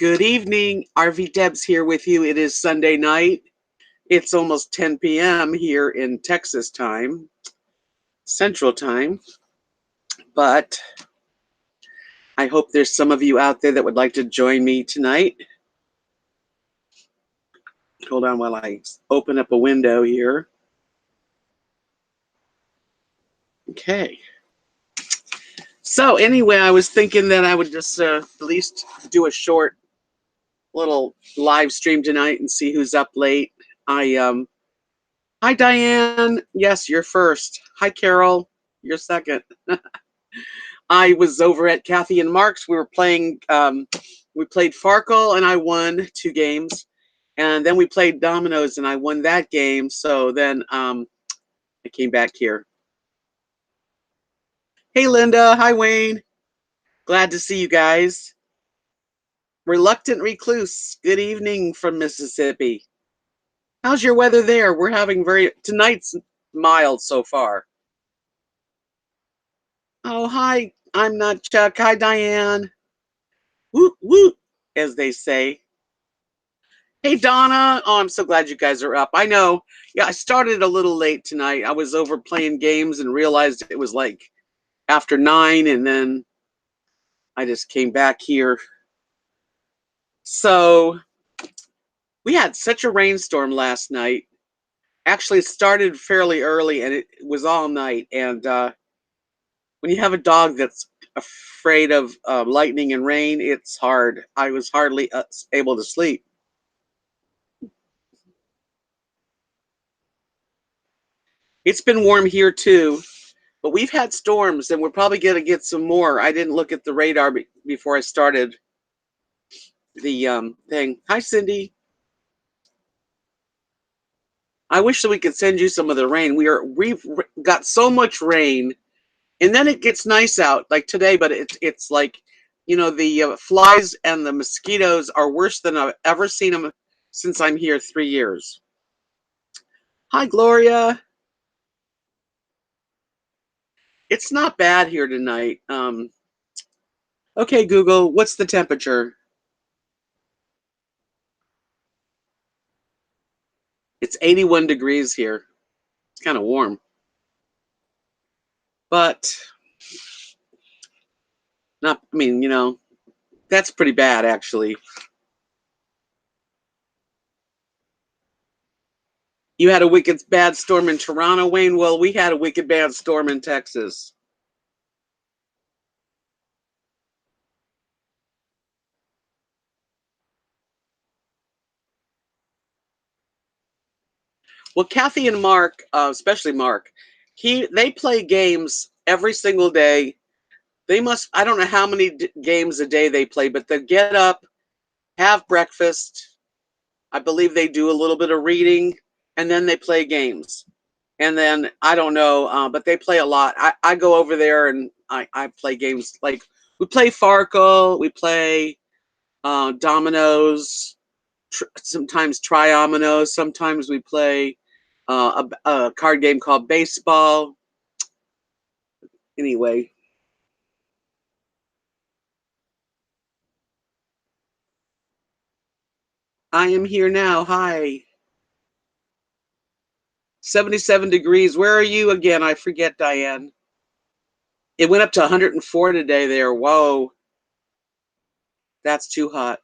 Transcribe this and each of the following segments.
Good evening, RVDebs here with you. It is Sunday night. It's almost 10 p.m. here in Texas time, Central time. But I hope there's some of you out there that would like to join me tonight. Hold on while I open up a window here. Okay. So anyway, I was thinking that I would just at least do a short little live stream tonight and see who's up late. Hi Diane. Yes, you're first. Hi Carol. You're second. I was over at Kathy and Mark's. We were playing. We played Farkle and I won 2 games, and then we played dominoes and I won that game. So then I came back here. Hey Linda. Hi Wayne. Glad to see you guys. Reluctant Recluse. Good evening from Mississippi. How's your weather there? We're having tonight's mild so far. Oh, hi. I'm not Chuck. Hi, Diane. Woot, woot, as they say. Hey, Donna. Oh, I'm so glad you guys are up. I know. Yeah, I started a little late tonight. I was over playing games and realized it was like after 9, and then I just came back here. So we had such a rainstorm last night. Actually, it started fairly early, and it was all night. And when you have a dog that's afraid of lightning and rain, it's hard. I was hardly able to sleep. It's been warm here too, but we've had storms, and we're probably going to get some more. I didn't look at the radar before I started the thing. Hi, Cindy. I wish that we could send you some of the rain. We've got so much rain, and then it gets nice out like today. But it's like, you know, the flies and the mosquitoes are worse than I've ever seen them since I'm here 3 years. Hi, Gloria. It's not bad here tonight. Okay, Google, what's the temperature? It's 81 degrees here. It's kind of warm. But not, I mean, you know, that's pretty bad actually. You had a wicked bad storm in Toronto, Wayne? Well, we had a wicked bad storm in Texas. Well, Kathy and Mark, especially Mark, they play games every single day. They must, I don't know how many games a day they play, but they get up, have breakfast. I believe they do a little bit of reading, and then they play games. And then I don't know, but they play a lot. I go over there and I play games. Like we play Farkle, we play dominoes, sometimes triominoes. Sometimes we play a card game called baseball. Anyway. I am here now. Hi. 77 degrees. Where are you again? I forget, Diane. It went up to 104 today there. Whoa. That's too hot.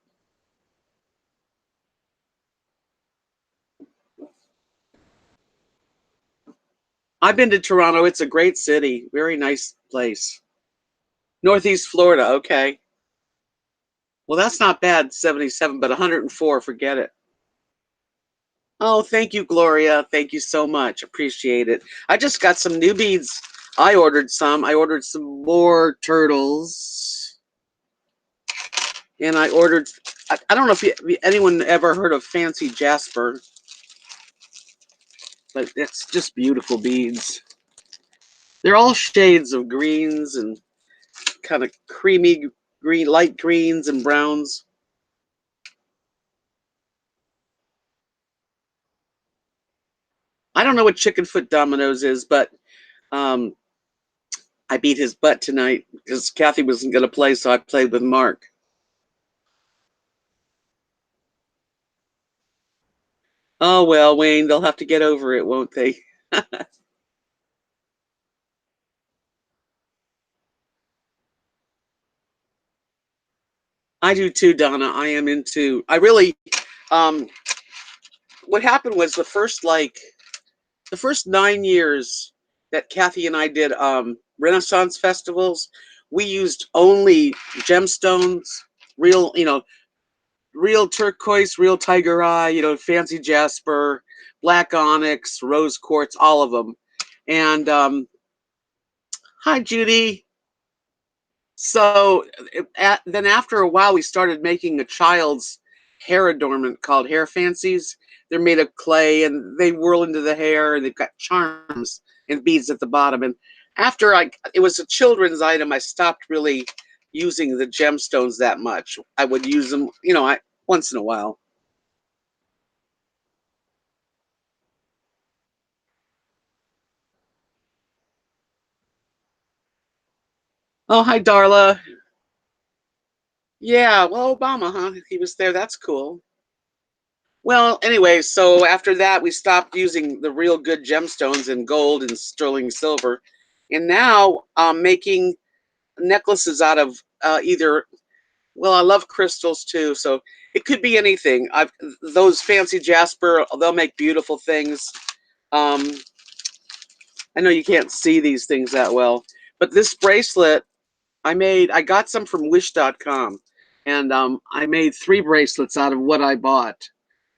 I've been to Toronto. It's a great city. Very nice place. Northeast Florida. Okay. Well, that's not bad, 77, but 104, forget it. Oh, thank you, Gloria. Thank you so much. Appreciate it. I just got some new beads. I ordered some. I ordered some more turtles. And I ordered, I don't know if anyone ever heard of Fancy Jasper, but it's just beautiful beads. They're all shades of greens and kind of creamy green, light greens and browns. I don't know what chicken foot dominoes is, but I beat his butt tonight because Kathy wasn't going to play, so I played with Mark. Oh well, Wayne, they'll have to get over it, won't they? I do too, Donna. I am into. I really. Um, what happened was the first 9 years that Kathy and I did Renaissance festivals, we used only gemstones, real, real turquoise, real tiger eye, fancy jasper, black onyx, rose quartz, all of them. And hi, Judy. So then after a while, we started making a child's hair adornment called hair fancies. They're made of clay and they whirl into the hair and they've got charms and beads at the bottom. And after it was a children's item, I stopped really using the gemstones that much. I would use them, once in a while. Oh, hi, Darla. Yeah, well, Obama, huh? He was there. That's cool. Well, anyway, so after that, we stopped using the real good gemstones in gold and sterling silver. And now I'm making necklaces out of either, well, I love crystals too. So it could be anything. Those fancy jasper, they'll make beautiful things. Um, I know you can't see these things that well, but this bracelet I got some from wish.com and I made 3 bracelets out of what I bought.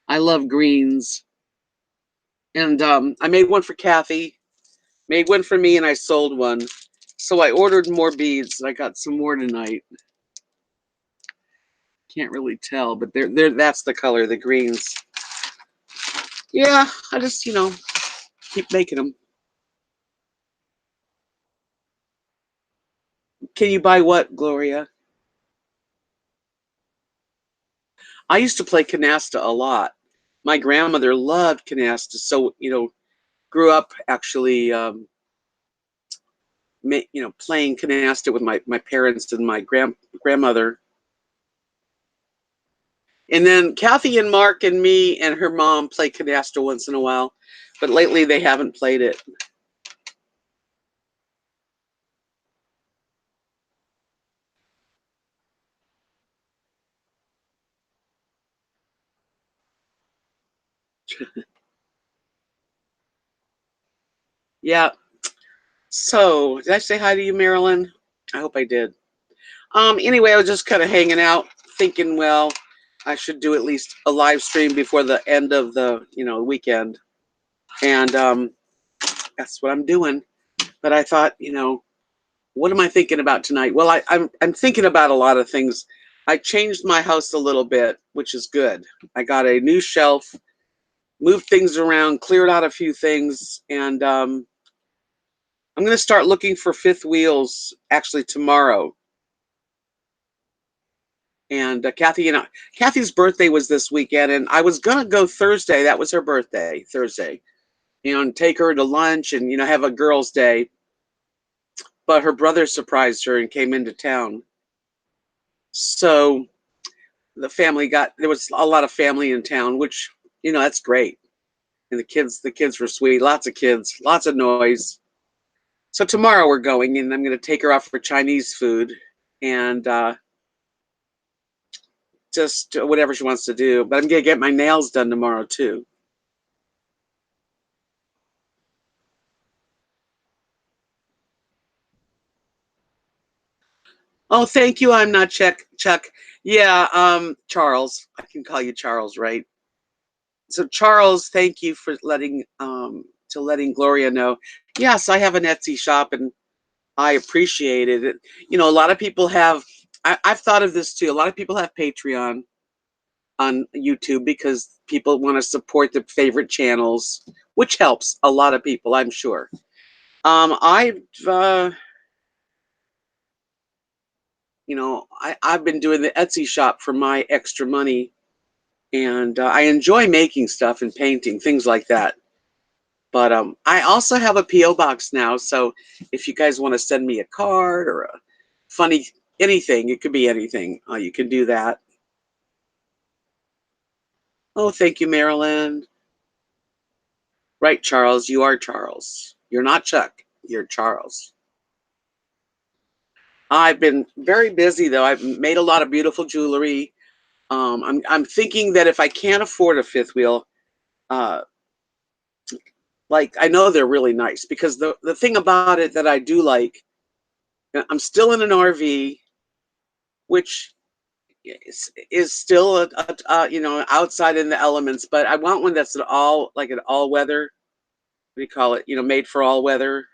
I love greens. And I made one for Kathy, made one for me, and I sold one. So I ordered more beads. I got some more tonight. Can't really tell, but they're that's the color, the greens. Yeah, I just keep making them. Can you buy what, Gloria? I used to play canasta a lot. My grandmother loved canasta, so grew up actually, playing canasta with my parents and my grandmother. And then Kathy and Mark and me and her mom play canasta once in a while, but lately they haven't played it. Yeah. So did I say hi to you, Marilyn? I hope I did. Anyway, I was just kind of hanging out, thinking, well, I should do at least a live stream before the end of the weekend, and that's what I'm doing. But I thought, what am I thinking about tonight? Well, I'm thinking about a lot of things. I changed my house a little bit, which is good. I got a new shelf, moved things around, cleared out a few things, and I'm going to start looking for fifth wheels actually tomorrow. And Kathy's birthday was this weekend, and I was gonna go Thursday. That was her birthday, Thursday, and take her to lunch and have a girls' day. But her brother surprised her and came into town, so there was a lot of family in town, which that's great. And the kids were sweet, lots of kids, lots of noise. So tomorrow we're going, and I'm gonna take her out for Chinese food, and just whatever she wants to do. But I'm gonna get my nails done tomorrow too. Oh, thank you. I'm not Chuck. Yeah, Charles. I can call you Charles, right? So Charles, thank you for letting Gloria know. Yes, I have an Etsy shop and I appreciate it. A lot of people have I've thought of this too. A lot of people have Patreon on YouTube because people want to support their favorite channels, which helps a lot of people, I'm sure. I've I've been doing the Etsy shop for my extra money, and I enjoy making stuff and painting things like that. But I also have a PO box now, so if you guys want to send me a card or a funny anything, it could be anything. You can do that. Oh, thank you, Marilyn. Right, Charles. You are Charles. You're not Chuck. You're Charles. I've been very busy though. I've made a lot of beautiful jewelry. I'm thinking that if I can't afford a fifth wheel, uh, like I know they're really nice because the thing about it that I do like, I'm still in an RV, which is still outside in the elements, but I want one that's an all weather. What do you call it? Made for all weather.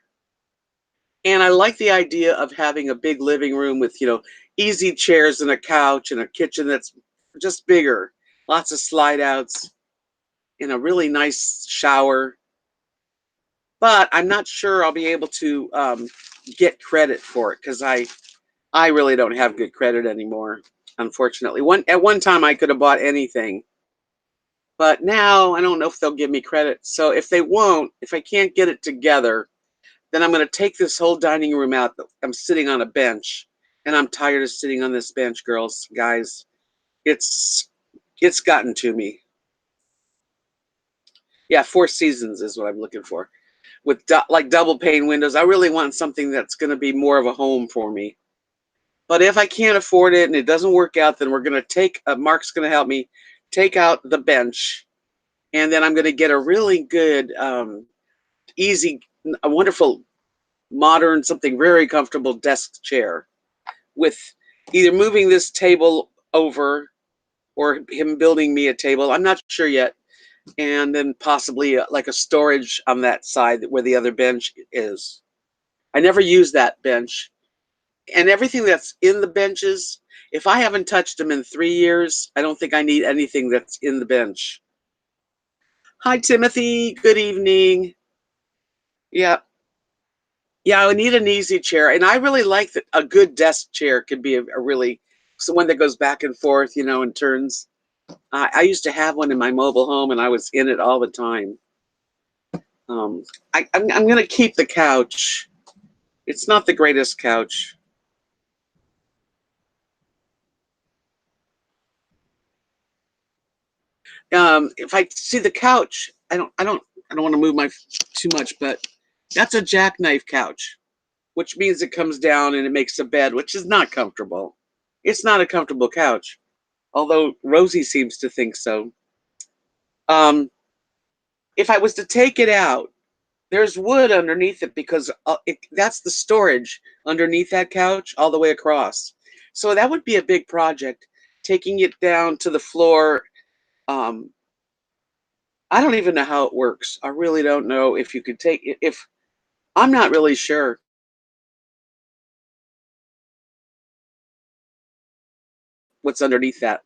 And I like the idea of having a big living room with, easy chairs and a couch and a kitchen that's just bigger, lots of slide outs, and a really nice shower. But I'm not sure I'll be able to get credit for it because I really don't have good credit anymore, unfortunately. At one time I could have bought anything, but now I don't know if they'll give me credit. So if they won't, if I can't get it together, then I'm going to take this whole dining room out. I'm sitting on a bench, and I'm tired of sitting on this bench, girls, guys. It's it's gotten to me. Yeah, Four Seasons is what I'm looking for, with like double pane windows. I really want something that's going to be more of a home for me. But if I can't afford it and it doesn't work out, then we're going to take. Mark's going to help me take out the bench, and then I'm going to get a really good, easy, a wonderful, modern, something very comfortable desk chair with either moving this table over or him building me a table. I'm not sure yet. And then possibly like a storage on that side where the other bench is. I never use that bench. And everything that's in the benches, if I haven't touched them in 3 years, I don't think I need anything that's in the bench. Hi, Timothy. Good evening. Yeah. Yeah, I would need an easy chair. And I really like that a good desk chair could be a really, so one that goes back and forth, and turns. I used to have one in my mobile home, and I was in it all the time. Um, I'm going to keep the couch. It's not the greatest couch. If I see the couch, I don't want to move my too much, but that's a jackknife couch, which means it comes down and it makes a bed, which is not comfortable. It's not a comfortable couch, although Rosie seems to think so. Um, if I was to take it out, there's wood underneath it because that's the storage underneath that couch all the way across. So that would be a big project, taking it down to the floor. Um, I don't even know how it works. I really don't know if you could take it. If I'm not really sure what's underneath that.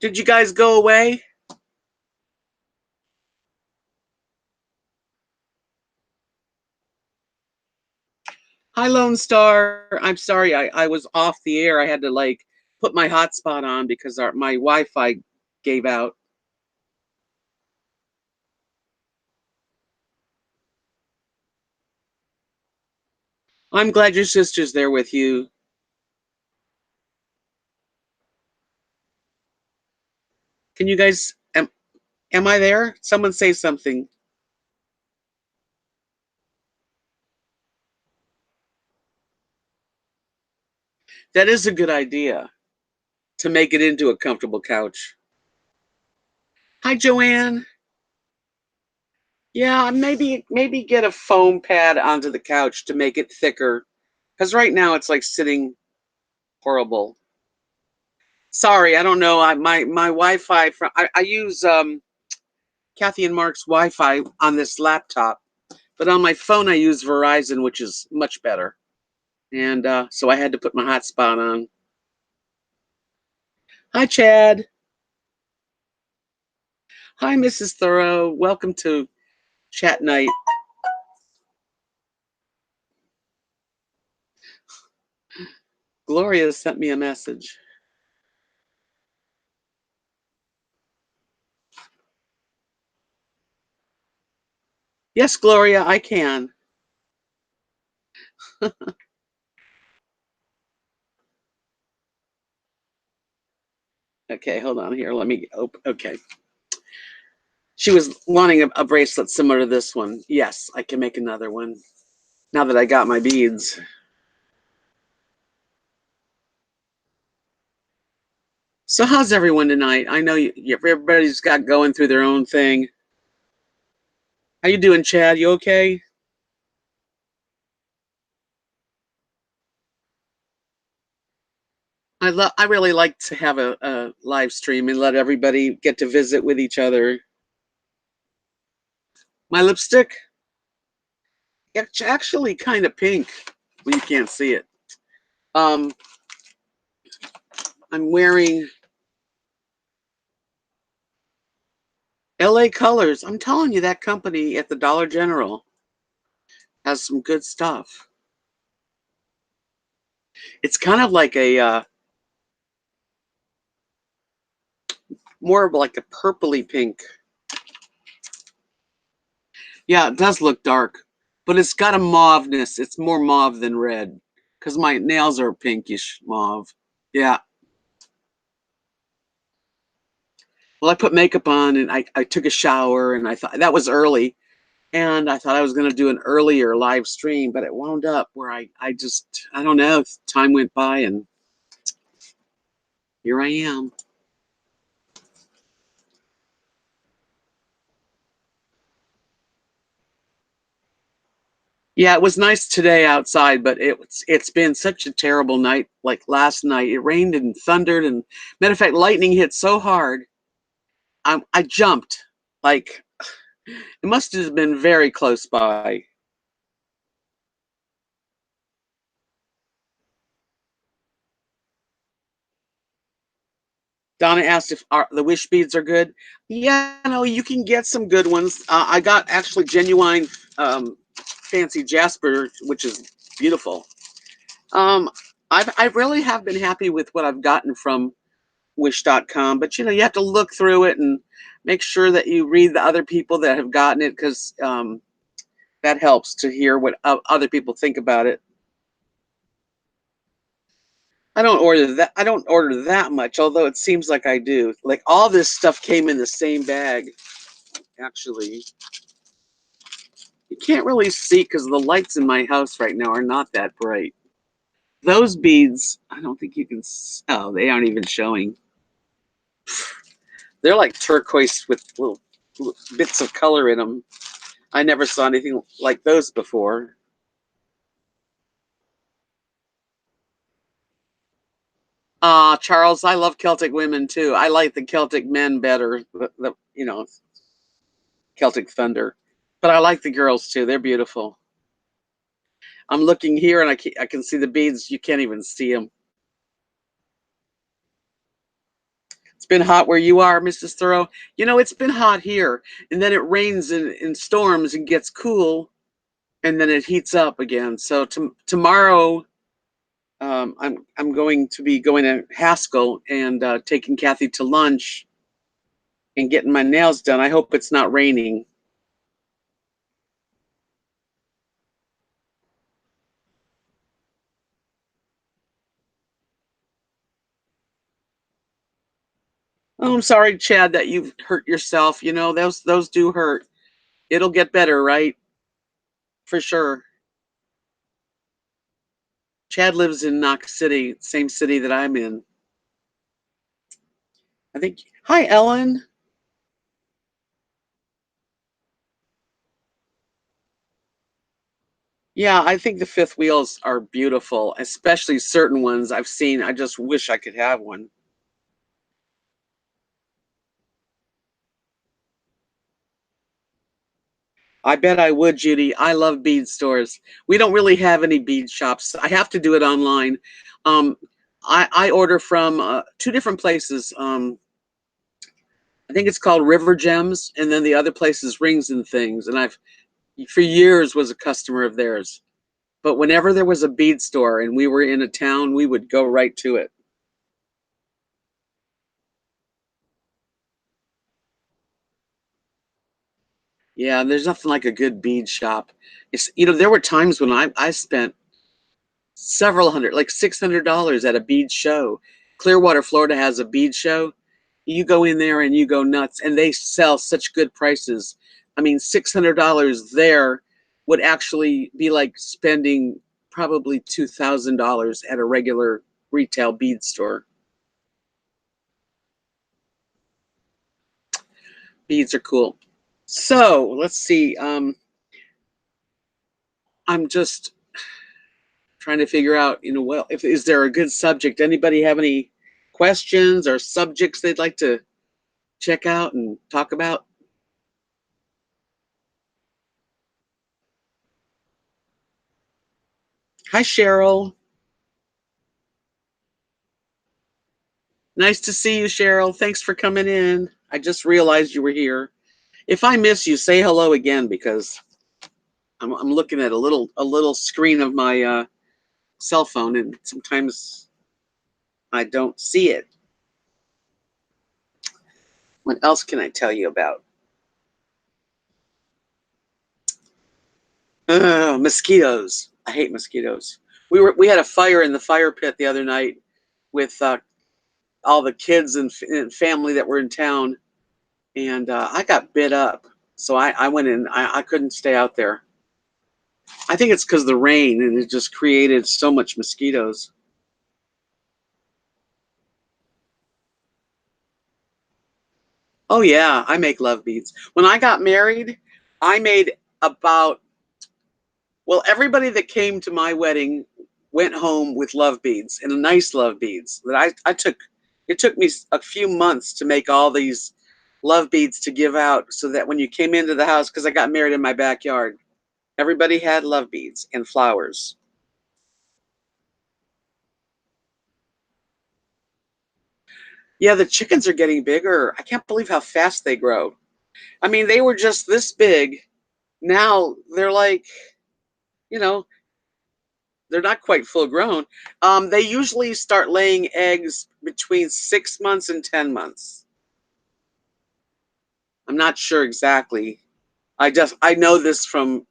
Did you guys go away? Hi, Lone Star. I'm sorry, I was off the air. I had to like put my hotspot on because my Wi-Fi gave out. I'm glad your sister's there with you. Can you guys, am I there? Someone say something. That is a good idea to make it into a comfortable couch. Hi, Joanne. Yeah, maybe get a foam pad onto the couch to make it thicker. Because right now it's like sitting horrible. Sorry, I don't know. My Wi-Fi from I use Kathy and Mark's Wi-Fi on this laptop, but on my phone I use Verizon, which is much better. And so I had to put my hotspot on. Hi, Chad. Hi, Mrs. Thoreau. Welcome to Chat Night. Gloria sent me a message. Yes, Gloria, I can. Okay, hold on here. Let me okay. She was wanting a bracelet similar to this one. Yes, I can make another one now that I got my beads. So how's everyone tonight? I know everybody's got going through their own thing. How you doing, Chad? You okay? I really like to have a live stream and let everybody get to visit with each other. My lipstick, it's actually kind of pink when you can't see it. Um, I'm wearing LA Colors. I'm telling you, that company at the Dollar General has some good stuff. It's kind of like a more of like a purpley pink. Yeah, it does look dark, but it's got a mauveness. It's more mauve than red because my nails are pinkish mauve. Yeah. Well, I put makeup on and I took a shower and I thought that was early. And I thought I was going to do an earlier live stream, but it wound up where I just, I don't know, time went by and here I am. Yeah, it was nice today outside, but it's been such a terrible night. Like last night, it rained and thundered, and matter of fact, lightning hit so hard, I jumped. Like it must have been very close by. Donna asked if the wish beads are good. Yeah, no, you can get some good ones. I got actually genuine fancy jasper, which is beautiful. Um, I really have been happy with what I've gotten from wish.com, but you know, you have to look through it and make sure that you read the other people that have gotten it because that helps to hear what other people think about it. I don't order that much, although it seems like I do. Like all this stuff came in the same bag, actually. You can't really see because the lights in my house right now are not that bright. Those beads, I don't think you can. Oh, they aren't even showing. They're like turquoise with little bits of color in them. I never saw anything like those before. Charles, I love Celtic women too. I like the Celtic men better. Celtic Thunder, but I like the girls too. They're beautiful. I'm looking here and I can see the beads. You can't even see them. It's been hot where you are, Mrs. Thoreau. You know, it's been hot here, and then it rains in storms and gets cool. and then it heats up again. So tomorrow, I'm going to be going to Haskell and taking Kathy to lunch and getting my nails done. I hope it's not raining. Oh, I'm sorry, Chad, that you've hurt yourself. You know, those do hurt. It'll get better, right? For sure. Chad lives in Knox City, same city that I'm in. I think. Hi, Ellen. Yeah, I think the fifth wheels are beautiful, especially certain ones I've seen. I just wish I could have one. I bet I would, Judy. I love bead stores. We don't really have any bead shops. I have to do it online. Um, I order from two different places. I think it's called River Gems, and then the other place is Rings and Things. And I've for years was a customer of theirs. But whenever there was a bead store and we were in a town, we would go right to it. Yeah, there's nothing like a good bead shop. It's there were times when I spent several hundred, like $600 at a bead show. Clearwater, Florida has a bead show. You go in there and you go nuts, and they sell such good prices. I mean, $600 there would actually be like spending probably $2,000 at a regular retail bead store. Beads are cool. So let's see. I'm just trying to figure out, well, if is there a good subject? Anybody have any questions or subjects they'd like to check out and talk about? Hi, Cheryl. Nice to see you, Cheryl. Thanks for coming in. I just realized you were here. If I miss you, say hello again because I'm looking at a little screen of my cell phone, and sometimes I don't see it. What else can I tell you about? Mosquitoes. I hate mosquitoes. We had a fire in the fire pit the other night with all the kids and family that were in town, and I got bit up. So I went in. I couldn't stay out there. I think it's because of the rain, and it just created so much mosquitoes. Oh yeah, I make love beads. When I got married, I made about well, everybody that came to my wedding went home with love beads and nice love beads that I took. It took me a few months to make all these love beads to give out so that when you came into the house, because I got married in my backyard, everybody had love beads and flowers. Yeah, the chickens are getting bigger. I can't believe how fast they grow. I mean, they were just this big. Now they're like, you know, they're not quite full grown. They usually start laying eggs between 6 months and 10 months. I'm not sure exactly. I know this from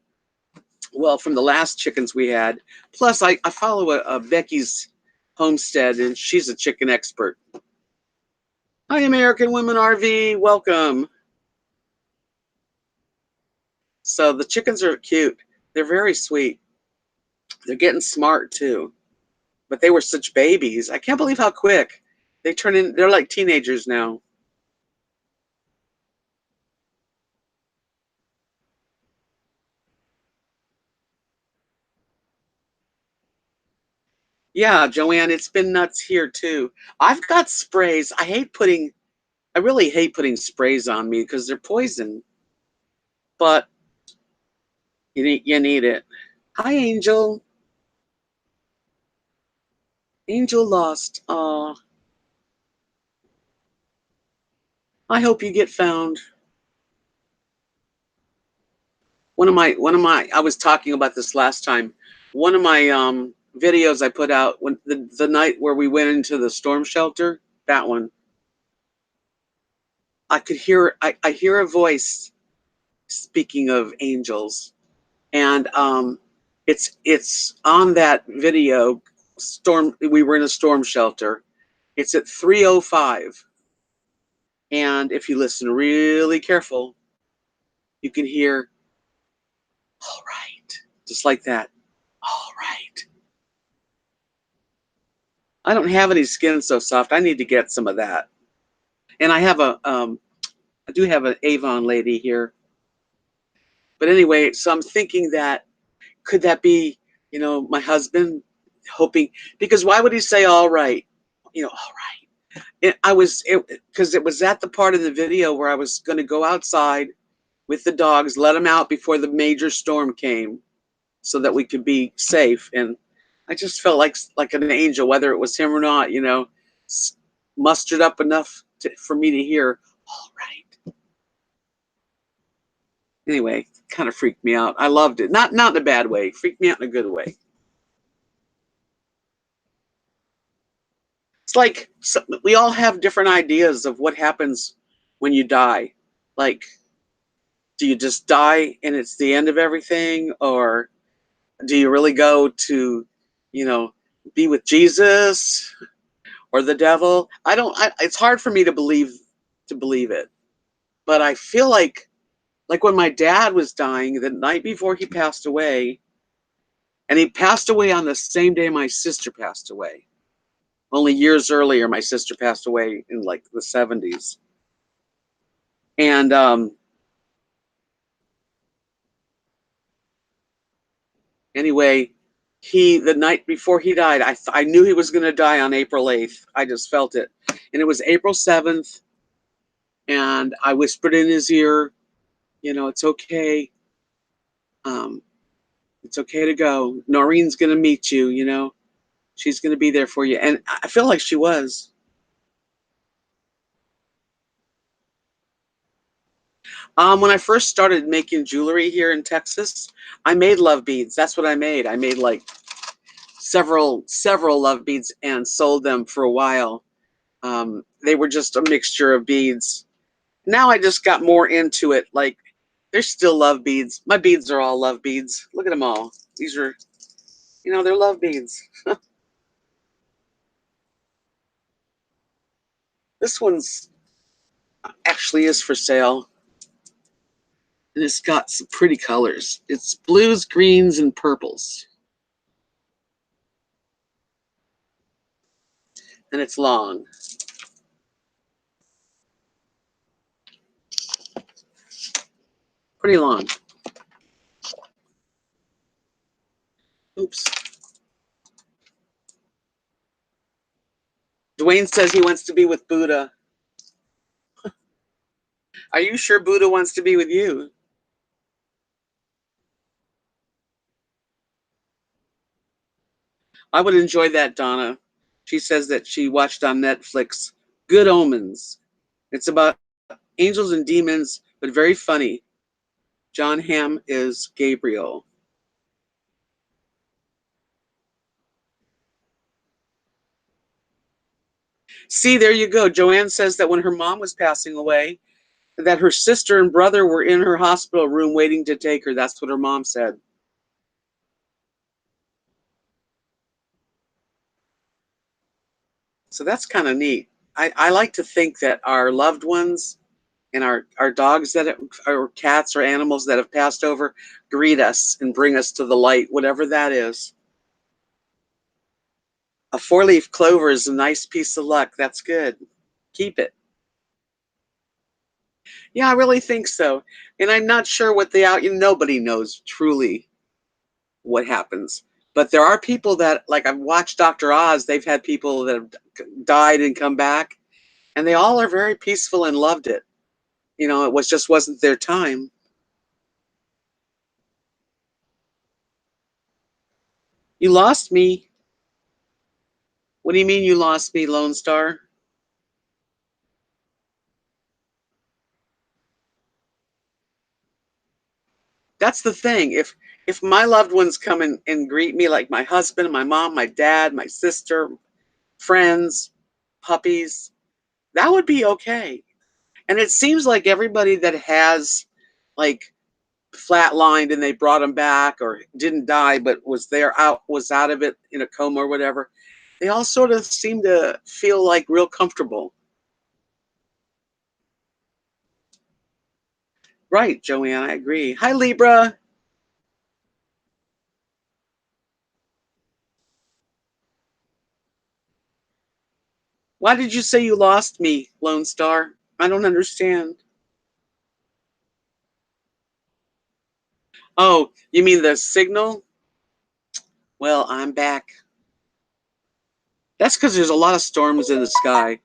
the last chickens we had. Plus, I follow a Becky's homestead, and she's a chicken expert. Hi, American Women RV. Welcome. So the chickens are cute. They're very sweet. They're getting smart too. But they were such babies. I can't believe how quick they turn in. They're like teenagers now. Yeah, Joanne, it's been nuts here too. I've got sprays. I really hate putting sprays on me because they're poison, but you need it. Hi, Angel. Angel lost. Oh, I hope you get found. I was talking about this last time. One of my videos I put out when the night where we went into the storm shelter, that one, I hear a voice speaking of angels, and it's on that video. Storm, we were in a storm shelter. It's at 3:05, and if you listen really careful, you can hear, all right, just like that. All right. I don't have any Skin So Soft. I need to get some of that. And I do have an Avon lady here. But anyway, so I'm thinking that could that be, my husband hoping, because why would he say all right? All right. Because it was at the part of the video where I was going to go outside with the dogs, let them out before the major storm came, so that we could be safe. And I just felt like an angel, whether it was him or not, mustered up enough for me to hear, all right. Anyway, kind of freaked me out. I loved it. Not in a bad way. Freaked me out in a good way. It's like we all have different ideas of what happens when you die. Like, do you just die and it's the end of everything? Or do you really go to, be with Jesus or the devil? It's hard for me to believe it. But I feel like when my dad was dying, the night before he passed away, and he passed away on the same day my sister passed away. Only years earlier, my sister passed away in like the 70s. And anyway, the night before he died, I knew he was going to die on April 8th. I just felt it. And it was April 7th. And I whispered in his ear, it's okay. It's okay to go. Noreen's going to meet you, she's going to be there for you. And I feel like she was. When I first started making jewelry here in Texas, I made love beads. That's what I made. I made like several love beads and sold them for a while. They were just a mixture of beads. Now I just got more into it. Like, they're still love beads. My beads are all love beads. Look at them all. These are, they're love beads. This one's actually is for sale. And it's got some pretty colors. It's blues, greens, and purples. And it's long. Pretty long. Oops. Dwayne says he wants to be with Buddha. Are you sure Buddha wants to be with you? I would enjoy that, Donna. She says that she watched on Netflix Good Omens. It's about angels and demons, but very funny. John Hamm is Gabriel. See, there you go. Joanne says that when her mom was passing away, that her sister and brother were in her hospital room waiting to take her. That's what her mom said. So that's kind of neat. I like to think that our loved ones and our dogs or cats or animals that have passed over greet us and bring us to the light, whatever that is. A 4-leaf clover is a nice piece of luck. That's good. Keep it. Yeah, I really think so. And I'm not sure what nobody knows truly what happens. But there are people that, like, I've watched Dr. Oz, they've had people that have died and come back, and they all are very peaceful and loved it. It wasn't their time. You lost me. What do you mean you lost me, Lone Star? That's the thing. If my loved ones come and greet me, like my husband, my mom, my dad, my sister, friends, puppies, that would be okay. And it seems like everybody that has like flatlined and they brought them back or didn't die but was out of it in a coma or whatever, they all sort of seem to feel like real comfortable. Right, Joanne, I agree. Hi, Libra. Why did you say you lost me, Lone Star? I don't understand. Oh, you mean the signal? Well, I'm back. That's because there's a lot of storms in the sky.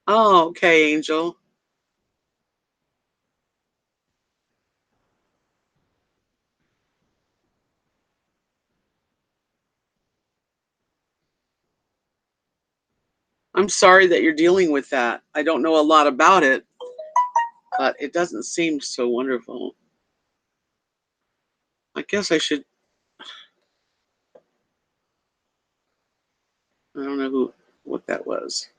Oh, okay, Angel. I'm sorry that you're dealing with that. I don't know a lot about it, but it doesn't seem so wonderful. I guess I should. I don't know what that was.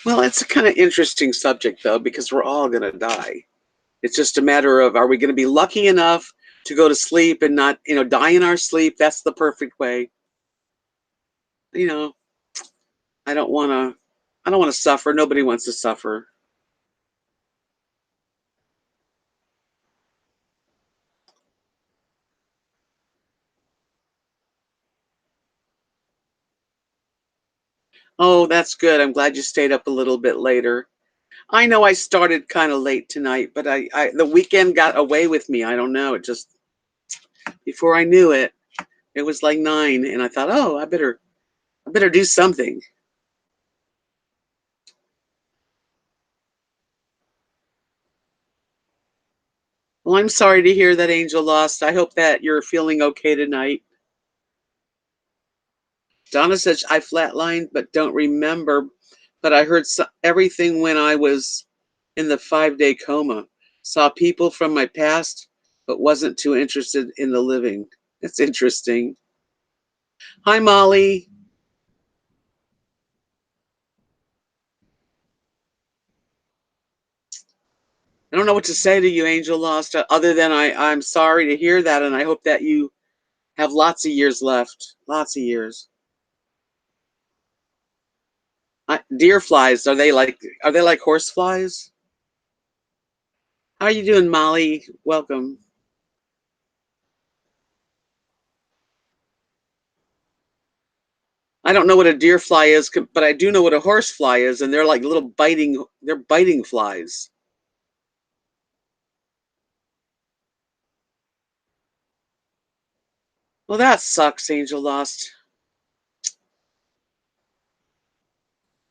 Well, it's a kind of interesting subject though, because we're all gonna die. It's just a matter of, are we gonna be lucky enough to go to sleep and not, die in our sleep? That's the perfect way. You know, I don't wanna I don't wanna suffer. Nobody wants to suffer. Oh, that's good. I'm glad you stayed up a little bit later. I know I started kind of late tonight, but I the weekend got away with me. I don't know. It just before I knew it, it was like 9, and I thought, oh, I better do something. Well, I'm sorry to hear that Angel lost. I hope that you're feeling okay tonight. Donna says I flatlined, but don't remember. But I heard everything when I was in the 5-day coma. Saw people from my past, but wasn't too interested in the living. It's interesting. Hi, Molly. I don't know what to say to you, Angel Lost, other than I'm sorry to hear that, and I hope that you have lots of years left. Lots of years. Deer flies, are they like horse flies? How are you doing, Molly? Welcome. I don't know what a deer fly is, but I do know what a horse fly is, and they're like they're biting flies. Well, that sucks, Angel Lost.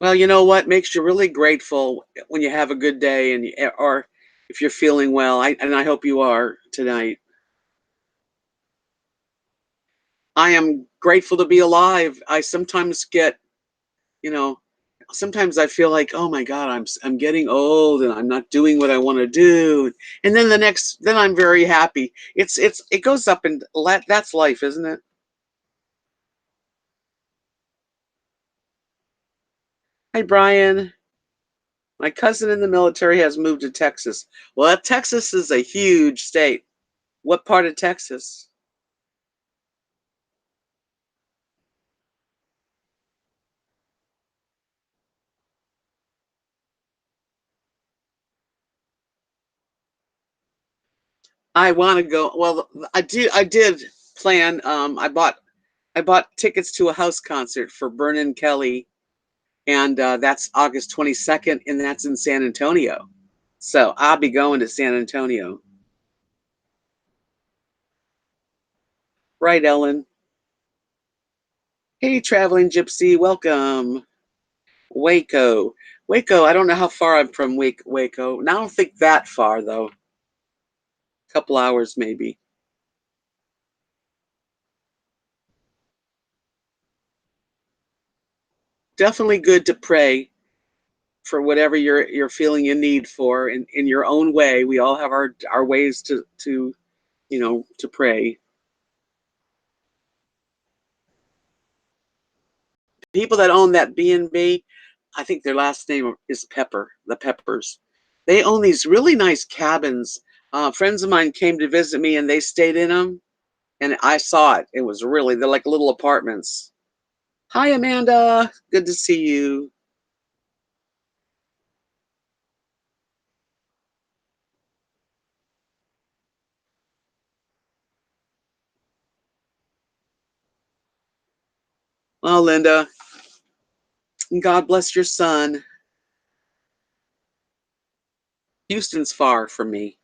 Well, you know what makes you really grateful when you have a good day or if you're feeling well. I hope you are tonight. I am grateful to be alive. I sometimes get, you know, sometimes I feel like, oh my God, I'm getting old and I'm not doing what I want to do. And then then I'm very happy. It goes up and that's life, isn't it? Hi, Brian. My cousin in the military has moved to Texas. Well, Texas is a huge state. What part of Texas? I want to go. Well, I did plan. I bought tickets to a house concert for Vernon Kelly, and that's August 22nd, and that's in San Antonio. So I'll be going to San Antonio. Right, Ellen? Hey, traveling gypsy, welcome. Waco. Waco, I don't know how far I'm from Waco. And I don't think that far, though. A couple hours, maybe. Definitely good to pray for whatever you're feeling in need for in your own way. We all have our ways to to pray. People that own that B&B, I think their last name is Pepper, the Peppers. They own these really nice cabins. Friends of mine came to visit me and they stayed in them, and I saw it. It was really, they're like little apartments. Hi, Amanda. Good to see you. Well, Linda, God bless your son. Houston's far from me.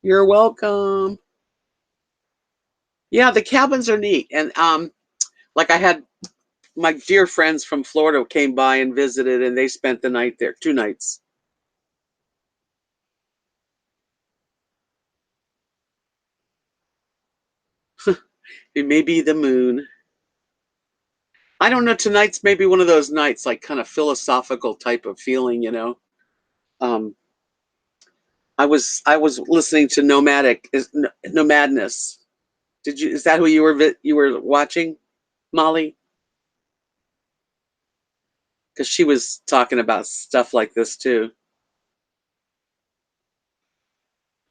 You're welcome. Yeah, the cabins are neat. And like I had my dear friends from Florida came by and visited and they spent the night there, 2 nights. It may be the moon. I don't know. Tonight's maybe one of those nights, like kind of philosophical type of feeling. Um, I was listening to Nomadness. Did you? Is that who you were watching, Molly? Because she was talking about stuff like this too.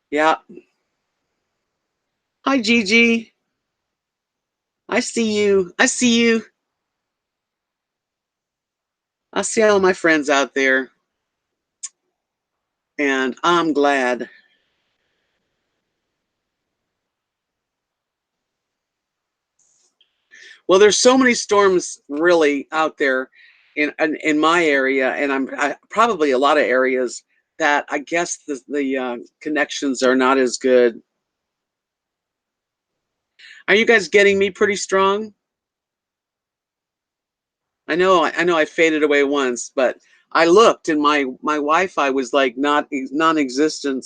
Yeah. Hi, Gigi. I see you. I see you. I see all my friends out there, and I'm glad. Well, there's so many storms really out there in my area, and probably a lot of areas that I guess the connections are not as good. Are you guys getting me pretty strong? I know I faded away once, but I looked and my Wi-Fi was like not non-existent.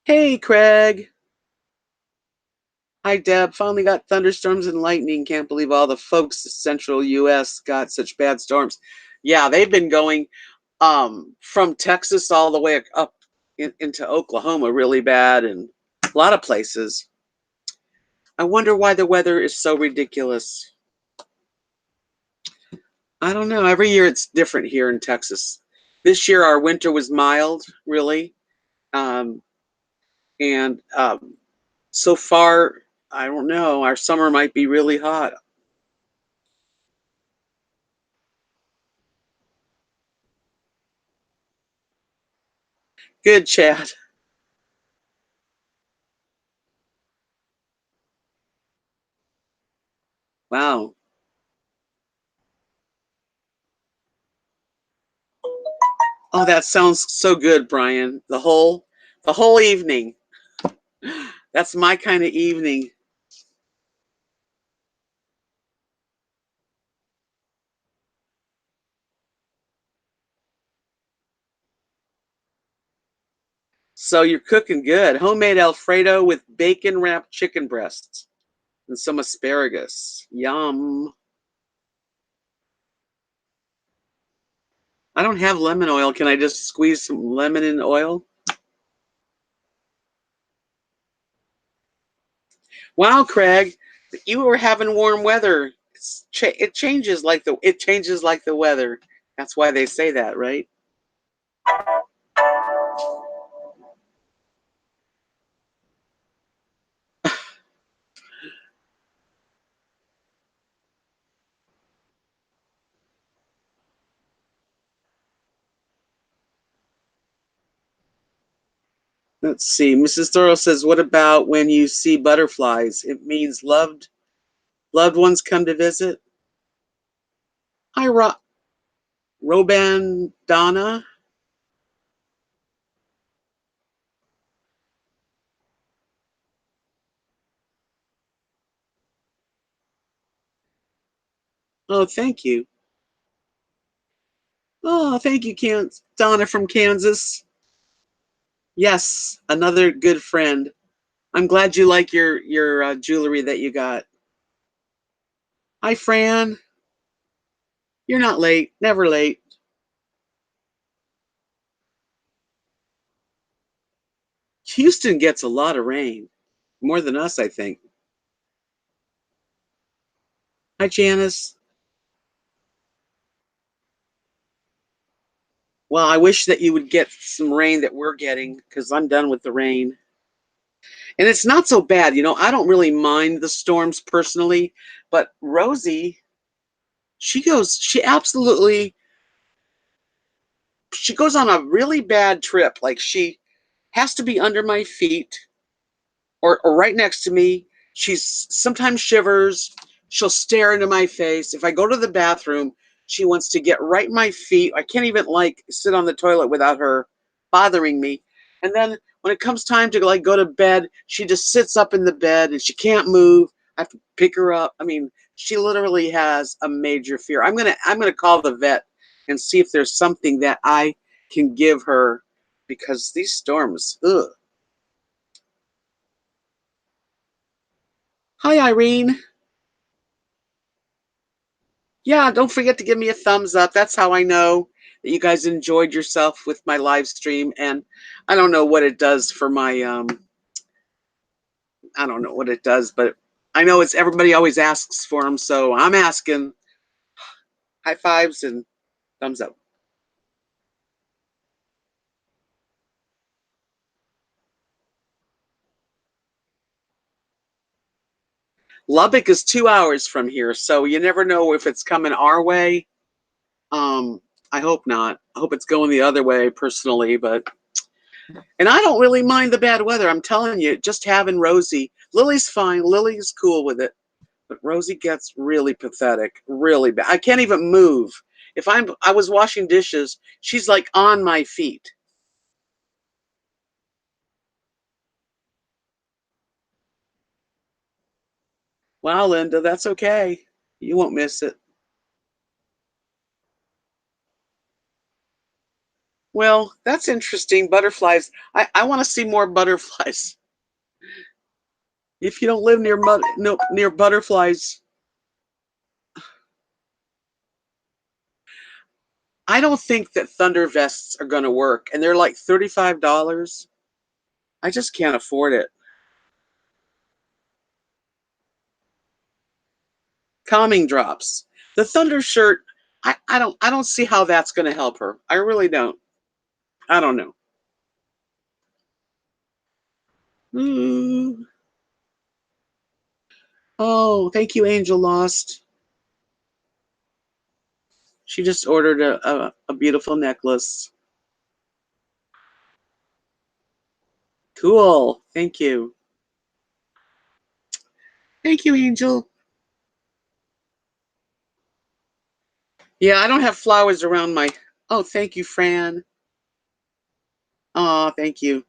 Hey, Craig. Hi, Deb. Finally got thunderstorms and lightning. Can't believe all the folks in central U.S. got such bad storms. Yeah, they've been going from Texas all the way up into Oklahoma really bad, and a lot of places. I wonder why the weather is so ridiculous. I don't know. Every year it's different here in Texas. This year our winter was mild, really, um, and so far I don't know. Our summer might be really hot. Good, Chad. Wow. Oh, that sounds so good, Brian. The whole evening. That's my kind of evening. So you're cooking good. Homemade Alfredo with bacon wrapped chicken breasts and some asparagus. Yum. I don't have lemon oil. Can I just squeeze some lemon in oil? Wow, Craig, you were having warm weather. It changes like the weather. That's why they say that, right? Let's see. Mrs. Thorough says, "What about when you see butterflies? It means loved ones come to visit." Hi, Roban Donna. Oh, thank you. Oh, thank you, Donna from Kansas. Yes, another good friend. I'm glad you like your jewelry that you got. Hi, Fran. You're not late. Never late. Houston gets a lot of rain, more than us, I think. Hi, Janice. Well, I wish that you would get some rain that we're getting because I'm done with the rain. And it's not so bad. I don't really mind the storms personally, but Rosie, she goes on a really bad trip. Like she has to be under my feet or right next to me. She's sometimes shivers. She'll stare into my face. If I go to the bathroom, she wants to get right in my feet. I can't even like sit on the toilet without her bothering me. And then when it comes time to like go to bed, she just sits up in the bed and she can't move. I have to pick her up. I mean, she literally has a major fear. I'm gonna call the vet and see if there's something that I can give her because these storms, ugh. Hi, Irene. Yeah, don't forget to give me a thumbs up. That's how I know that you guys enjoyed yourself with my live stream. And I don't know what it does for my I don't know what it does, but I know it's everybody always asks for them, so I'm asking. High fives and thumbs up. Lubbock is 2 hours from here, so you never know if it's coming our way. Um, I hope not. I hope it's going the other way personally, but and I don't really mind the bad weather. I'm telling you, just having Rosie. Lily's fine. Lily's cool with it. But Rosie gets really pathetic, really bad. I can't even move. If I was washing dishes, she's like on my feet. Wow, Linda, that's okay. You won't miss it. Well, that's interesting. Butterflies. I want to see more butterflies. If you don't live no, near butterflies, I don't think that thunder vests are going to work. And they're like $35. I just can't afford it. Calming drops. The thunder shirt, I don't see how that's going to help her. I really don't. I don't know. Mm. Oh, thank you, Angel Lost. She just ordered a beautiful necklace. Cool. Thank you. Thank you, Angel. Yeah, I don't have flowers around my. Oh, thank you, Fran. Oh, thank you.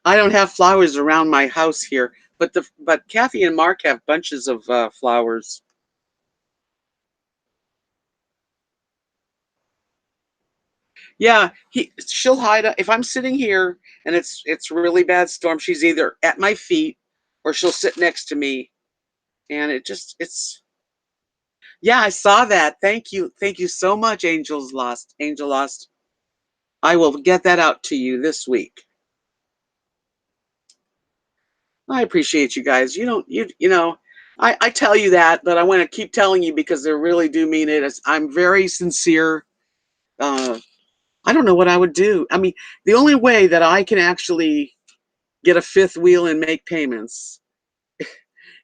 I don't have flowers around my house here, but Kathy and Mark have bunches of flowers. Yeah, she'll hide if I'm sitting here and it's really bad storm. She's either at my feet or she'll sit next to me, and it's yeah. I saw that. Thank you so much, Angel Lost. I will get that out to you this week. I appreciate you guys. You don't you know. I tell you that, but I want to keep telling you because I really do mean it. I'm very sincere. Uh, I don't know what I would do. I mean, the only way that I can actually get a fifth wheel and make payments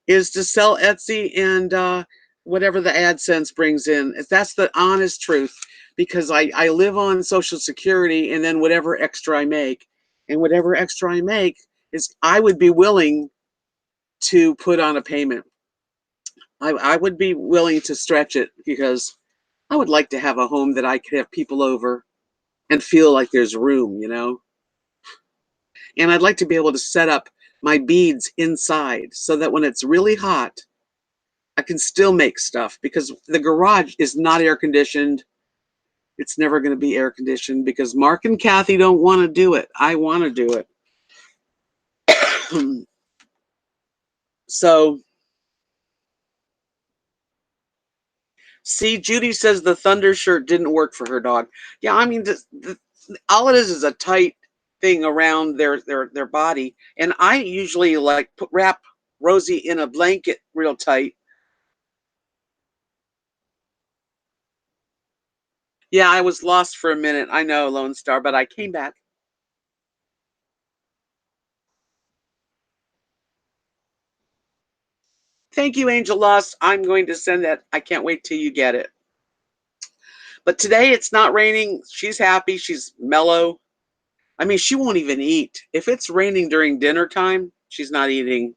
is to sell Etsy and whatever the AdSense brings in. That's the honest truth because I live on Social Security and then whatever extra I make. and whatever extra I make is I would be willing to put on a payment. I would be willing to stretch it because I would like to have a home that I could have people over and feel like there's room, you know? And I'd like to be able to set up my beads inside so that when it's really hot, I can still make stuff because the garage is not air conditioned. It's never going to be air conditioned because Mark and Kathy don't want to do it. I want to do it. So, see, Judy says the thunder shirt didn't work for her dog. Yeah, I mean, all it is a tight thing around their body, and I usually like wrap Rosie in a blanket real tight. Yeah, I was lost for a minute. I know, Lone Star, but I came back. Thank you, Angel Lost. I'm going to send that. I can't wait till you get it. But today it's not raining. She's happy. She's mellow. I mean, she won't even eat. If it's raining during dinner time, she's not eating.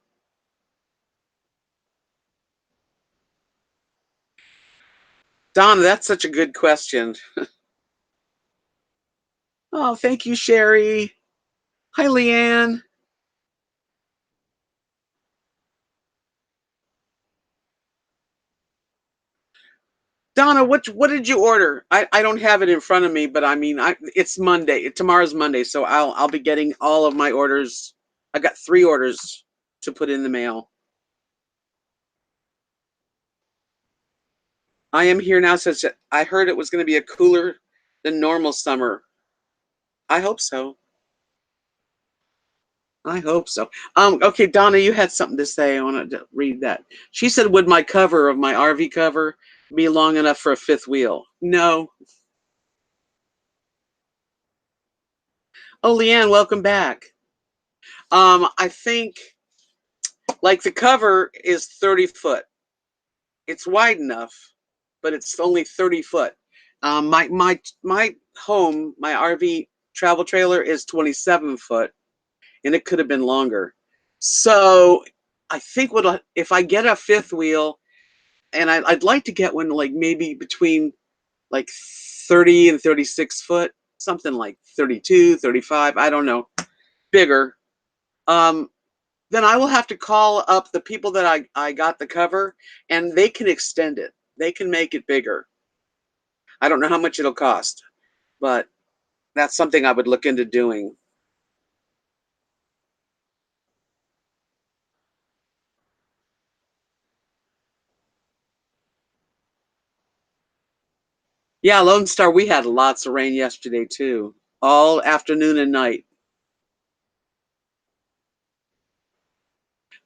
Donna, that's such a good question. Oh, thank you, Sherry. Hi, Leanne. Donna, what did you order? I don't have it in front of me, but I mean, it's Monday. Tomorrow's Monday, so I'll be getting all of my orders. I got 3 orders to put in the mail. I am here now. Says I heard it was going to be a cooler than normal summer. I hope so. I hope so. Okay, Donna, you had something to say. I wanted to read that. She said, "Would my cover of my RV cover be long enough for a 5th wheel?" No. Oh, Leanne, welcome back. I think like the cover is 30 foot. It's wide enough, but it's only 30 foot. My home, my RV travel trailer is 27 foot, and it could have been longer. So I think if I get a 5th wheel, and I'd like to get one like maybe between like 30 and 36 foot, something like 32, 35. I don't know, bigger. Um, then I will have to call up the people that I got the cover, and they can extend it. They can make it bigger. I don't know how much it'll cost, but that's something I would look into doing. Yeah, Lone Star, we had lots of rain yesterday too, all afternoon and night.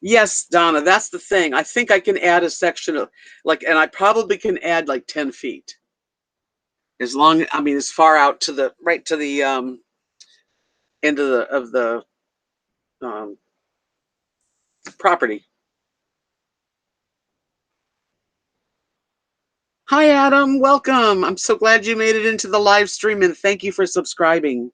Yes, Donna, that's the thing. I think I can add a section of like, and I probably can add like 10 feet. As long, I mean, as far out to the right to the end of the um, property. Hi, Adam. Welcome. I'm so glad you made it into the live stream, and thank you for subscribing.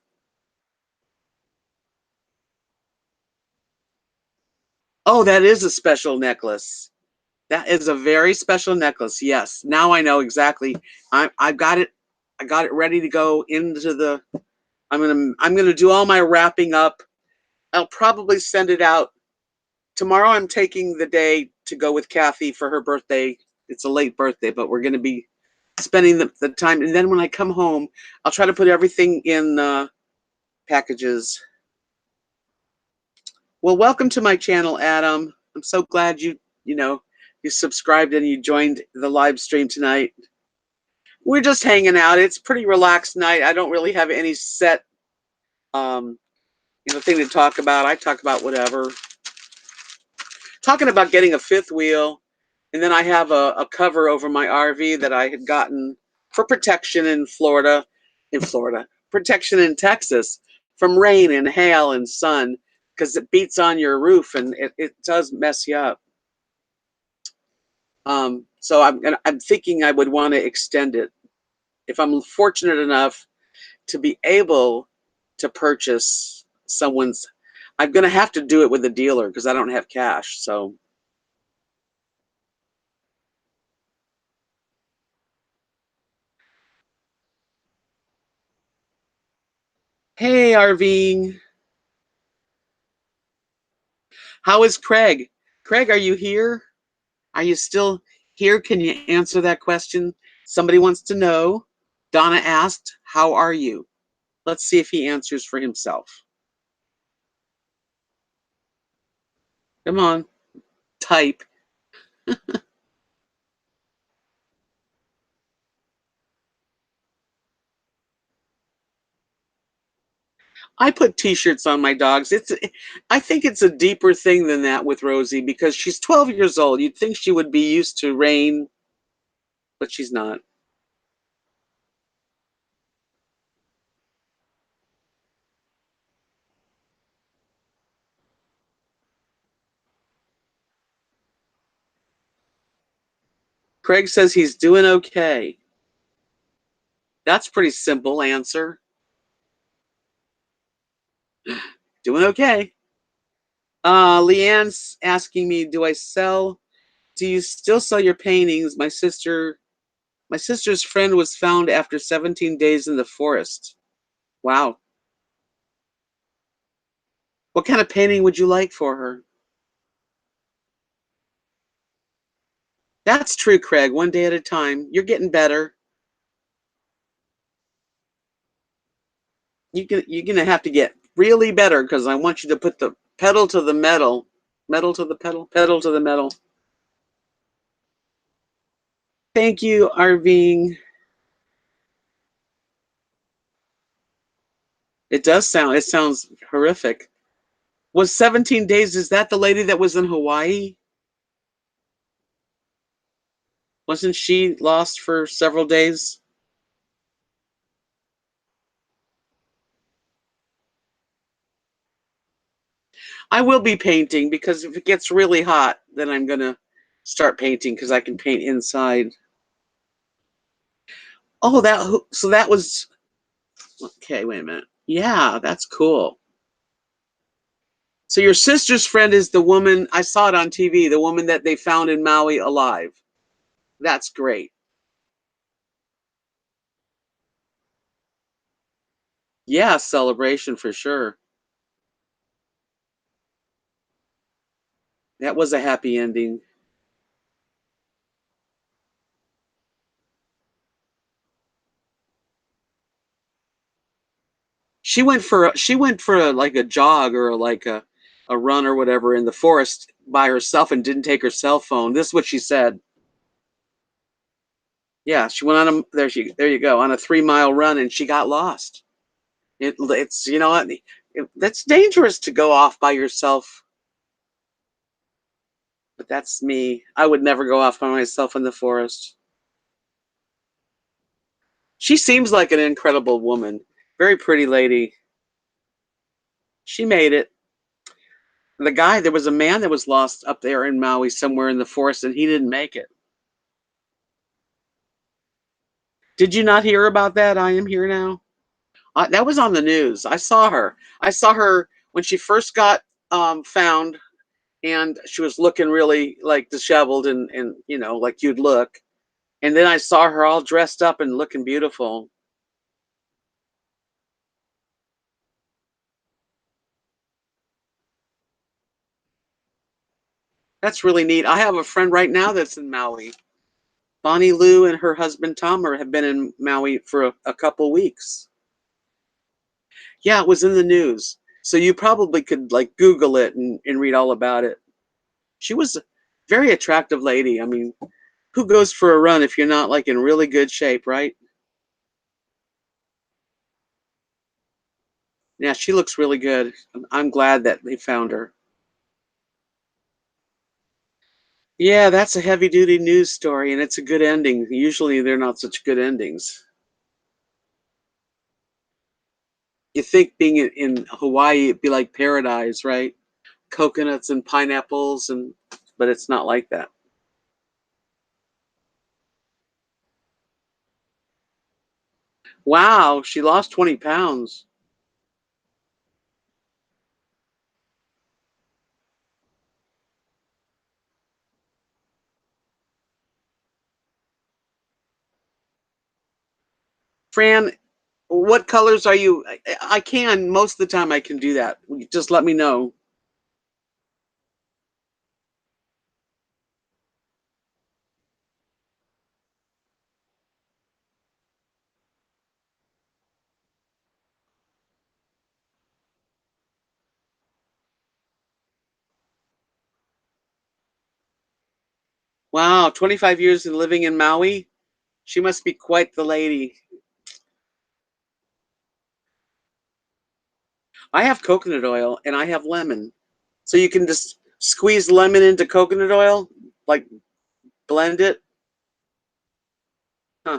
Oh, that is a special necklace. That is a very special necklace. Yes. Now I know exactly. I've got it. I got it ready to go into the. I'm gonna do all my wrapping up. I'll probably send it out tomorrow. I'm taking the day to go with Kathy for her birthday. It's a late birthday, but we're gonna be spending the time. And then when I come home, I'll try to put everything in packages. Well, welcome to my channel, Adam. I'm so glad you subscribed and you joined the live stream tonight. We're just hanging out. It's a pretty relaxed night. I don't really have any set um, thing to talk about. I talk about whatever. Talking about getting a 5th wheel, and then I have a cover over my RV that I had gotten for protection in Florida, protection in Texas from rain and hail and sun because it beats on your roof and it does mess you up. So I'm thinking I would want to extend it if I'm fortunate enough to be able to purchase someone's. I'm gonna have to do it with a dealer because I don't have cash. So, hey, Arvine, how is Craig? Craig, are you here? Are you still here? Can you answer that question? Somebody wants to know. Donna asked, "How are you?" Let's see if he answers for himself. Come on, type. I put t-shirts on my dogs. I think it's a deeper thing than that with Rosie because she's 12 years old. You'd think she would be used to rain, but she's not. Craig says he's doing okay. That's a pretty simple answer. Doing okay. Leanne's asking me, do you still sell your paintings? My sister's friend was found after 17 days in the forest. Wow. What kind of painting would you like for her? That's true, Craig. One day at a time. You're getting better. You're gonna have to get really better because I want you to put the pedal to the metal, metal to the pedal, pedal to the metal. Thank you, Arving. It sounds horrific. Was 17 days, is that the lady that was in Hawaii? Wasn't she lost for several days? I will be painting because if it gets really hot, then I'm gonna start painting because I can paint inside. Oh, that was okay. Wait a minute. Yeah, that's cool. So your sister's friend is the woman I saw it on TV, the woman that they found in Maui alive. That's great. Yeah, celebration for sure. That was a happy ending. She went for like a jog or like a run or whatever in the forest by herself and didn't take her cell phone. This is what she said. Yeah, she went on a there you go on a 3 mile run and she got lost. It's you know what that's dangerous to go off by yourself, but that's me. I would never go off by myself in the forest. She seems like an incredible woman, very pretty lady. She made it. There was a man that was lost up there in Maui somewhere in the forest, and he didn't make it. Did you not hear about that? I am here now. That was on the news. I saw her. I saw her when she first got found, and she was looking really like disheveled and like you'd look. And then I saw her all dressed up and looking beautiful. That's really neat. I have a friend right now that's in Maui. Bonnie Lou and her husband Tomer have been in Maui for a couple weeks. Yeah, it was in the news. So you probably could like Google it and read all about it. She was a very attractive lady. I mean, who goes for a run if you're not like in really good shape, right? Yeah, she looks really good. I'm glad that they found her. Yeah, that's a heavy duty news story and it's a good ending. Usually they're not such good endings. You think being in Hawaii it'd be like paradise, right? Coconuts and pineapples and but it's not like that. Wow, she lost 20 pounds. Fran, what colors are you? I can, most of the time I can do that. Just let me know. Wow, 25 years in living in Maui. She must be quite the lady. I have coconut oil and I have lemon. So you can just squeeze lemon into coconut oil, like blend it. Huh.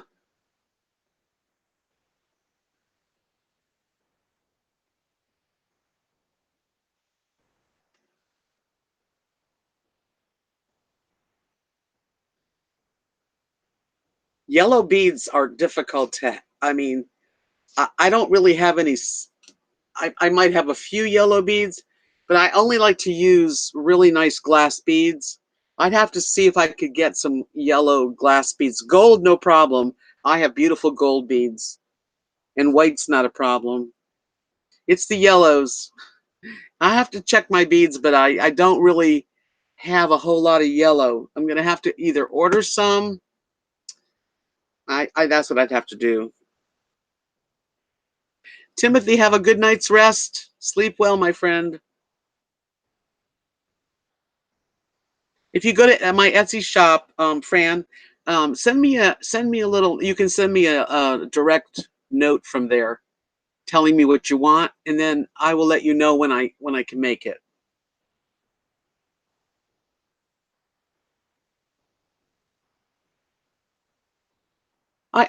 Yellow beads are difficult to, I mean, I don't really have any. I might have a few yellow beads, but I only like to use really nice glass beads. I'd have to see if I could get some yellow glass beads. Gold, no problem. I have beautiful gold beads, and white's not a problem. It's the yellows. I have to check my beads, but I don't really have a whole lot of yellow. I'm gonna have to either order some. I that's what I'd have to do. Timothy, have a good night's rest. Sleep well, my friend. If you go to my Etsy shop, Fran, send me a little. You can send me a direct note from there, telling me what you want, and then I will let you know when I can make it.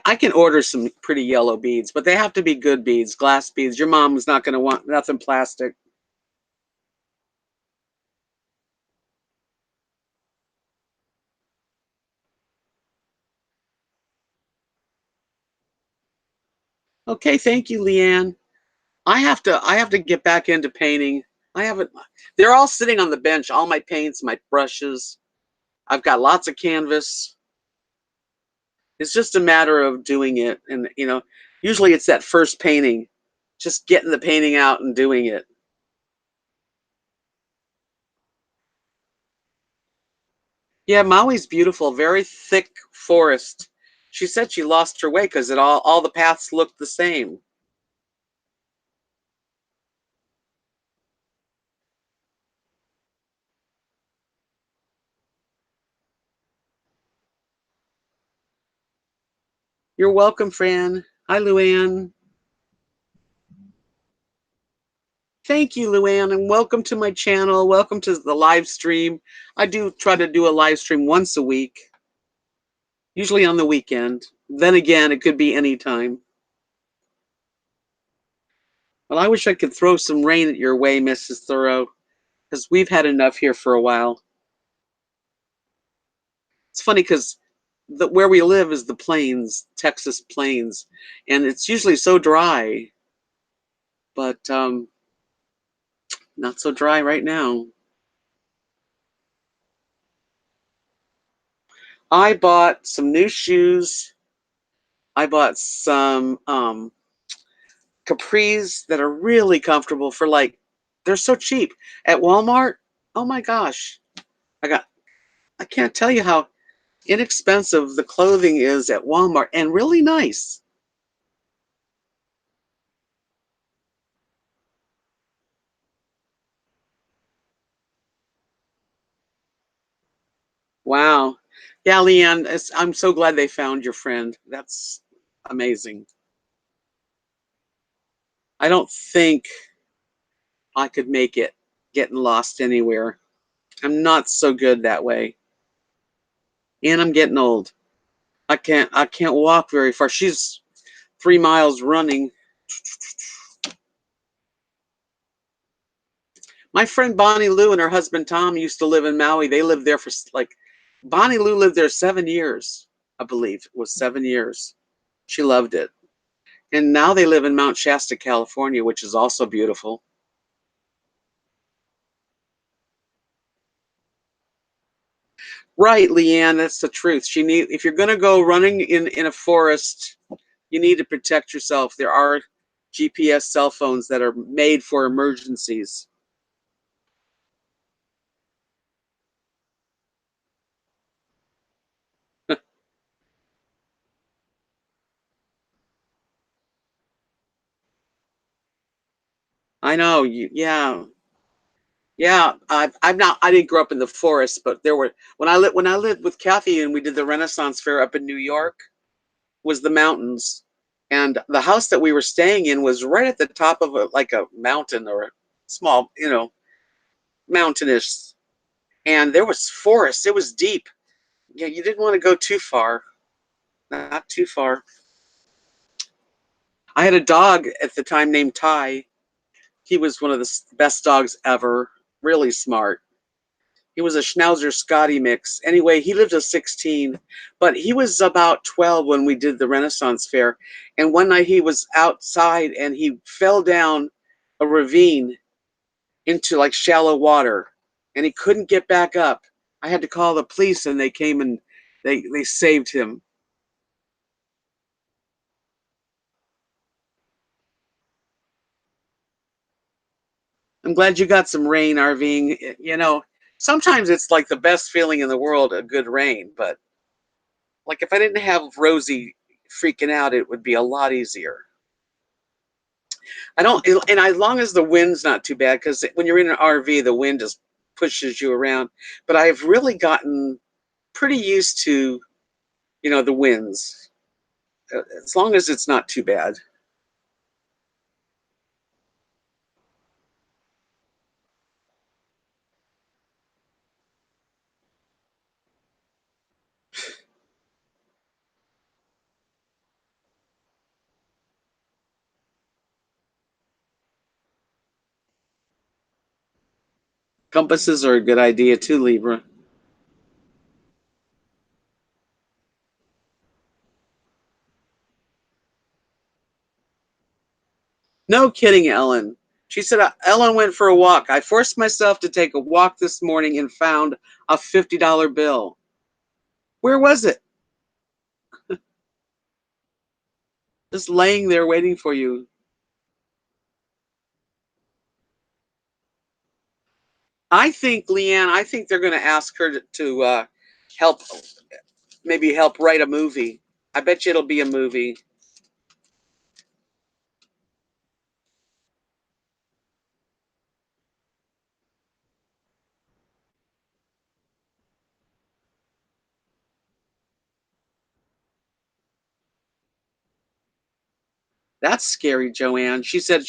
I can order some pretty yellow beads, but they have to be good beads, glass beads. Your mom is not going to want nothing plastic. Okay, thank you, Leanne. I have to get back into painting. I haven't. They're all sitting on the bench. All my paints, my brushes. I've got lots of canvas. It's just a matter of doing it, and usually it's that first painting, just getting the painting out and doing it. Yeah, Maui's beautiful, very thick forest. She said she lost her way because it all the paths looked the same. You're welcome, Fran. Hi, Luann. Thank you, Luann, and welcome to my channel. Welcome to the live stream. I do try to do a live stream once a week, usually on the weekend. Then again, it could be any time. Well, I wish I could throw some rain at your way, Mrs. Thoreau, because we've had enough here for a while. It's funny because where we live is the plains, Texas plains, and it's usually so dry, but not so dry right now. I bought some new shoes. I bought some capris that are really comfortable for like they're so cheap at Walmart. Oh my gosh. I got I can't tell you how inexpensive the clothing is at Walmart and really nice. Wow. Yeah, Leanne, I'm so glad they found your friend. That's amazing. I don't think I could make it getting lost anywhere. I'm not so good that way. And I'm getting old. I can't walk very far. She's 3 miles running. My friend Bonnie Lou and her husband Tom used to live in Maui. They lived there for like Bonnie Lou lived there 7 years, I believe. It was 7 years. She loved it. And now they live in Mount Shasta, California, which is also beautiful. Right, Leanne, that's the truth. If you're gonna go running in a forest, you need to protect yourself. There are GPS cell phones that are made for emergencies. I know. Yeah. Yeah, I didn't grow up in the forest, but there were when I lived with Kathy and we did the Renaissance Fair up in New York, was the mountains, and the house that we were staying in was right at the top of like a mountain or a small, mountainous, and there was forest. It was deep. Yeah, you didn't want to go too far, not too far. I had a dog at the time named Ty. He was one of the best dogs ever. Really smart. He was a Schnauzer Scotty mix. Anyway, he lived to 16, but he was about 12 when we did the Renaissance Fair. And one night he was outside and he fell down a ravine into like shallow water and he couldn't get back up. I had to call the police and they came and they saved him. I'm glad you got some rain RVing. Sometimes it's like the best feeling in the world, a good rain, but like if I didn't have Rosie freaking out, it would be a lot easier. I don't, and as long as the wind's not too bad, because when you're in an RV, the wind just pushes you around. But I've really gotten pretty used to, the winds, as long as it's not too bad. Compasses are a good idea too, Libra. No kidding, Ellen. She said, Ellen went for a walk. I forced myself to take a walk this morning and found a $50 bill. Where was it? Just laying there waiting for you. I think, Leanne, I think they're going to ask her to help, maybe help write a movie. I bet you it'll be a movie. That's scary, Joanne. She said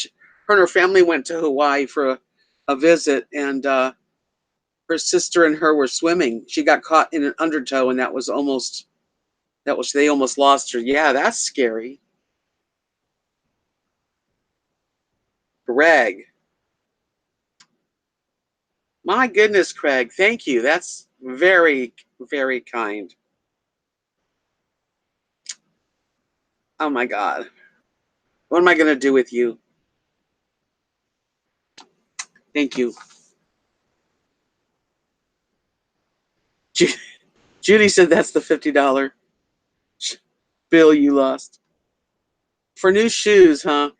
her and her family went to Hawaii for a visit, and her sister and her were swimming. She got caught in an undertow, and they almost lost her. Yeah, that's scary. Greg, my goodness, Craig, thank you. That's very, very kind. Oh my God, what am I gonna do with you? Thank you. Judy said that's the $50 bill you lost for new shoes, huh?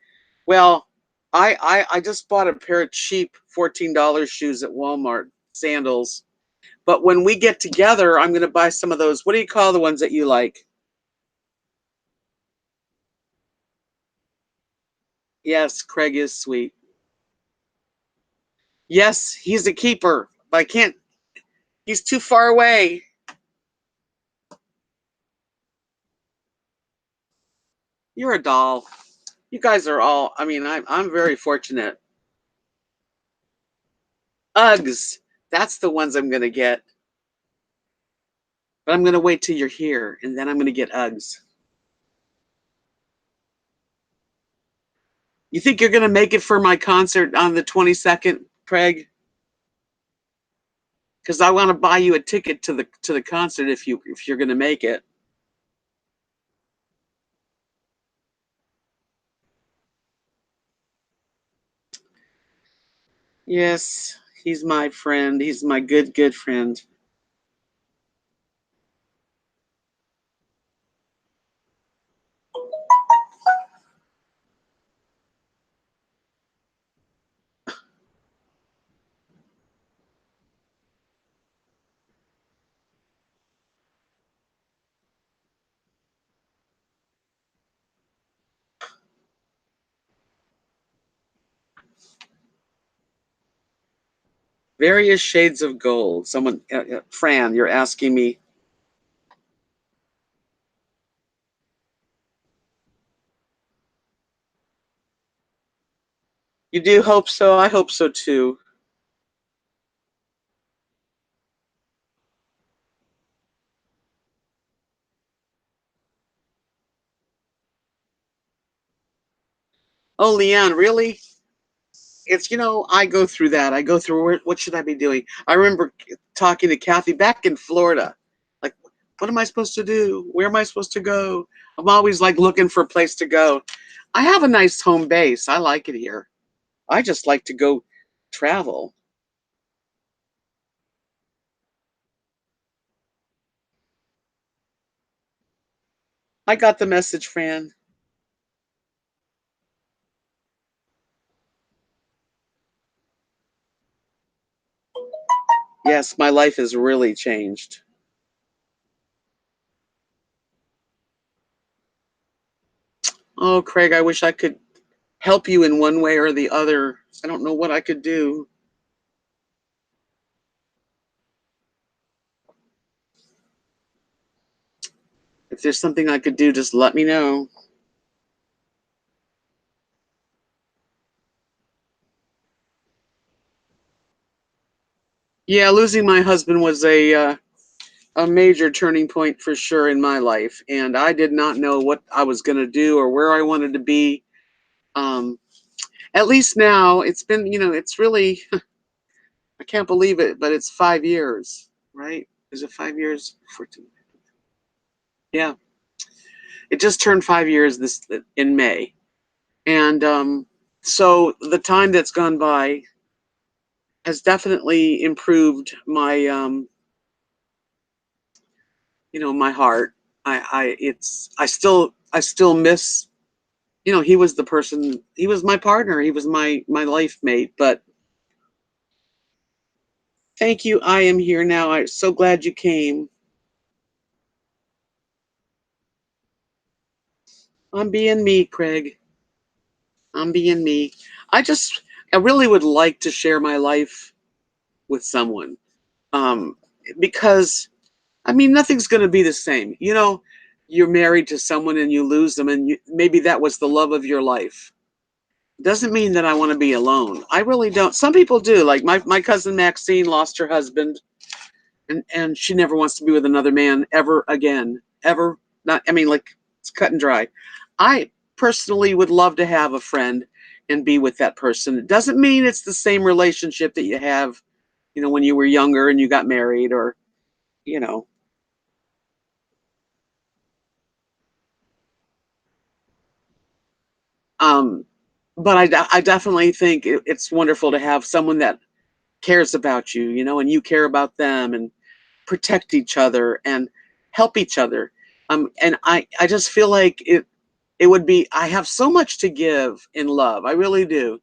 Well, I just bought a pair of cheap $14 shoes at Walmart, sandals. But when we get together, I'm gonna buy some of those. What do you call the ones that you like? Yes, Craig is sweet. Yes, he's a keeper, but I can't. He's too far away. You're a doll. You guys are all. I mean, I'm very fortunate. Uggs. That's the ones I'm gonna get. But I'm gonna wait till you're here, and then I'm gonna get Uggs. You think you're gonna make it for my concert on the 22nd, Craig? Because I want to buy you a ticket to the concert if you're gonna make it. Yes, he's my friend. He's my good friend. Various shades of gold. Someone, Fran, you're asking me. You do hope so? I hope so too. Oh, Leanne, really? It's, I go through that. I go through what should I be doing? I remember talking to Kathy back in Florida. Like, what am I supposed to do? Where am I supposed to go? I'm always like looking for a place to go. I have a nice home base. I like it here. I just like to go travel. I got the message, Fran. Yes, my life has really changed. Oh, Craig, I wish I could help you in one way or the other. I don't know what I could do. If there's something I could do, just let me know. Yeah, losing my husband was a major turning point for sure in my life, and I did not know what I was going to do or where I wanted to be. Um, at least now it's been, it's really, I can't believe it, but it's 5 years, right? Is it 5 years? 14. Yeah, it just turned 5 years this in May, and so the time that's gone by has definitely improved my, my heart. I still miss, he was the person, he was my partner, he was my life mate. But thank you. I am here now. I'm so glad you came. I'm being me, Craig. I'm being me. I really would like to share my life with someone. Um, because I mean, nothing's going to be the same. You're married to someone and you lose them, and maybe that was the love of your life. Doesn't mean that I want to be alone. I really don't. Some people do. Like my cousin Maxine lost her husband, and she never wants to be with another man ever again. Ever. Not, I mean, like, it's cut and dry. I personally would love to have a friend and be with that person. It doesn't mean it's the same relationship that you have, when you were younger and you got married, or, you know, um, but I definitely think it's wonderful to have someone that cares about you, and you care about them, and protect each other and help each other. And I just feel like it would be, I have so much to give in love. I really do.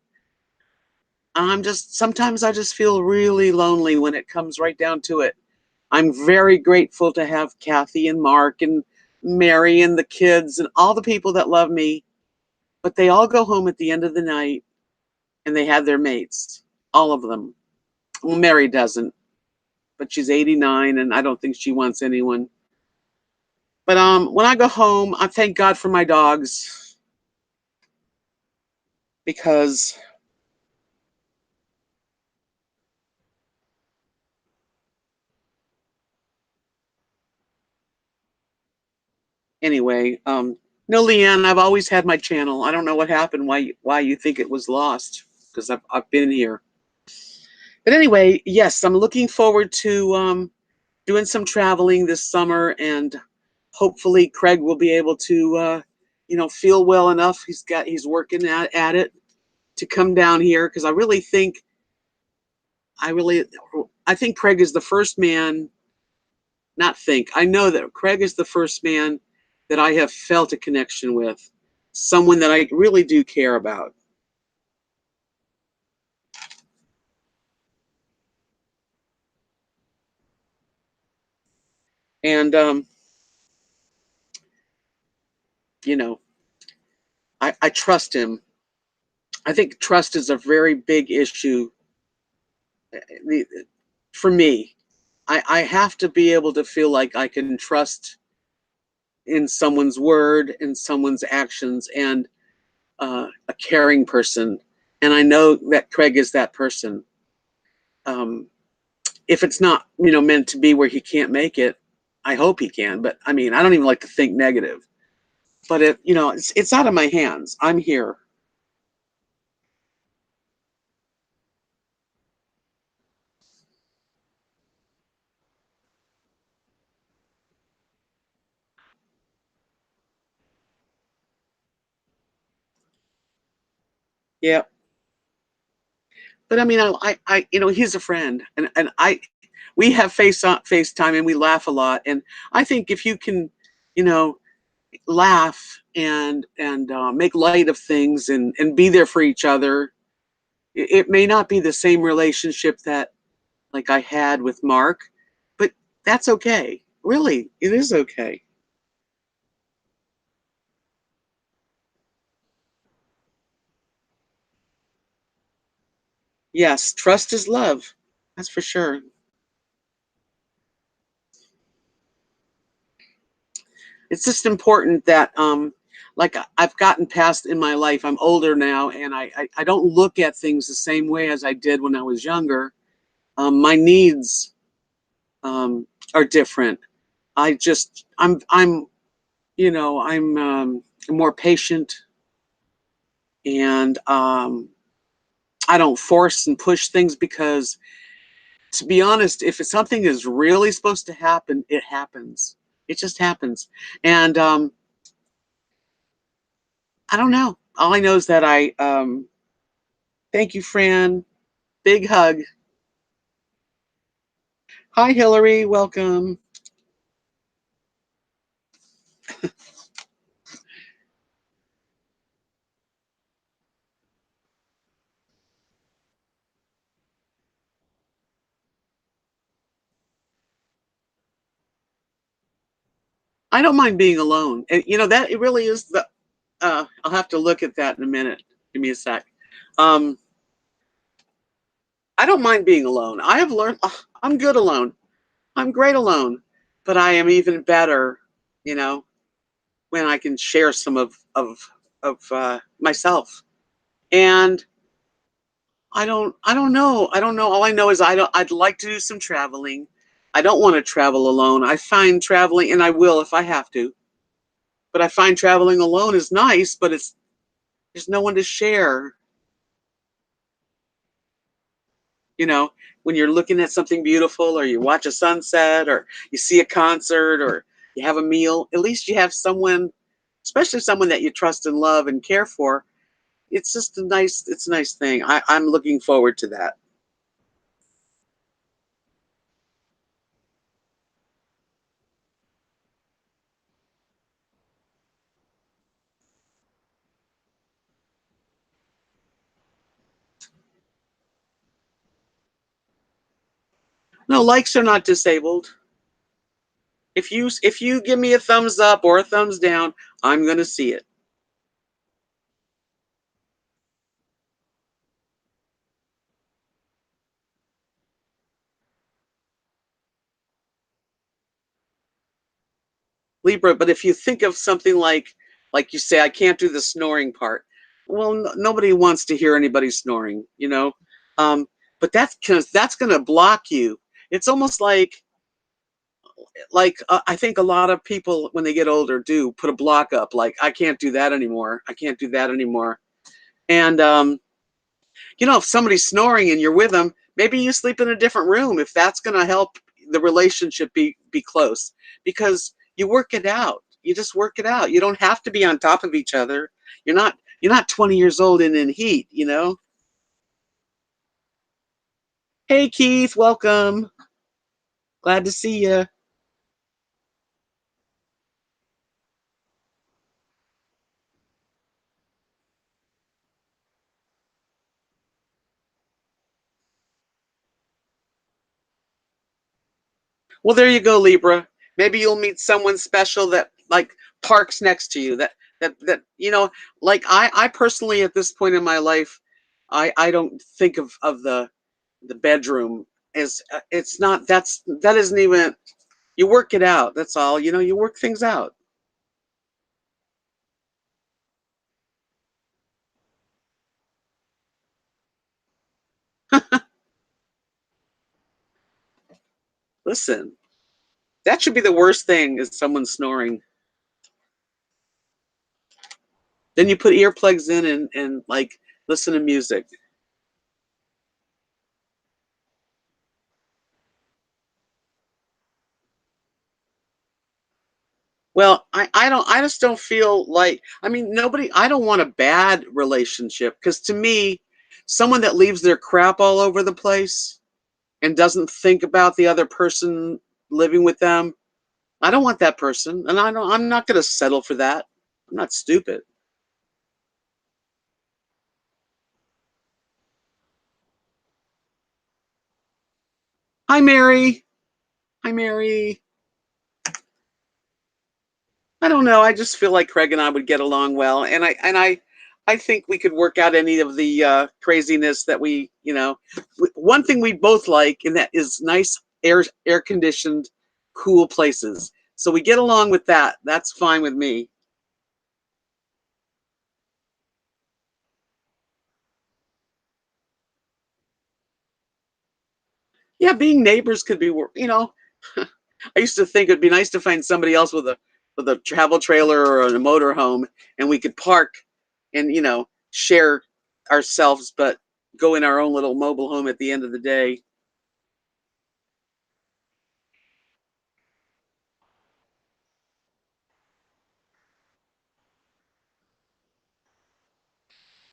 Sometimes I just feel really lonely when it comes right down to it. I'm very grateful to have Kathy and Mark and Mary and the kids and all the people that love me, but they all go home at the end of the night and they have their mates, all of them. Well, Mary doesn't, but she's 89 and I don't think she wants anyone. But when I go home, I thank God for my dogs, because anyway, no, Leanne, I've always had my channel. I don't know what happened, why you think it was lost, because I've been here. But anyway, yes, I'm looking forward to doing some traveling this summer, and hopefully Craig will be able to feel well enough. He's working at it to come down here, because I really I think Craig is the first man, not think, I know that Craig is the first man that I have felt a connection with, someone that I really do care about. And you know, I trust him. I think trust is a very big issue for me. I have to be able to feel like I can trust in someone's word, in someone's actions, and a caring person. And I know that Craig is that person. Um, if it's not, meant to be where he can't make it, I hope he can. But I mean, I don't even like to think negative. But it's out of my hands. I'm here. Yeah. But I mean, he's a friend, and we have FaceTime, and we laugh a lot. And I think if you can, you know, laugh and make light of things and be there for each other, it may not be the same relationship that like I had with Mark, but that's okay. Really, it is okay. Yes, trust is love. That's for sure. It's just important that like I've gotten past in my life. I'm older now, and I don't look at things the same way as I did when I was younger. My needs are different. I'm more patient, and I don't force and push things because, to be honest, if something is really supposed to happen, it happens. It just happens. And I don't know. All I know is that I thank you, Fran. Big hug. Hi, Hillary. Welcome. I don't mind being alone. And that it really is the I'll have to look at that in a minute. Give me a sec. Um, I don't mind being alone. I have learned I'm good alone. I'm great alone. But I am even better, you know, when I can share some of myself. And I don't know. All I know is I'd like to do some traveling. I don't want to travel alone. I find traveling, and I will if I have to, but I find traveling alone is nice, but there's no one to share. You know, when you're looking at something beautiful, or you watch a sunset, or you see a concert, or you have a meal, at least you have someone, especially someone that you trust and love and care for. It's a nice thing. I'm looking forward to that. No, likes are not disabled. If you give me a thumbs up or a thumbs down, I'm gonna see it. Libra. But if you think of something like you say, I can't do the snoring part. Well, nobody wants to hear anybody snoring. Um, but that's because that's going to block you. It's almost like I think a lot of people when they get older do put a block up. Like, I can't do that anymore. I can't do that anymore. And if somebody's snoring and you're with them, maybe you sleep in a different room if that's going to help the relationship be close, because you work it out. You just work it out. You don't have to be on top of each other. You're not 20 years old and in heat. Hey, Keith, welcome. Glad to see you. Well, there you go, Libra. Maybe you'll meet someone special that like parks next to you. That like I personally at this point in my life, I don't think of the bedroom as it's not that isn't even you work it out. That's all. You work things out. Listen, that should be the worst thing is someone snoring. Then you put earplugs in and like listen to music. Well, I just don't feel like I mean nobody I don't want a bad relationship because to me, someone that leaves their crap all over the place and doesn't think about the other person living with them, I don't want that person. And I'm not gonna settle for that. I'm not stupid. Hi Mary. Hi Mary. I don't know. I just feel like Craig and I would get along well, and I think we could work out any of the craziness that one thing we both like, and that is nice air conditioned, cool places. So we get along with that. That's fine with me. Yeah, being neighbors could be, I used to think it'd be nice to find somebody else with a travel trailer or a motor home, and we could park and share ourselves, but go in our own little mobile home at the end of the day.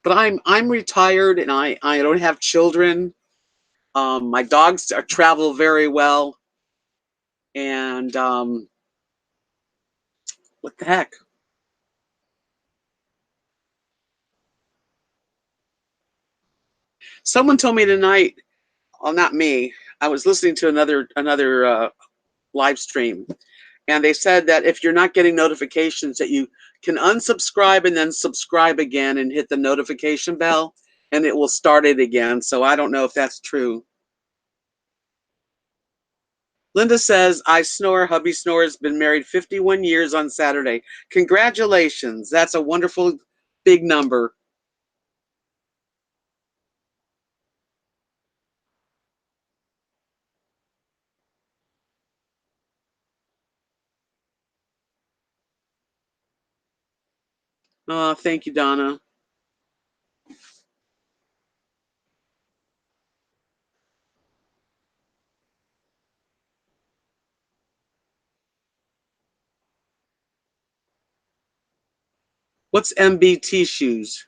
But I'm retired and I don't have children. My dogs travel very well, and what the heck? Someone told me tonight. Well, not me. I was listening to another live stream, and they said that if you're not getting notifications, that you can unsubscribe and then subscribe again and hit the notification bell, and it will start it again. So I don't know if that's true. Linda says, I snore. Hubby snores. Been married 51 years on Saturday. Congratulations. That's a wonderful big number. Thank you, Donna. What's MBT shoes?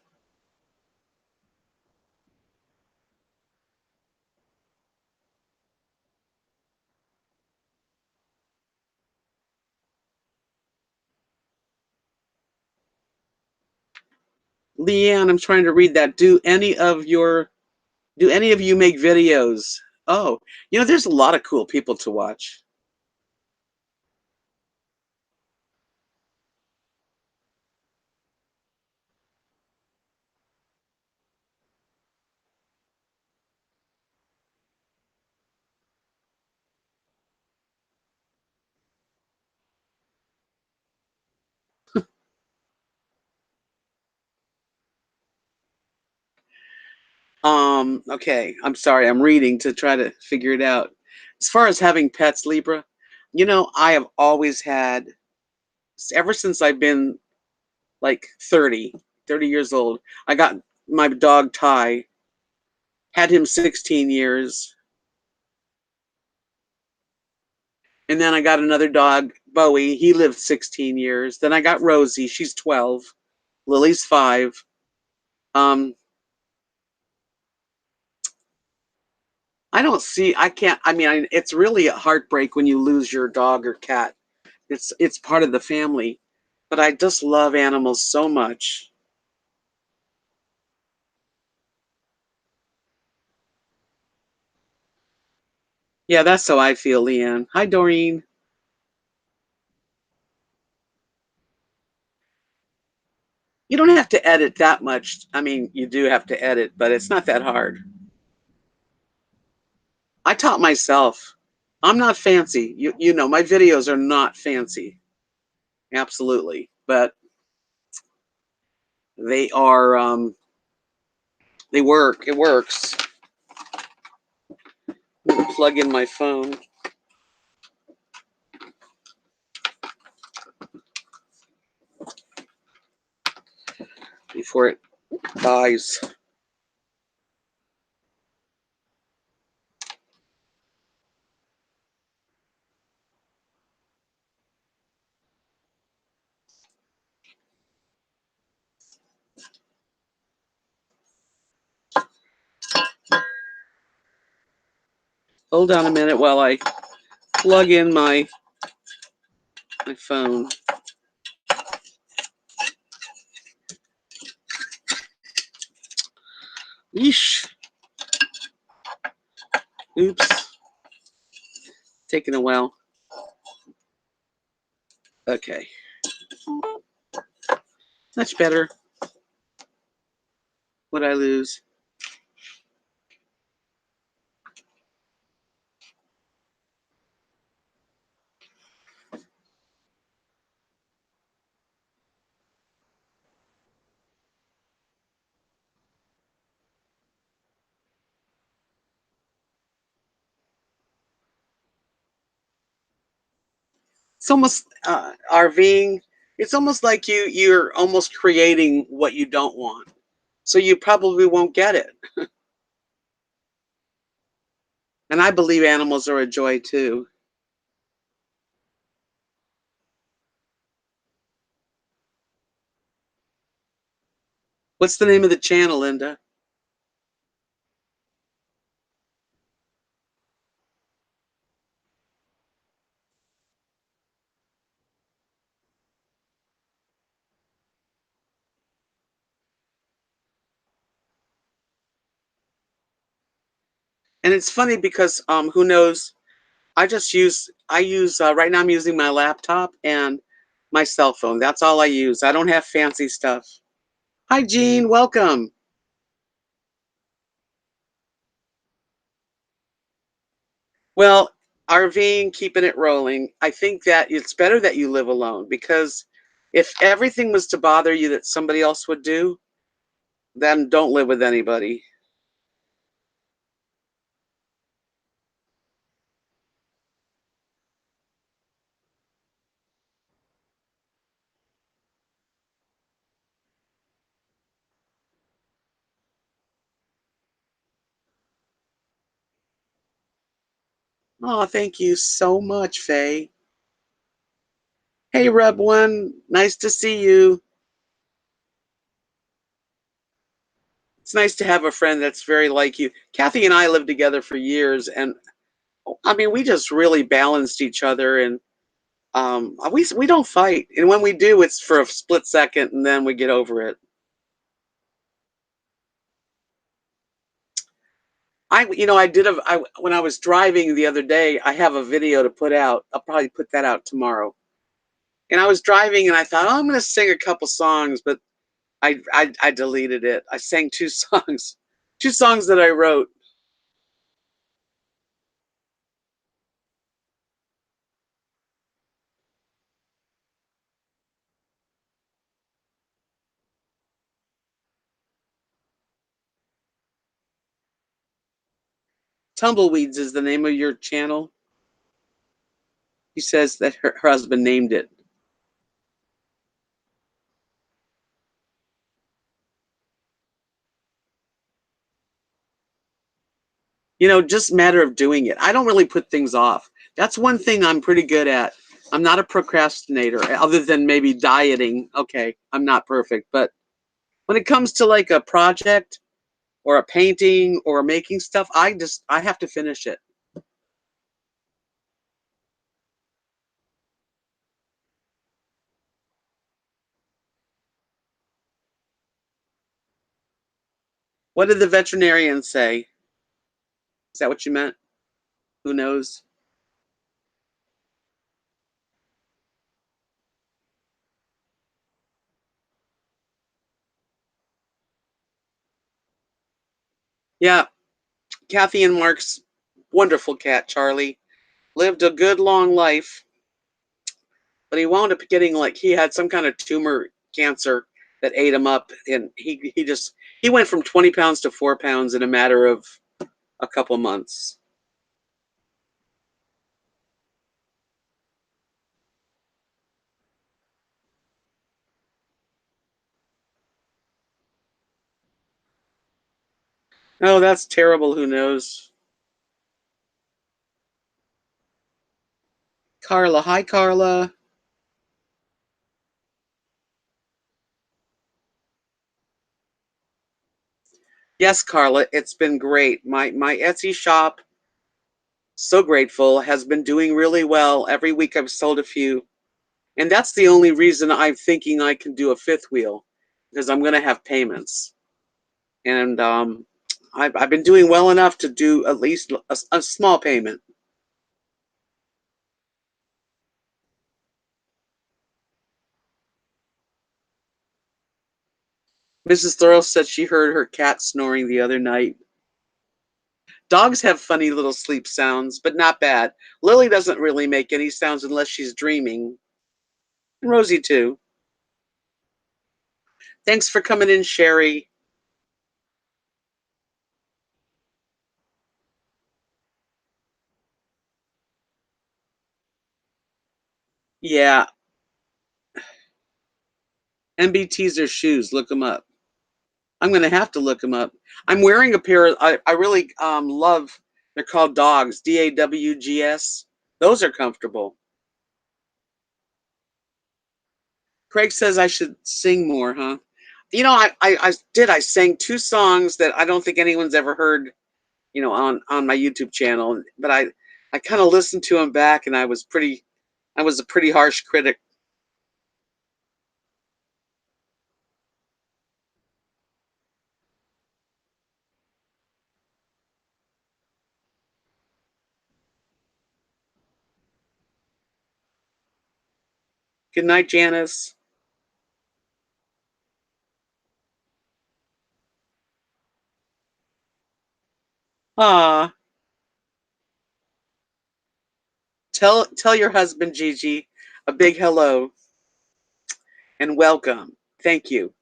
Leanne, I'm trying to read that. Do any of you make videos? Oh, there's a lot of cool people to watch. Okay, I'm sorry, I'm reading to try to figure it out. As far as having pets, Libra, I have always had, ever since I've been like 30 years old, I got my dog Ty, had him 16 years, and then I got another dog, Bowie, he lived 16 years. Then I got Rosie, she's 12, Lily's 5. Um, I can't, it's really a heartbreak when you lose your dog or cat. It's part of the family, but I just love animals so much. Yeah, that's how I feel, Leanne. Hi, Doreen. You don't have to edit that much. I mean, you do have to edit, but it's not that hard. I taught myself. I'm not fancy. You know, my videos are not fancy. Absolutely. But they are they work. It works. I'm gonna plug in my phone before it dies. Hold on a minute while I plug in my phone. Yeesh. Oops. Taking a while. Okay. Much better. What'd I lose? It's almost RVing. It's almost like you're almost creating what you don't want. So you probably won't get it. And I believe animals are a joy too. What's the name of the channel, Linda? And it's funny because who knows? I use right now I'm using my laptop and my cell phone. That's all I use. I don't have fancy stuff. Hi Jean, welcome. Well, RVing, keeping it rolling. I think that it's better that you live alone because if everything was to bother you that somebody else would do, then don't live with anybody. Oh, thank you so much, Faye. Hey, Rub One, nice to see you. It's nice to have a friend that's very like you. Kathy and I lived together for years, and I mean, we just really balanced each other, and we don't fight, and when we do, it's for a split second, and then we get over it. I did when I was driving the other day. I have a video to put out. I'll probably put that out tomorrow. And I was driving, and I thought, oh, I'm going to sing a couple songs, but I deleted it. I sang two songs, two songs that I wrote. Tumbleweeds is the name of your channel. She says that her husband named it. Just a matter of doing it. I don't really put things off. That's one thing I'm pretty good at. I'm not a procrastinator, other than maybe dieting. Okay, I'm not perfect, but when it comes to like a project or a painting or making stuff, I have to finish it. What did the veterinarian say? Is that what you meant? Who knows? Yeah, Kathy and Mark's wonderful cat, Charlie, lived a good long life, but he wound up getting like he had some kind of tumor cancer that ate him up, and he went from 20 pounds to 4 pounds in a matter of a couple months. Oh, that's terrible. Who knows? Carla. Hi, Carla. Yes, Carla, it's been great. My Etsy shop, so grateful, has been doing really well. Every week I've sold a few. And that's the only reason I'm thinking I can do a fifth wheel, because I'm going to have payments. And I've been doing well enough to do at least a small payment. Mrs. Thurl said she heard her cat snoring the other night. Dogs have funny little sleep sounds, but not bad. Lily doesn't really make any sounds unless she's dreaming. And Rosie, too. Thanks for coming in, Sherry. Yeah, MBTs are shoes. Look them up. I'm going to have to look them up. I'm wearing a pair of, I really love, they're called Dogs, DAWGS. Those are comfortable. Craig says I should sing more, huh? You know, I sang two songs that I don't think anyone's ever heard, on my YouTube channel, but I kind of listened to them back, and I was a pretty harsh critic. Good night, Janice. Ah, tell your husband Gigi a big hello and welcome. Thank you.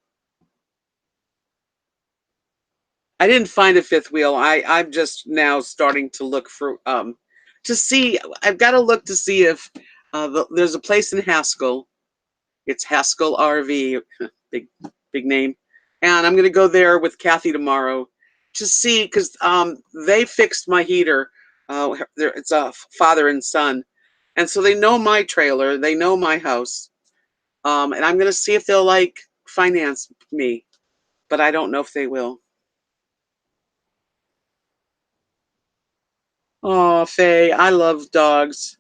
I didn't find a fifth wheel. I'm just now starting to look for to see. I've got to look to see if there's a place in Haskell. It's Haskell RV, big big name, and I'm gonna go there with Kathy tomorrow to see, because they fixed my heater. It's a father and son, and so they know my trailer, they know my house, and I'm gonna see if they'll like finance me, but I don't know if they will. Oh, Faye, I love dogs.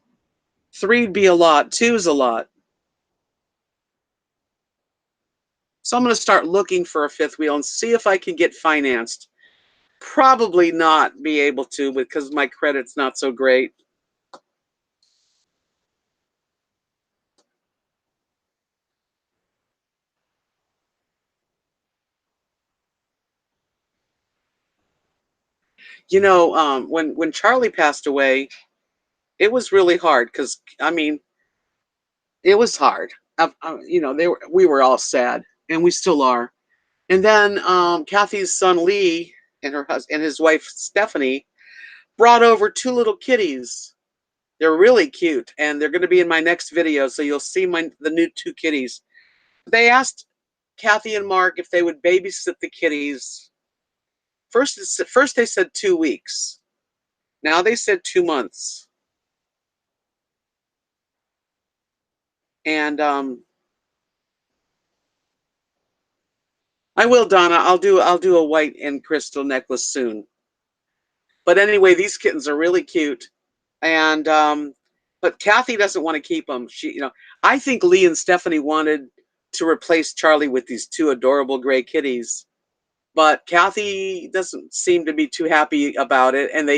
Three'd be a lot. Two's a lot. So I'm going to start looking for a fifth wheel and see if I can get financed. Probably not be able to because my credit's not so great. When Charlie passed away, it was really hard because I mean, it was hard. We were all sad, and we still are. And then Kathy's son Lee and her husband and his wife Stephanie brought over two little kitties. They're really cute, and they're going to be in my next video, so you'll see the new two kitties. They asked Kathy and Mark if they would babysit the kitties. First they said 2 weeks. Now they said 2 months. And I will, Donna. I'll do a white and crystal necklace soon. But anyway, these kittens are really cute, and but Kathy doesn't want to keep them. I think Lee and Stephanie wanted to replace Charlie with these two adorable gray kitties, but Kathy doesn't seem to be too happy about it. And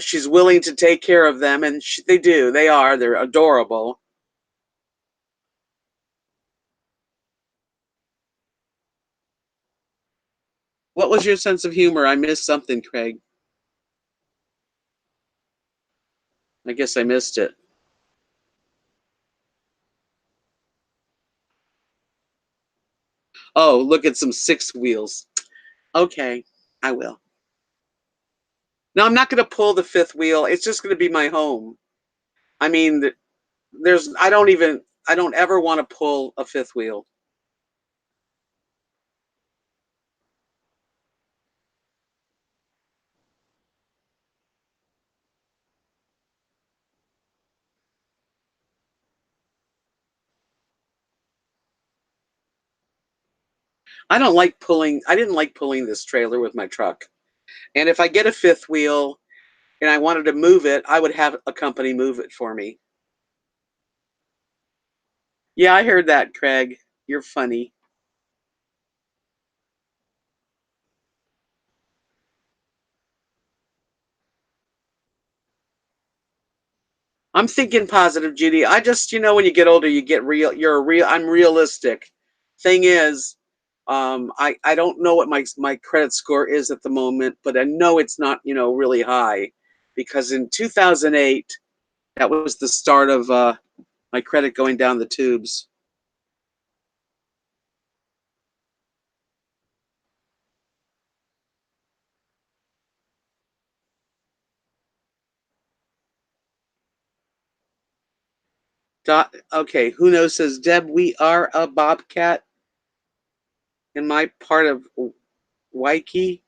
she's willing to take care of them, and they do. They're adorable. What was your sense of humor? I missed something, Craig. I guess I missed it. Oh, look at some six wheels. Okay, I will. No, I'm not going to pull the fifth wheel. It's just going to be my home. I mean, I don't ever want to pull a fifth wheel. I didn't like pulling this trailer with my truck. And if I get a fifth wheel and I wanted to move it, I would have a company move it for me. Yeah, I heard that, Craig. You're funny. I'm thinking positive, Judy. I just, when you get older, you get real. I'm realistic. Thing is, I don't know what my credit score is at the moment, but I know it's not, really high, because in 2008, that was the start of my credit going down the tubes. Okay, who knows? Says Deb, we are a bobcat in my part of Waikiki.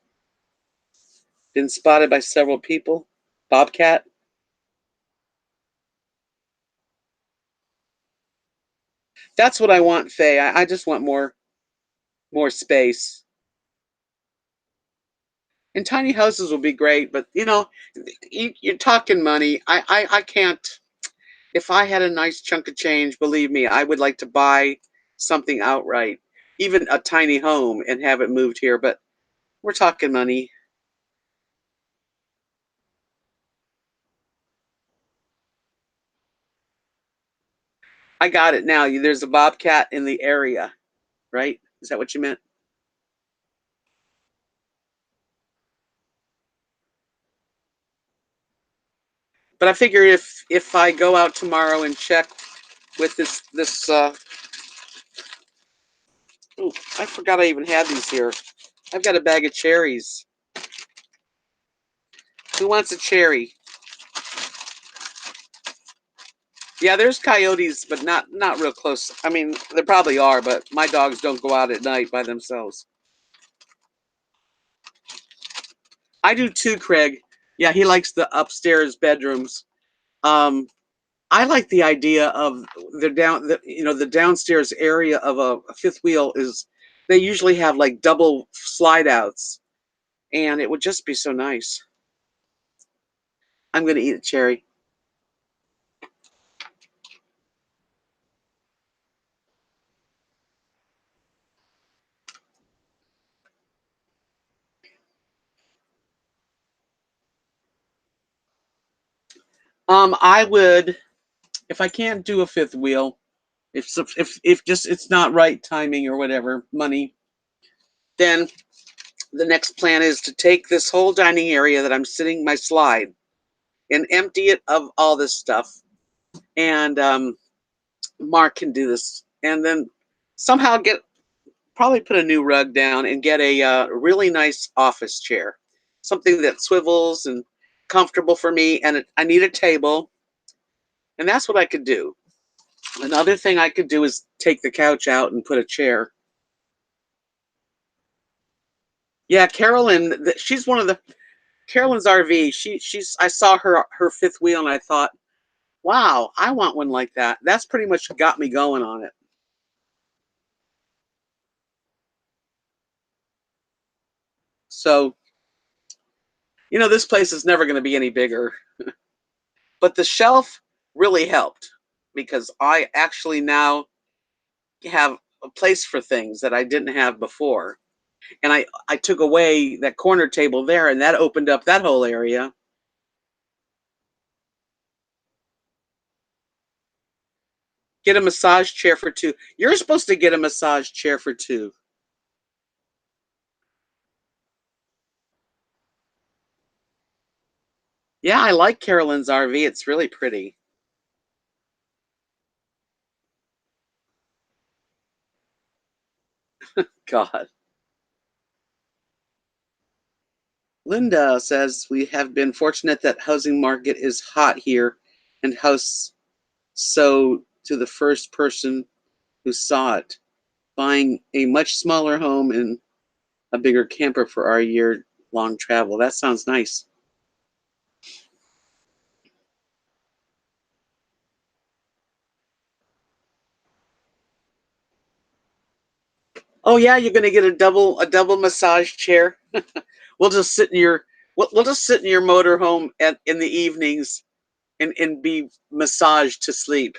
Been spotted by several people. Bobcat. That's what I want, Faye. I just want more space. And tiny houses will be great, but you're talking money. I can't. If I had a nice chunk of change, believe me, I would like to buy something outright, even a tiny home, and have it moved here. But we're talking money. I got it now. There's a bobcat in the area, right? Is that what you meant? But I figure if I go out tomorrow and check with this. Oh, I forgot I even had these here. I've got a bag of cherries. Who wants a cherry? Yeah, there's coyotes, but not real close. I mean, there probably are, but my dogs don't go out at night by themselves. I do too, Craig. Yeah, he likes the upstairs bedrooms. Um, I like the idea of the downstairs area of a fifth wheel is they usually have like double slide outs, and it would just be so nice. I'm gonna eat a cherry. I would, if I can't do a fifth wheel, if just it's not right timing or whatever, money, then the next plan is to take this whole dining area that I'm sitting my slide and empty it of all this stuff. And Mark can do this, and then somehow get probably put a new rug down and get a really nice office chair, something that swivels and comfortable for me. And I need a table, and that's what I could do. Another thing I could do is take the couch out and put a chair. Yeah, Carolyn, she's one of the Carolyn's RV. She's I saw her fifth wheel and I thought, wow, I want one like that. That's pretty much got me going on it. So, this place is never going to be any bigger. But the shelf really helped because I actually now have a place for things that I didn't have before. And I took away that corner table there and that opened up that whole area. Get a massage chair for two. You're supposed to get a massage chair for two. Yeah, I like Carolyn's RV. It's really pretty. God. Linda says we have been fortunate that housing market is hot here and house so to the first person who saw it, buying a much smaller home and a bigger camper for our year long travel. That sounds nice. Oh yeah, you're gonna get a double massage chair. We'll just sit in your we'll just sit in your motorhome in the evenings and be massaged to sleep.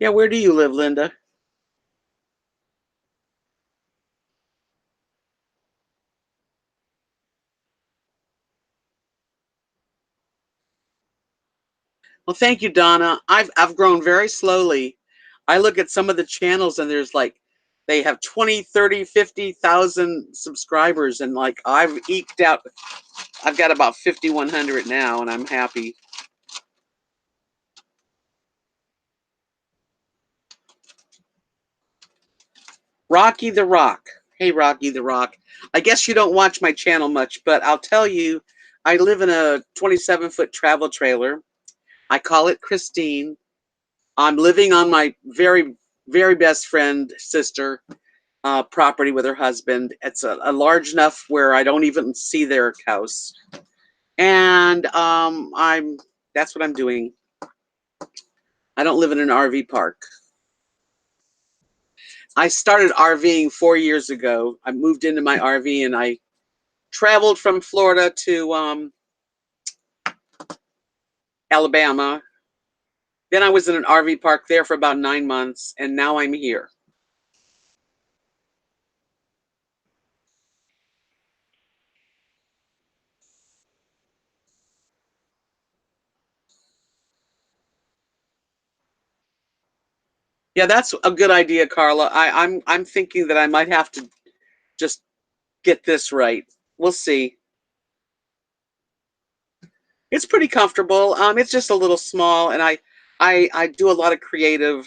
Yeah, where do you live, Linda? Well, thank you, Donna. I've grown very slowly. I look at some of the channels and there's like they have 20, 30, 50,000 subscribers and like I've eked out I've got about 5,100 now and I'm happy. Rocky the Rock. Hey, Rocky the Rock. I guess you don't watch my channel much, but I'll tell you, I live in a 27-foot travel trailer. I call it Christine. I'm living on my very, very best friend, sister, property with her husband. It's a large enough where I don't even see their house. And that's what I'm doing. I don't live in an RV park. I started RVing 4 years ago. I moved into my RV and I traveled from Florida to Alabama. Then I was in an RV park there for about 9 months, and now I'm here. Yeah, that's a good idea, Carla. I'm thinking that I might have to just get this right. We'll see. It's pretty comfortable. It's just a little small, and I do a lot of creative.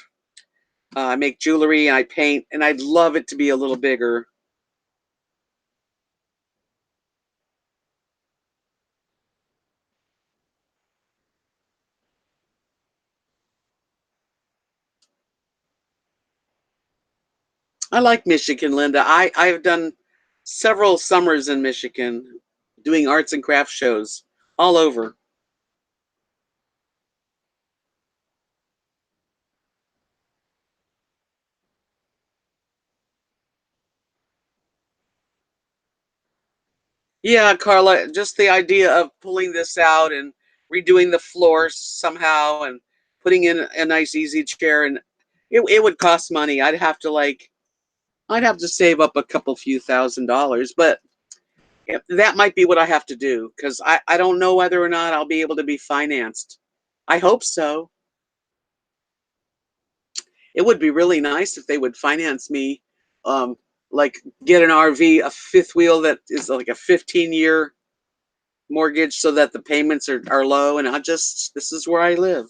I make jewelry and I paint, and I'd love it to be a little bigger. I like Michigan, Linda. I've done several summers in Michigan doing arts and crafts shows all over. Yeah, Carla, just the idea of pulling this out and redoing the floor somehow and putting in a nice easy chair and it would cost money. I'd have to save up a couple few $1,000s, but that might be what I have to do because I don't know whether or not I'll be able to be financed. I hope so. It would be really nice if they would finance me, um, like get an RV, a fifth wheel that is like a 15-year mortgage so that the payments are low and this is where I live,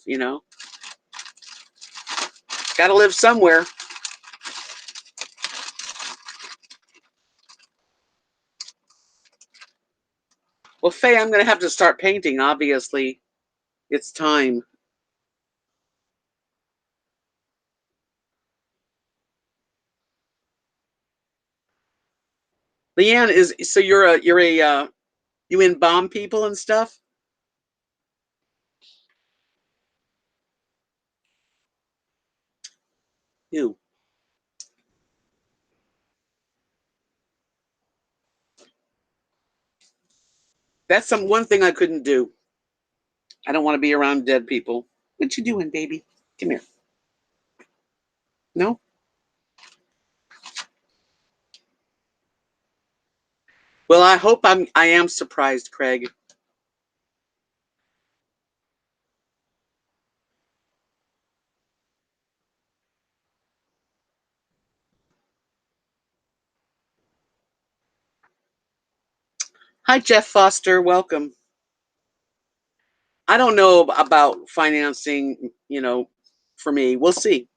Got to live somewhere. Well, Faye, I'm going to have to start painting. Obviously, it's time. Leanne is so you're a you embalm people and stuff. You. That's some one thing I couldn't do. I don't want to be around dead people. What you doing, baby? Come here. No. Well, I am surprised, Craig. Hi, Jeff Foster. Welcome. I don't know about financing, for me. We'll see.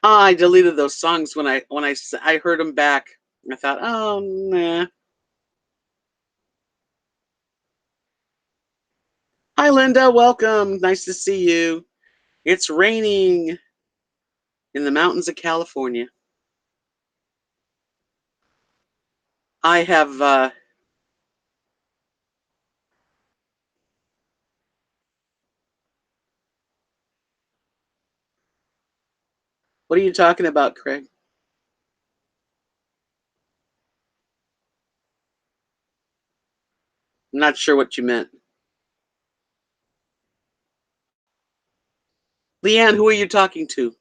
I deleted those songs when I heard them back. I thought, oh, nah. Hi, Linda. Welcome. Nice to see you. It's raining in the mountains of California. I have, what are you talking about, Craig? I'm not sure what you meant. Leanne, who are you talking to?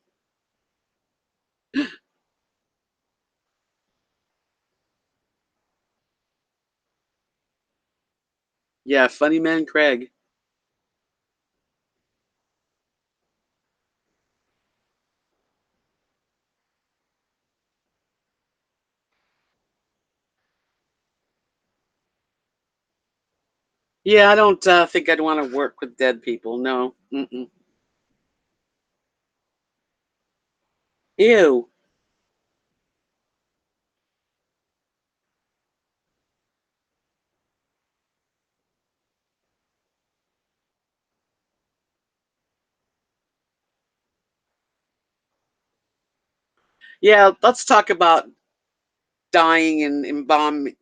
Yeah, funny man, Craig. Yeah, I don't think I'd want to work with dead people. No. Mm-mm. Ew. Yeah, let's talk about dying and embalming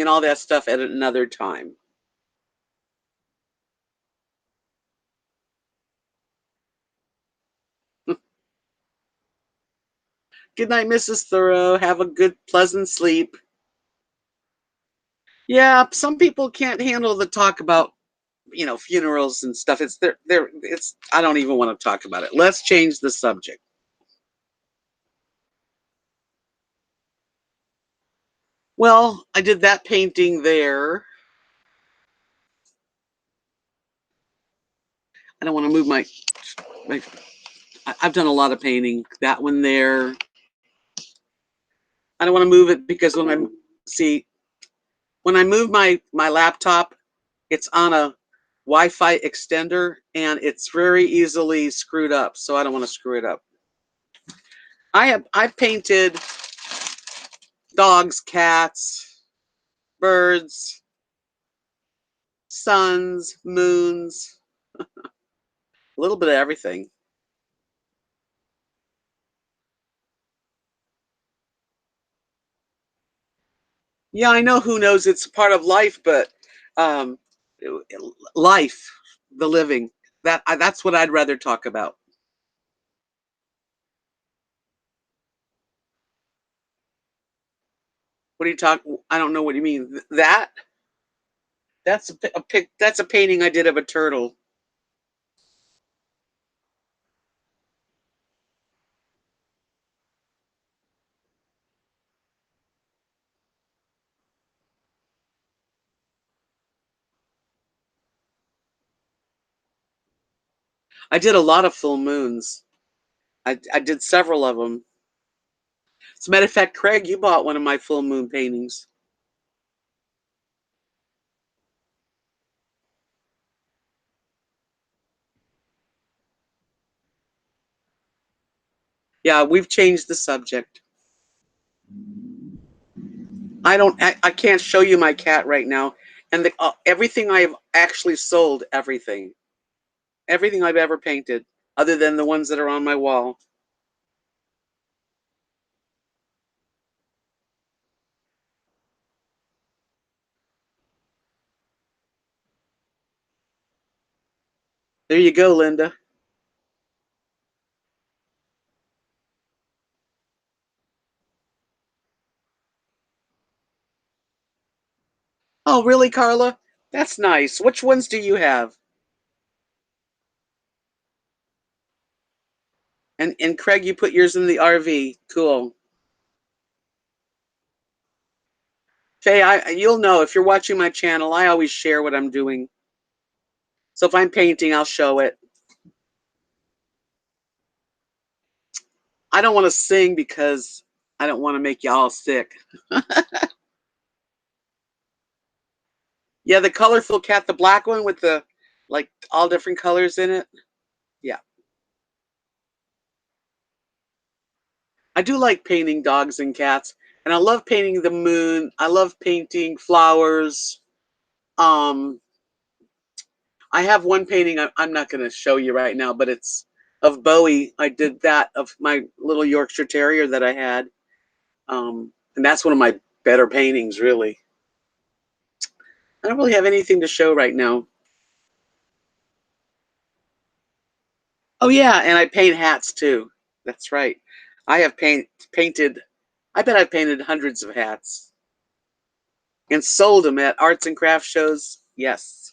and all that stuff at another time. Good night, Mrs. Thoreau. Have a good, pleasant sleep. Yeah, some people can't handle the talk about funerals and stuff. It's I don't even want to talk about it. Let's change the subject. Well, I did that painting there. I don't want to move my I've done a lot of painting. That one there. I don't want to move it because when I move my laptop, it's on a Wi-Fi extender and it's very easily screwed up. So I don't want to screw it up. I painted dogs, cats, birds, suns, moons, a little bit of everything. Yeah, I know who knows it's part of life, but um, life, the living, that's what I'd rather talk about. What are you talking? I don't know what you mean. That's that's a painting I did of a turtle. I did a lot of full moons. I did several of them. As a matter of fact, Craig, you bought one of my full moon paintings. Yeah, we've changed the subject. I can't show you my cat right now. And everything I've actually sold, everything I've ever painted, other than the ones that are on my wall. There you go, Linda. Oh, really, Carla? That's nice. Which ones do you have? And Craig, you put yours in the RV. Cool. Faye, you'll know if you're watching my channel, I always share what I'm doing. So if I'm painting, I'll show it. I don't want to sing because I don't want to make y'all sick. Yeah, the colorful cat, the black one with the like all different colors in it. Yeah. I do like painting dogs and cats, and I love painting the moon. I love painting flowers. Um, I have one painting I'm not going to show you right now, but it's of Bowie. I did that of my little Yorkshire Terrier that I had, and that's one of my better paintings, really. I don't really have anything to show right now. Oh yeah, and I paint hats too. That's right. I have painted. I bet I've painted hundreds of hats and sold them at arts and craft shows. Yes.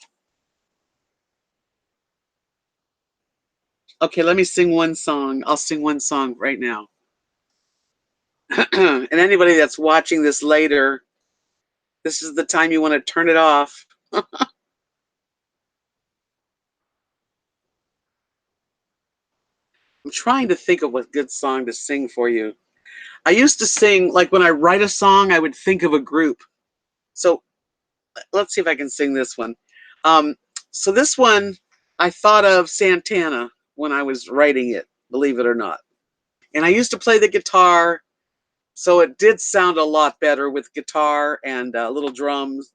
Okay, let me sing one song. I'll sing one song right now. And anybody that's watching this later, this is the time you want to turn it off. I'm trying to think of what good song to sing for you. I used to sing, like when I write a song, I would think of a group. So let's see if I can sing this one. Um, so this one, I thought of Santana when I was writing it, believe it or not. And I used to play the guitar, so it did sound a lot better with guitar and little drums.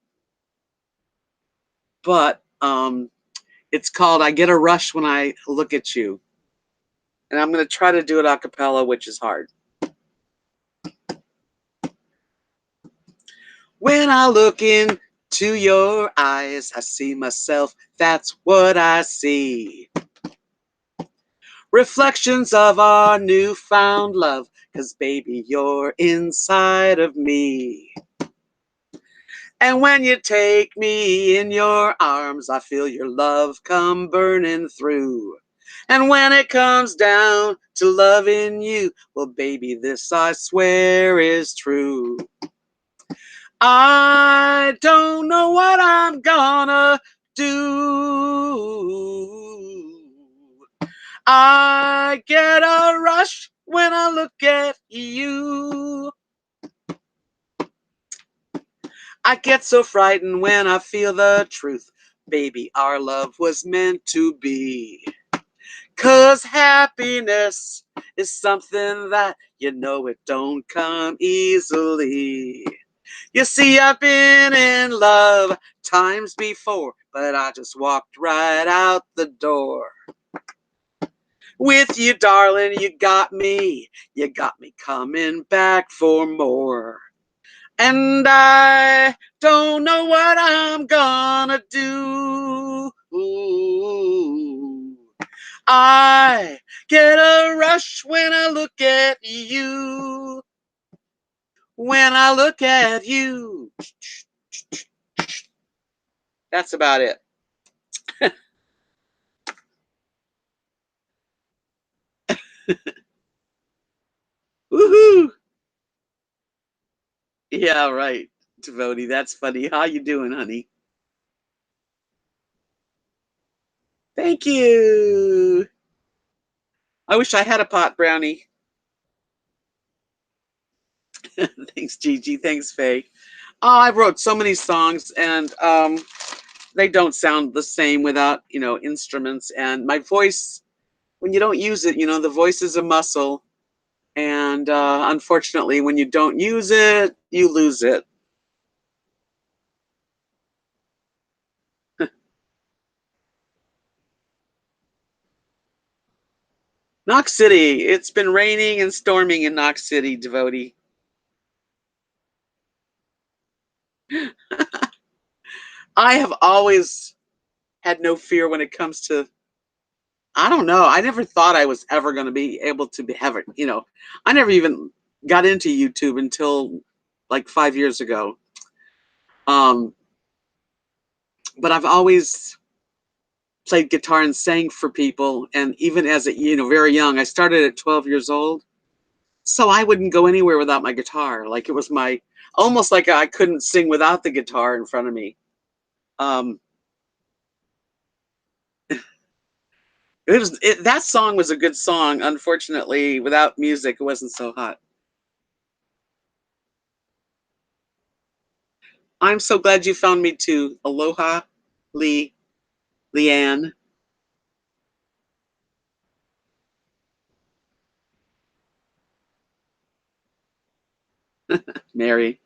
But it's called I Get a Rush When I Look at You. And I'm going to try to do it a cappella, which is hard. When I look into your eyes, I see myself, that's what I see. Reflections of our newfound love, 'cause baby, you're inside of me. And when you take me in your arms, I feel your love come burning through. And when it comes down to loving you, well, baby, this I swear is true. I don't know what I'm gonna do. I get a rush when I look at you. I get so frightened when I feel the truth. Baby, our love was meant to be. 'Cause happiness is something that you know it don't come easily. You see, I've been in love times before, but I just walked right out the door. With you, darling, you got me coming back for more. And I don't know what I'm gonna do. I get a rush when I look at you. When I look at you. That's about it. Woohoo! Yeah, right. Devotee, that's funny. How you doing, honey? Thank you. I wish I had a pot brownie. Thanks, Gigi. Thanks, Faye. Oh, I wrote so many songs, and they don't sound the same without, instruments. And my voice, when you don't use it, the voice is a muscle. And unfortunately, when you don't use it, you lose it. Knox City. It's been raining and storming in Knox City, Devotee. I have always had no fear when it comes to, I don't know. I never thought I was ever going to be able to have it. I never even got into YouTube until like 5 years ago. Um, but I've always played guitar and sang for people. And even as a, very young, I started at 12 years old. So I wouldn't go anywhere without my guitar. Like it was almost like I couldn't sing without the guitar in front of me. Um, that song was a good song. Unfortunately, without music, it wasn't so hot. I'm so glad you found me too. Aloha, Leanne, Mary.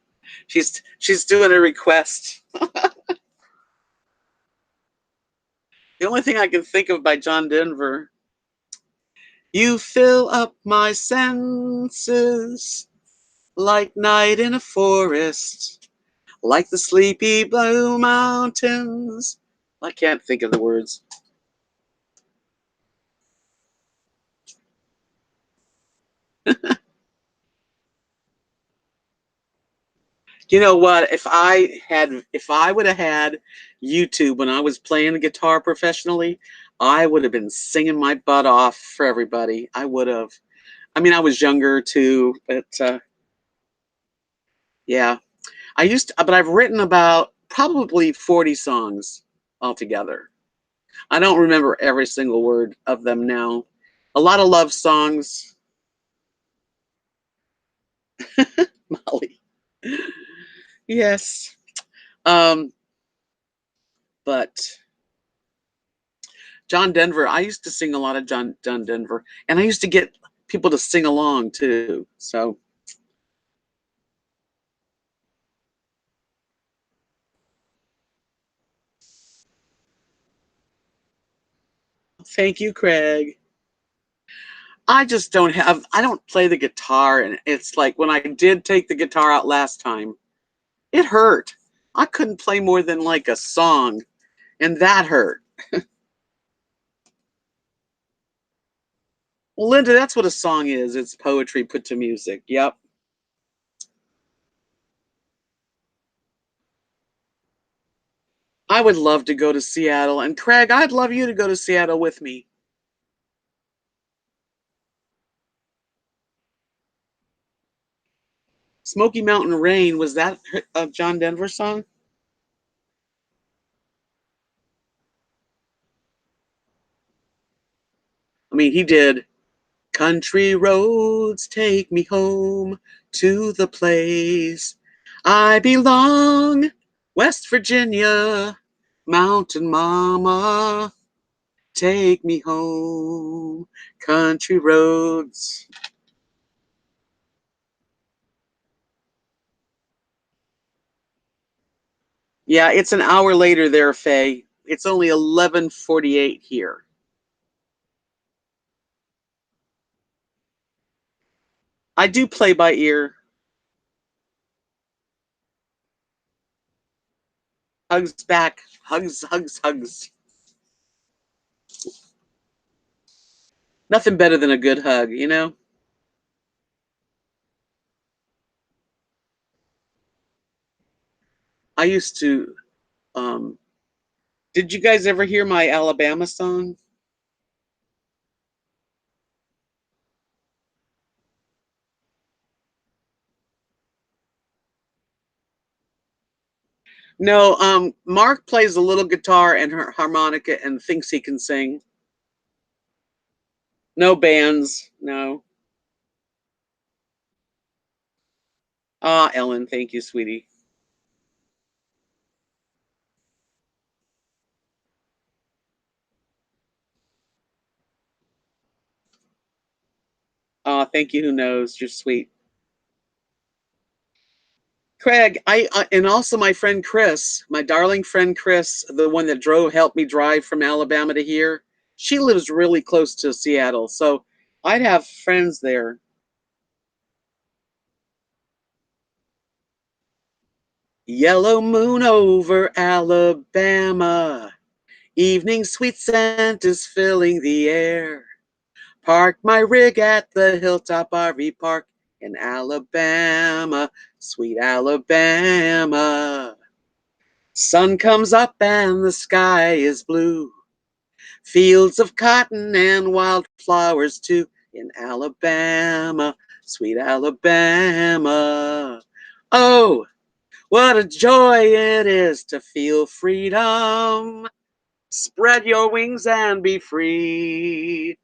She's doing a request. The only thing I can think of by John Denver. You fill up my senses like night in a forest, like the sleepy blue mountains. I can't think of the words. You know what? If I would have had YouTube when I was playing the guitar professionally, I would have been singing my butt off for everybody. I would have. I mean, I was younger too, but yeah, but I've written about probably 40 songs altogether. I don't remember every single word of them now. A lot of love songs. Molly. Yes. Um, but John Denver, I used to sing a lot of John Denver, and I used to get people to sing along too. So thank you, Craig. I don't play the guitar, and it's like when I did take the guitar out last time, it hurt. I couldn't play more than like a song, and that hurt. Well, Linda, that's what a song is. It's poetry put to music. Yep. I would love to go to Seattle. And Craig, I'd love you to go to Seattle with me. Smoky Mountain Rain, was that a John Denver song? I mean, he did Country Roads Take Me Home to the Place I Belong, West Virginia, Mountain Mama, take me home, country roads. Yeah, it's an hour later there, Faye. It's only 11:48 here. I do play by ear. Hugs back. Hugs, hugs, hugs. Nothing better than a good hug, you know? I used to um did you guys ever hear my Alabama song? No, Mark plays a little guitar and her harmonica and thinks he can sing. No bands, no. Ah, Ellen, thank you, sweetie. Ah, thank you, who knows? You're sweet. Craig, and also my friend Chris, my darling friend Chris, the one that helped me drive from Alabama to here. She lives really close to Seattle, so I'd have friends there. Yellow moon over Alabama, evening sweet scent is filling the air. Parked my rig at the Hilltop RV Park in Alabama, sweet Alabama. Sun comes up and the sky is blue. Fields of cotton and wildflowers too in Alabama, sweet Alabama. Oh, what a joy it is to feel freedom. Spread your wings and be free.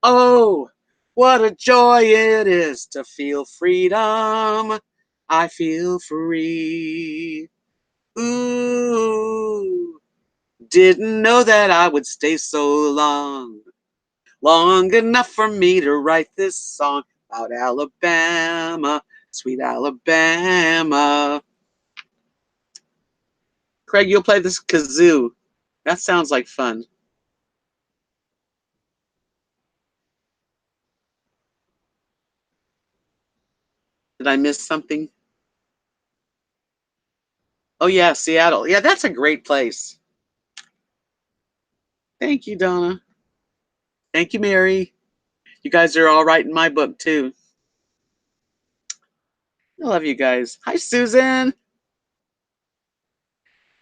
Oh, what a joy it is to feel freedom. I feel free. Ooh, didn't know that I would stay so long. Long enough for me to write this song about Alabama, sweet Alabama. Craig, you'll play this kazoo. That sounds like fun. Did I miss something? Oh, yeah, Seattle. Yeah, that's a great place. Thank you, Donna. Thank you, Mary. You guys are all right in my book, too. I love you guys. Hi, Susan.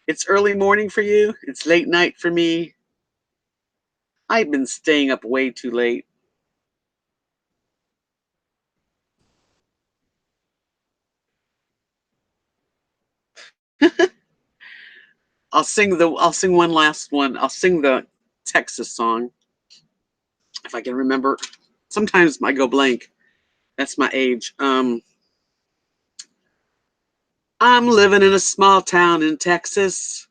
It's early morning for you. It's late night for me. I've been staying up way too late. I'll sing one last one. I'll sing the Texas song if I can remember. Sometimes I go blank. That's my age. I'm living in a small town in Texas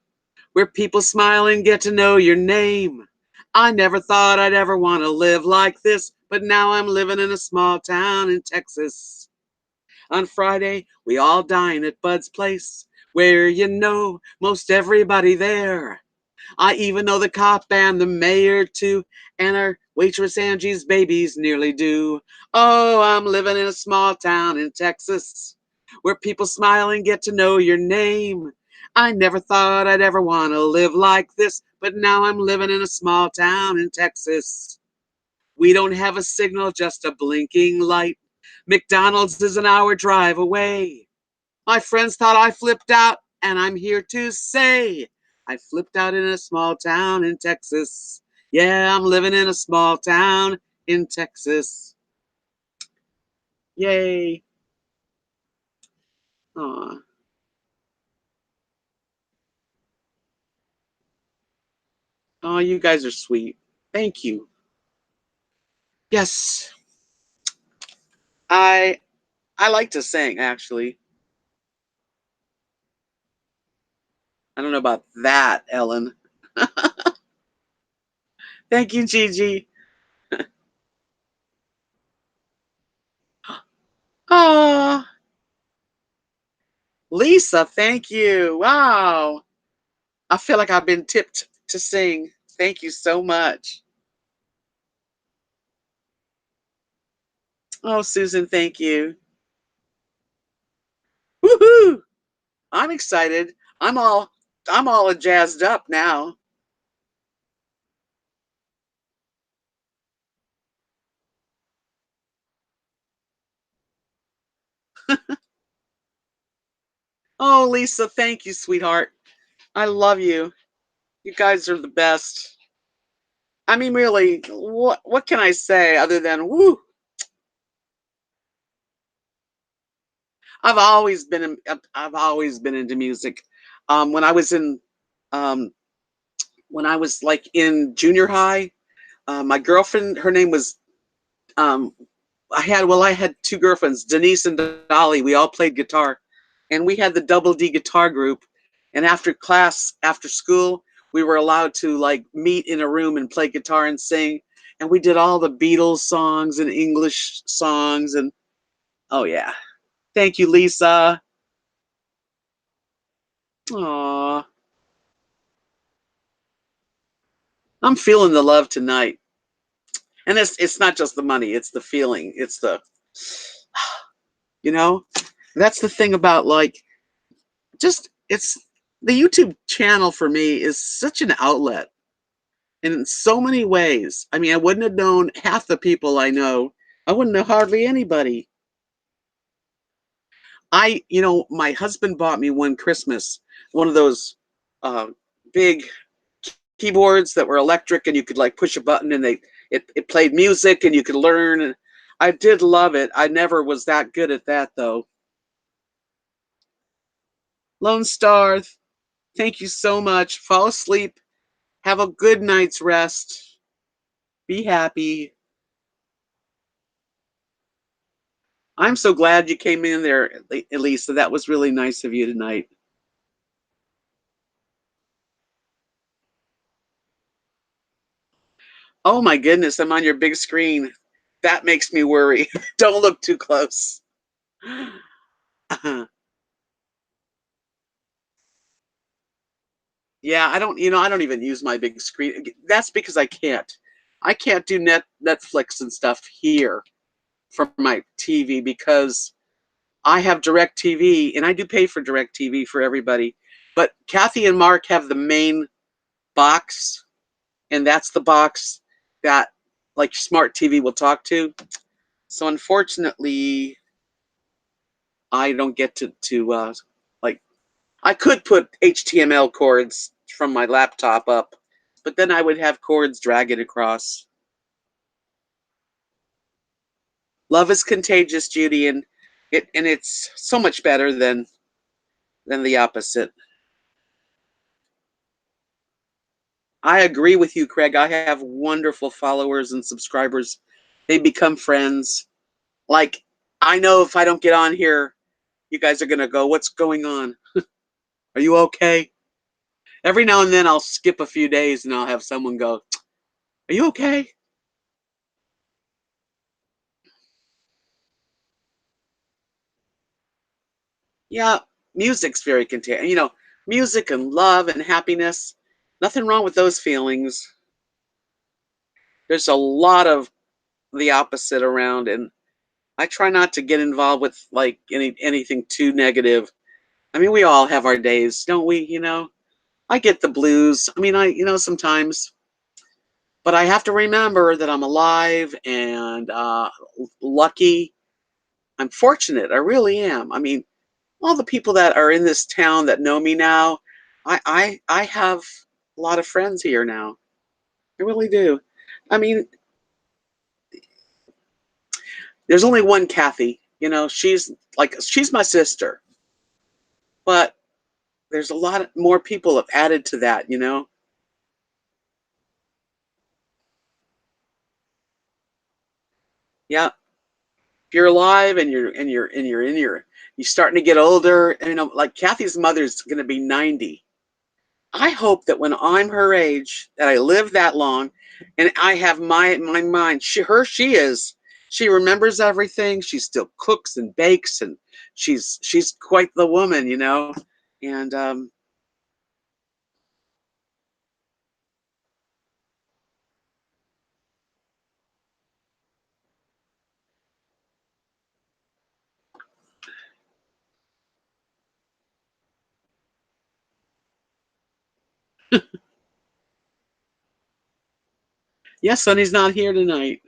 where people smile and get to know your name. I never thought I'd ever want to live like this, but now I'm living in a small town in Texas. On Friday, we all dine at Bud's place, where you know most everybody there. I even know the cop and the mayor too, and our waitress Angie's baby's nearly due. Oh, I'm living in a small town in Texas where people smile and get to know your name. I never thought I'd ever want to live like this, but now I'm living in a small town in Texas. We don't have a signal, just a blinking light. McDonald's is an hour drive away. My friends thought I flipped out, and I'm here to say I flipped out in a small town in Texas. Yeah, I'm living in a small town in Texas. Yay. Aw. Oh, you guys are sweet. Thank you. Yes, I I like to sing, actually. I don't know about that, Ellen. Thank you, Gigi. Oh, Lisa, thank you. Wow. I feel like I've been tipped to sing. Thank you so much. Oh, Susan, thank you. Woohoo! I'm excited. I'm all I'm all jazzed up now. Oh, Lisa, thank you, sweetheart. I love you. You guys are the best. I mean, really, what can I say other than woo? I've always been into music. When I was in um, when I was like in junior high, my girlfriend, her name was um, I had two girlfriends, Denise and Dolly. We all played guitar, and we had the Double D guitar group. And after class, after school, we were allowed to like meet in a room and play guitar and sing. And we did all the Beatles songs and English songs. And oh yeah, thank you, Lisa. Aw, I'm feeling the love tonight. And it's not just the money; it's the feeling. It's the you know, that's the thing about like just it's the YouTube channel for me is such an outlet in so many ways. I mean, I wouldn't have known half the people I know. I wouldn't know hardly anybody. My husband bought me one Christmas, one of those uh, big keyboards that were electric, and you could like push a button and it played music and you could learn. And I did love it. I never was that good at that though. Lone Star, thank you so much. Fall asleep. Have a good night's rest. Be happy. I'm so glad you came in there, Elisa. That was really nice of you tonight. Oh my goodness, I'm on your big screen. That makes me worry. Don't look too close. Yeah, I don't even use my big screen. That's because I can't. I can't do Netflix and stuff here from my TV because I have Direct TV and I do pay for Direct TV for everybody. But Kathy and Mark have the main box, and that's the box that like smart TV will talk to. So unfortunately, I don't get to like I could put HTML cords from my laptop up, but then I would have cords drag it across. Love is contagious, Judy, and it's so much better than the opposite. I agree with you, Craig. I have wonderful followers and subscribers. They become friends. Like, I know if I don't get on here, you guys are gonna go, "What's going on? Are you okay?" Every now and then I'll skip a few days and I'll have someone go, "Are you okay?" Yeah, music's very contagious. Music and love and happiness. Nothing wrong with those feelings. There's a lot of the opposite around, and I try not to get involved with like anything too negative. I mean, we all have our days, don't we? I get the blues. I mean, sometimes, but I have to remember that I'm alive and lucky. I'm fortunate. I really am. I mean, all the people that are in this town that know me now, I have a lot of friends here now. I really do. I mean, there's only one Kathy. She's my sister, but there's a lot more people have added to that. Yeah, if you're alive and you're starting to get older, like Kathy's mother's going to be 90. I hope that when I'm her age, that I live that long, and I have my mind. She is. She remembers everything. She still cooks and bakes, and she's quite the woman. And yes, Sonny's not here tonight.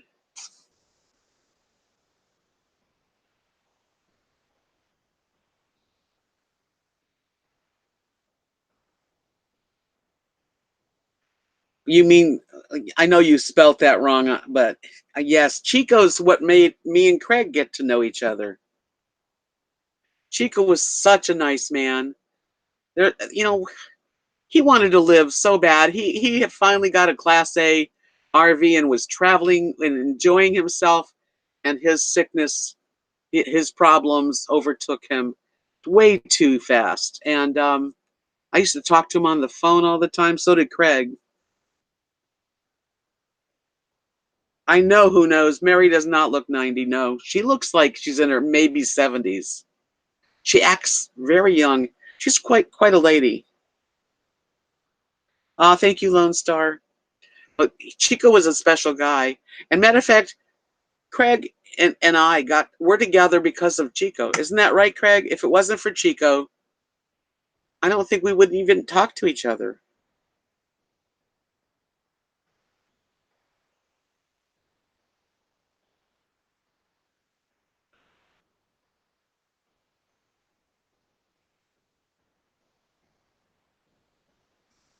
You mean I know you spelt that wrong, but yes, Chico's what made me and Craig get to know each other. Chico was such a nice man. He wanted to live so bad. He had finally got a Class A RV and was traveling and enjoying himself, and his sickness, his problems overtook him way too fast. And I used to talk to him on the phone all the time. So did Craig. I know who knows. Mary does not look 90. No, she looks like she's in her maybe 70s. She acts very young. She's quite a lady. Thank you, Lone Star. But Chico was a special guy. And matter of fact, Craig and we're together because of Chico. Isn't that right, Craig? If it wasn't for Chico, I don't think we would even talk to each other.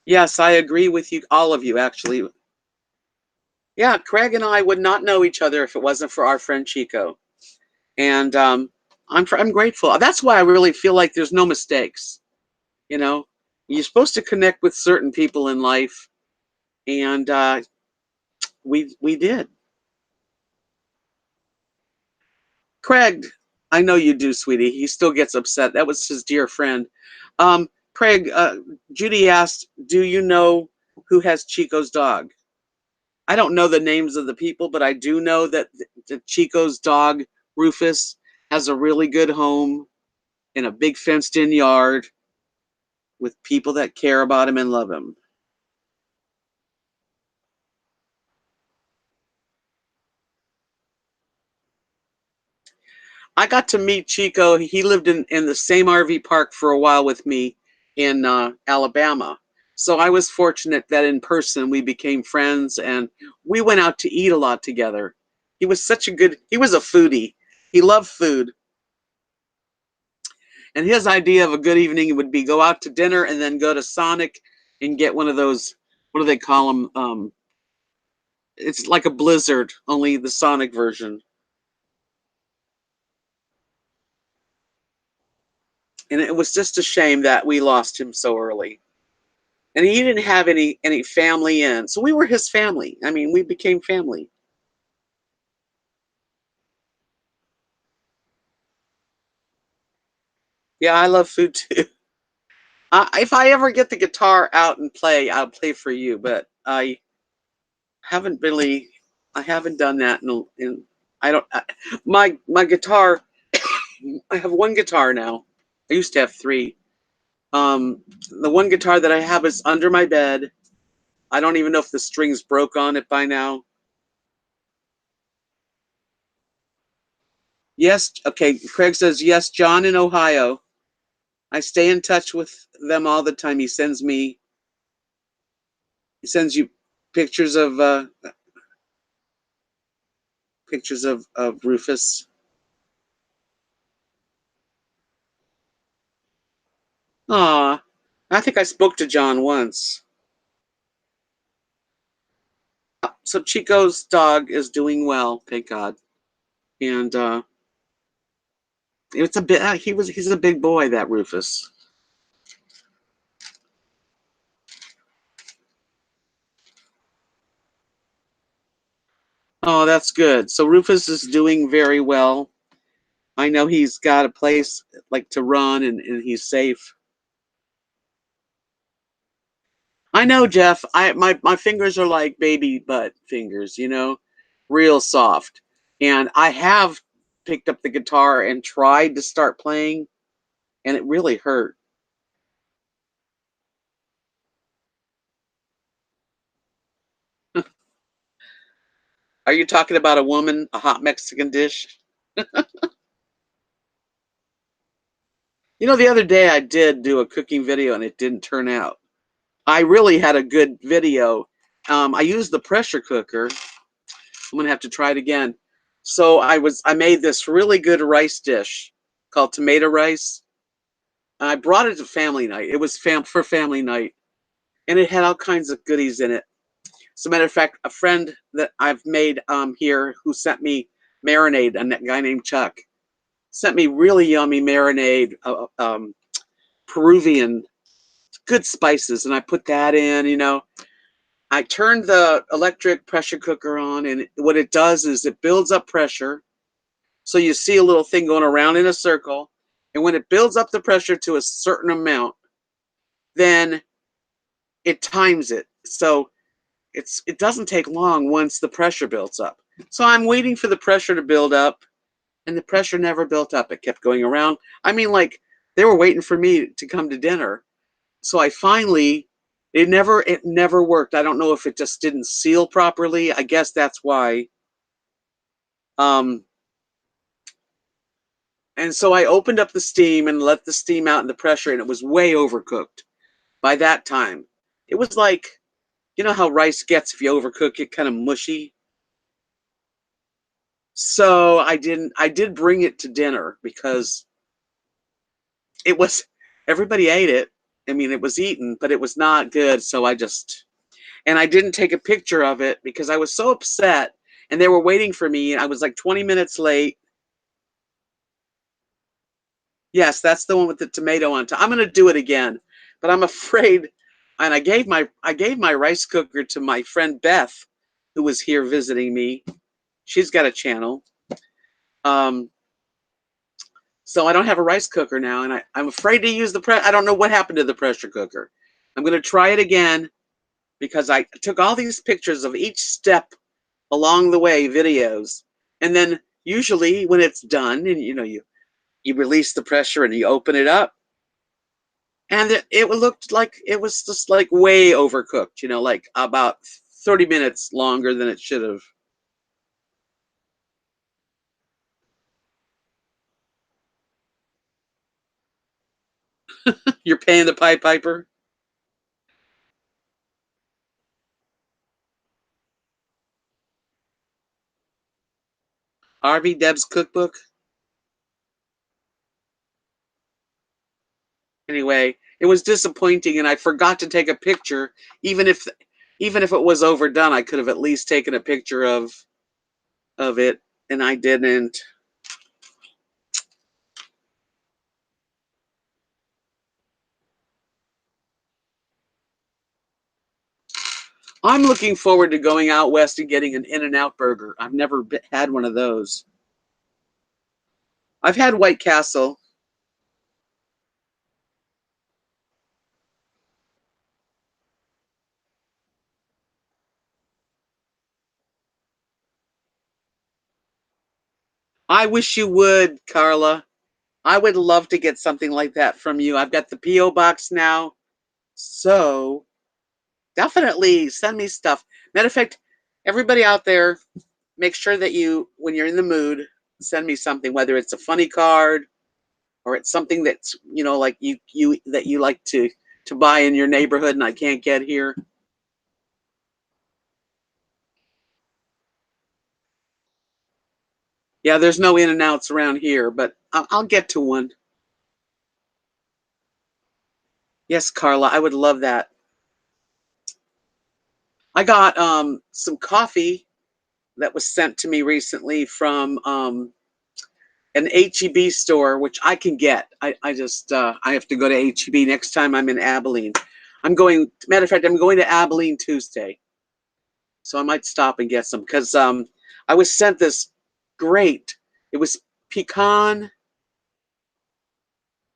Yes, I agree with you, all of you, actually. Yeah, Craig and I would not know each other if it wasn't for our friend Chico. And I'm grateful. That's why I really feel like there's no mistakes. You know, you're supposed to connect with certain people in life, and we did. Craig, I know you do, sweetie. He still gets upset. That was his dear friend. Craig, Judy asked, "Do you know who has Chico's dog?" I don't know the names of the people, but I do know that Chico's dog, Rufus, has a really good home in a big fenced-in yard with people that care about him and love him. I got to meet Chico. He lived in the same RV park for a while with me in Alabama. So I was fortunate that in person we became friends and we went out to eat a lot together. He was a foodie. He loved food. And his idea of a good evening would be go out to dinner and then go to Sonic and get one of those, what do they call them? It's like a Blizzard, only the Sonic version. And it was just a shame that we lost him so early. And he didn't have any family in, so we were his family. I mean, we became family. Yeah, I love food too. If I ever get the guitar out and play, I'll play for you. But haven't really, I haven't done that in I don't. My guitar. I have one guitar now. I used to have three. Um, the one guitar that I have is under my bed. I don't even know if the strings broke on it by now. Yes, okay. Craig says yes. John in Ohio. I stay in touch with them all the time. He sends you pictures of Rufus. Aw, I think I spoke to John once. So Chico's dog is doing well, thank God. And it's a bit. He's a big boy, that Rufus. Oh, that's good. So Rufus is doing very well. I know he's got a place like to run and he's safe. I know, Jeff. My fingers are like baby butt fingers, real soft. And I have picked up the guitar and tried to start playing, and it really hurt. Are you talking about a woman, a hot Mexican dish? The other day I did do a cooking video and it didn't turn out. I really had a good video. I used the pressure cooker. I'm gonna have to try it again. So I made this really good rice dish called tomato rice. I brought it to family night. It was for family night, and it had all kinds of goodies in it. As a matter of fact, a friend that I've made here who sent me marinade, a guy named Chuck, sent me really yummy marinade, Peruvian, good spices, and I put that in. I turned the electric pressure cooker on, and what it does is it builds up pressure. So you see a little thing going around in a circle, and when it builds up the pressure to a certain amount, then it times it. So it doesn't take long once the pressure builds up. So I'm waiting for the pressure to build up, and the pressure never built up. It kept going around. I mean, like they were waiting for me to come to dinner. So I finally, it never worked. I don't know if it just didn't seal properly. I guess that's why. Um, and so I opened up the steam and let the steam out and the pressure, and it was way overcooked by that time. It was like, how rice gets if you overcook it, kind of mushy. So I did bring it to dinner because it was, everybody ate it. I mean, it was eaten, but it was not good. So and I didn't take a picture of it because I was so upset and they were waiting for me. I was like 20 minutes late. Yes, that's the one with the tomato on top. I'm going to do it again, but I'm afraid. And I gave my rice cooker to my friend Beth, who was here visiting me. She's got a channel. Um, so I don't have a rice cooker now, and I'm afraid to use I don't know what happened to the pressure cooker. I'm going to try it again because I took all these pictures of each step along the way, videos, and then usually when it's done, and you release the pressure and you open it up, and it looked like it was just like way overcooked, like about 30 minutes longer than it should have. You're paying the Pied Piper. RVDebs cookbook. Anyway, it was disappointing, and I forgot to take a picture. Even if it was overdone, I could have at least taken a picture of it, and I didn't. I'm looking forward to going out west and getting an In-N-Out burger. I've never had one of those. I've had White Castle. I wish you would, Carla. I would love to get something like that from you. I've got the P.O. box now. So definitely send me stuff. Matter of fact, everybody out there, make sure that when you're in the mood, send me something, whether it's a funny card or it's something that's, like you like to buy in your neighborhood and I can't get here. Yeah, there's no In-N-Outs around here, but I'll get to one. Yes, Carla, I would love that. I got some coffee that was sent to me recently from an HEB store, which I can get. I have to go to HEB next time I'm in Abilene. Matter of fact, I'm going to Abilene Tuesday. So I might stop and get some because I was sent this great, it was pecan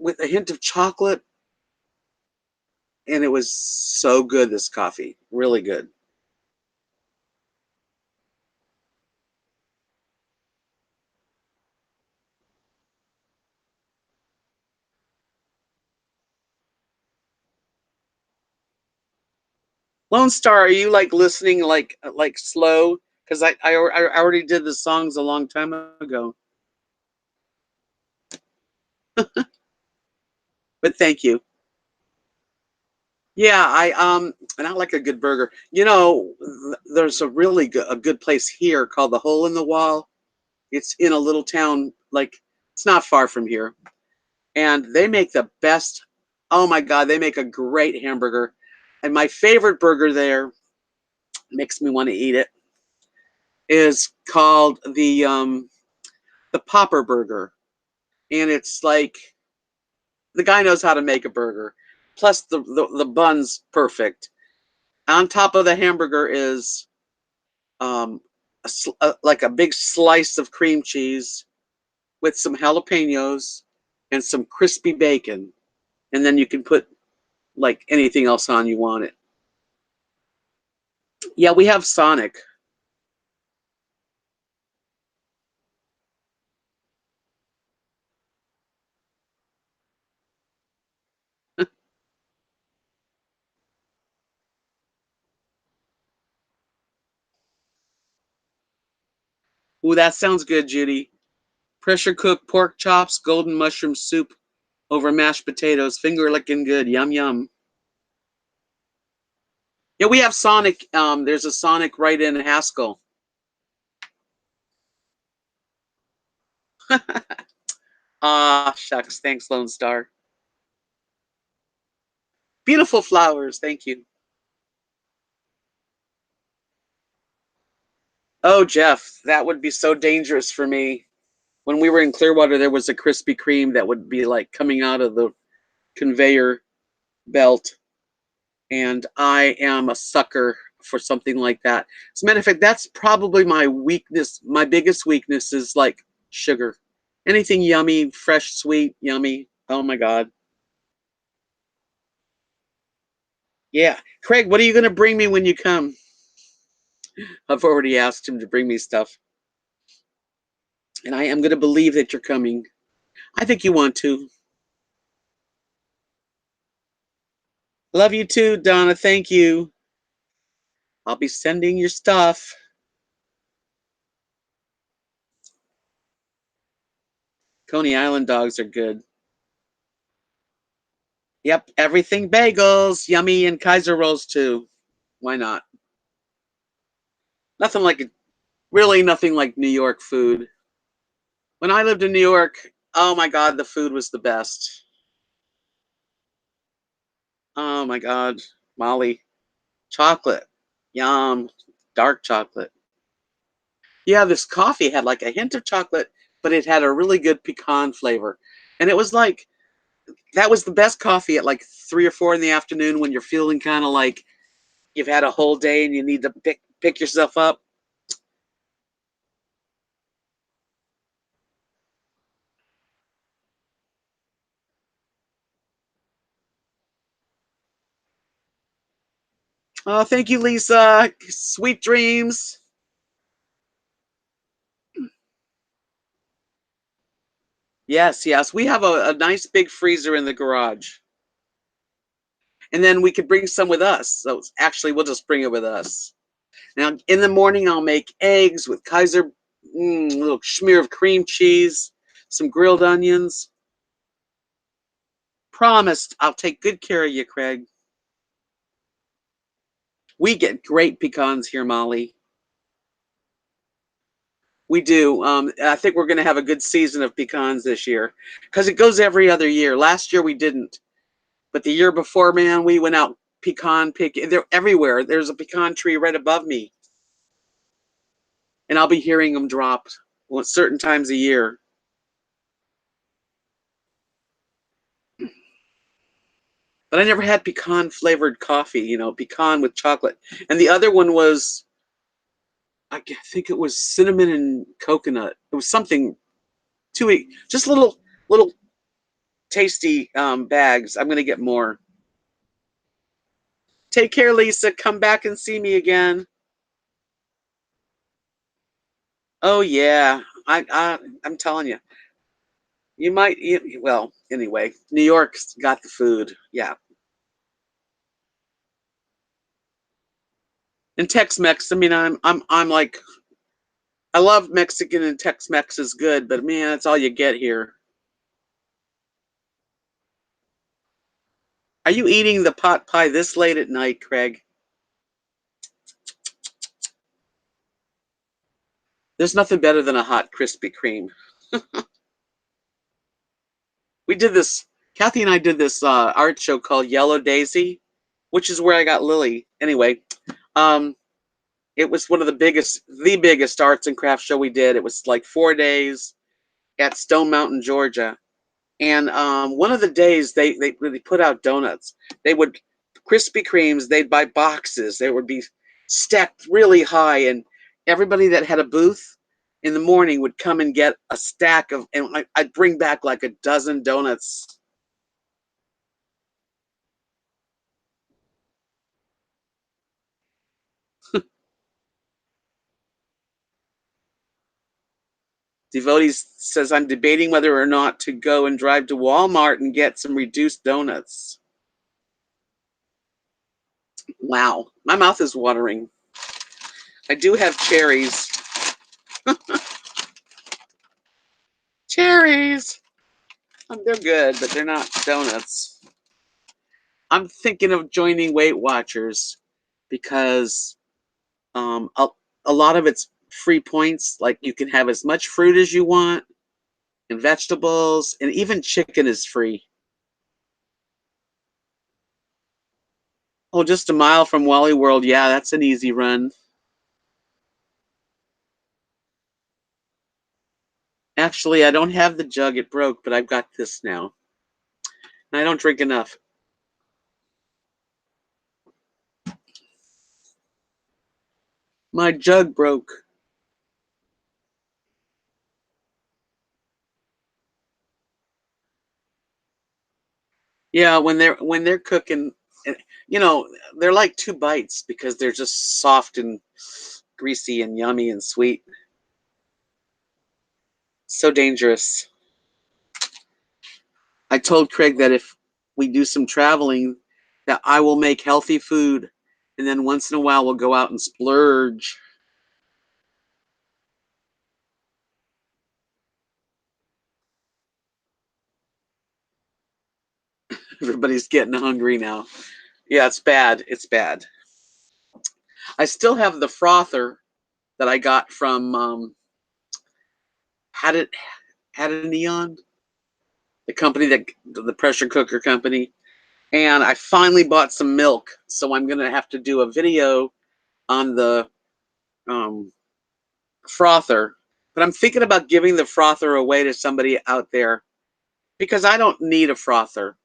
with a hint of chocolate, and it was so good, this coffee. Really good. Lone Star, are you like listening like slow? Because I already did the songs a long time ago. But thank you. Yeah, and I like a good burger. There's a good place here called the Hole in the Wall. It's in a little town, like it's not far from here, and they make the best. Oh my God, they make a great hamburger, and my favorite burger there makes me want to eat it. Is called the Popper Burger, and it's like the guy knows how to make a burger. Plus the bun's perfect. On top of the hamburger is um, like a big slice of cream cheese with some jalapenos and some crispy bacon, and then you can put like anything else on you want it. Yeah, we have Sonic. Ooh, that sounds good, Judy. Pressure cooked pork chops, golden mushroom soup over mashed potatoes, finger licking good. Yum yum. Yeah, we have Sonic. There's a Sonic right in Haskell. Ah, shucks. Thanks, Lone Star. Beautiful flowers. Thank you. Oh, Jeff, that would be so dangerous for me. When we were in Clearwater, there was a Krispy Kreme that would be like coming out of the conveyor belt, and I am a sucker for something like that. As a matter of fact, that's probably my weakness. My biggest weakness is like sugar. Anything yummy, fresh, sweet, yummy. Oh my God. Yeah. Craig, what are you going to bring me when you come? I've already asked him to bring me stuff. And I am going to believe that you're coming. I think you want to. Love you too, Donna. Thank you. I'll be sending your stuff. Coney Island dogs are good. Yep, everything bagels, yummy, and Kaiser rolls too. Why not? Nothing like really nothing like New York food. When I lived in New York, oh my God, the food was the best. Oh my God, Molly, chocolate, yum, dark chocolate. Yeah, this coffee had like a hint of chocolate, but it had a really good pecan flavor, and it was like that was the best coffee at like 3 or 4 in the afternoon when you're feeling kind of like you've had a whole day and you need to pick yourself up. Oh, thank you, Lisa. Sweet dreams. Yes, yes. We have a nice big freezer in the garage. And then we could bring some with us. So actually, we'll just bring it with us. Now, in the morning, I'll make eggs with Kaiser, a little smear of cream cheese, some grilled onions. Promised, I'll take good care of you, Craig. We get great pecans here, Molly. We do. I think we're going to have a good season of pecans this year because it goes every other year. Last year we didn't, but the year before, man, we went out pecan picking. They're everywhere. There's a pecan tree right above me, and I'll be hearing them drop at certain times a year. But I never had pecan flavored coffee. Pecan with chocolate, and the other one was I think it was cinnamon and coconut. It was something too just little tasty bags. I'm gonna get more. Take care, Lisa. Come back and see me again. Oh yeah, I'm telling you, you might. Well, anyway, New York's got the food. Yeah, and Tex-Mex. I mean, I'm like, I love Mexican and Tex-Mex is good, but man, that's all you get here. Are you eating the pot pie this late at night, Craig? There's nothing better than a hot Krispy Kreme. We did this. Kathy and I did this art show called Yellow Daisy, which is where I got Lily. Anyway, um, it was one of the biggest arts and crafts show we did. It was like 4 days at Stone Mountain, Georgia. And one of the days they really put out donuts. They would Krispy Kremes. They'd buy boxes. They would be stacked really high, and everybody that had a booth in the morning would come and get a stack of, and I'd bring back like a dozen donuts. Devotees says I'm debating whether or not to go and drive to Walmart and get some reduced donuts. Wow, my mouth is watering. I do have cherries. Cherries. They're good, but they're not donuts. I'm thinking of joining Weight Watchers because um, a, a lot of it's free points. Like you can have as much fruit as you want, and vegetables, and even chicken is free. Oh, just a mile from Wally World. Yeah, that's an easy run. Actually, I don't have the jug. It broke, but I've got this now. And I don't drink enough. My jug broke. Yeah, when they're cooking, you know, they're like 2 bites because they're just soft and greasy and yummy and sweet. So dangerous. I told Craig that if we do some traveling, that I will make healthy food, and then once in a while we'll go out and splurge. Everybody's getting hungry now. Yeah, it's bad. It's bad. I still have the frother that I got from had it had a neon, the company that the pressure cooker company, and I finally bought some milk, so I'm gonna have to do a video on the um, frother. But I'm thinking about giving the frother away to somebody out there because I don't need a frother.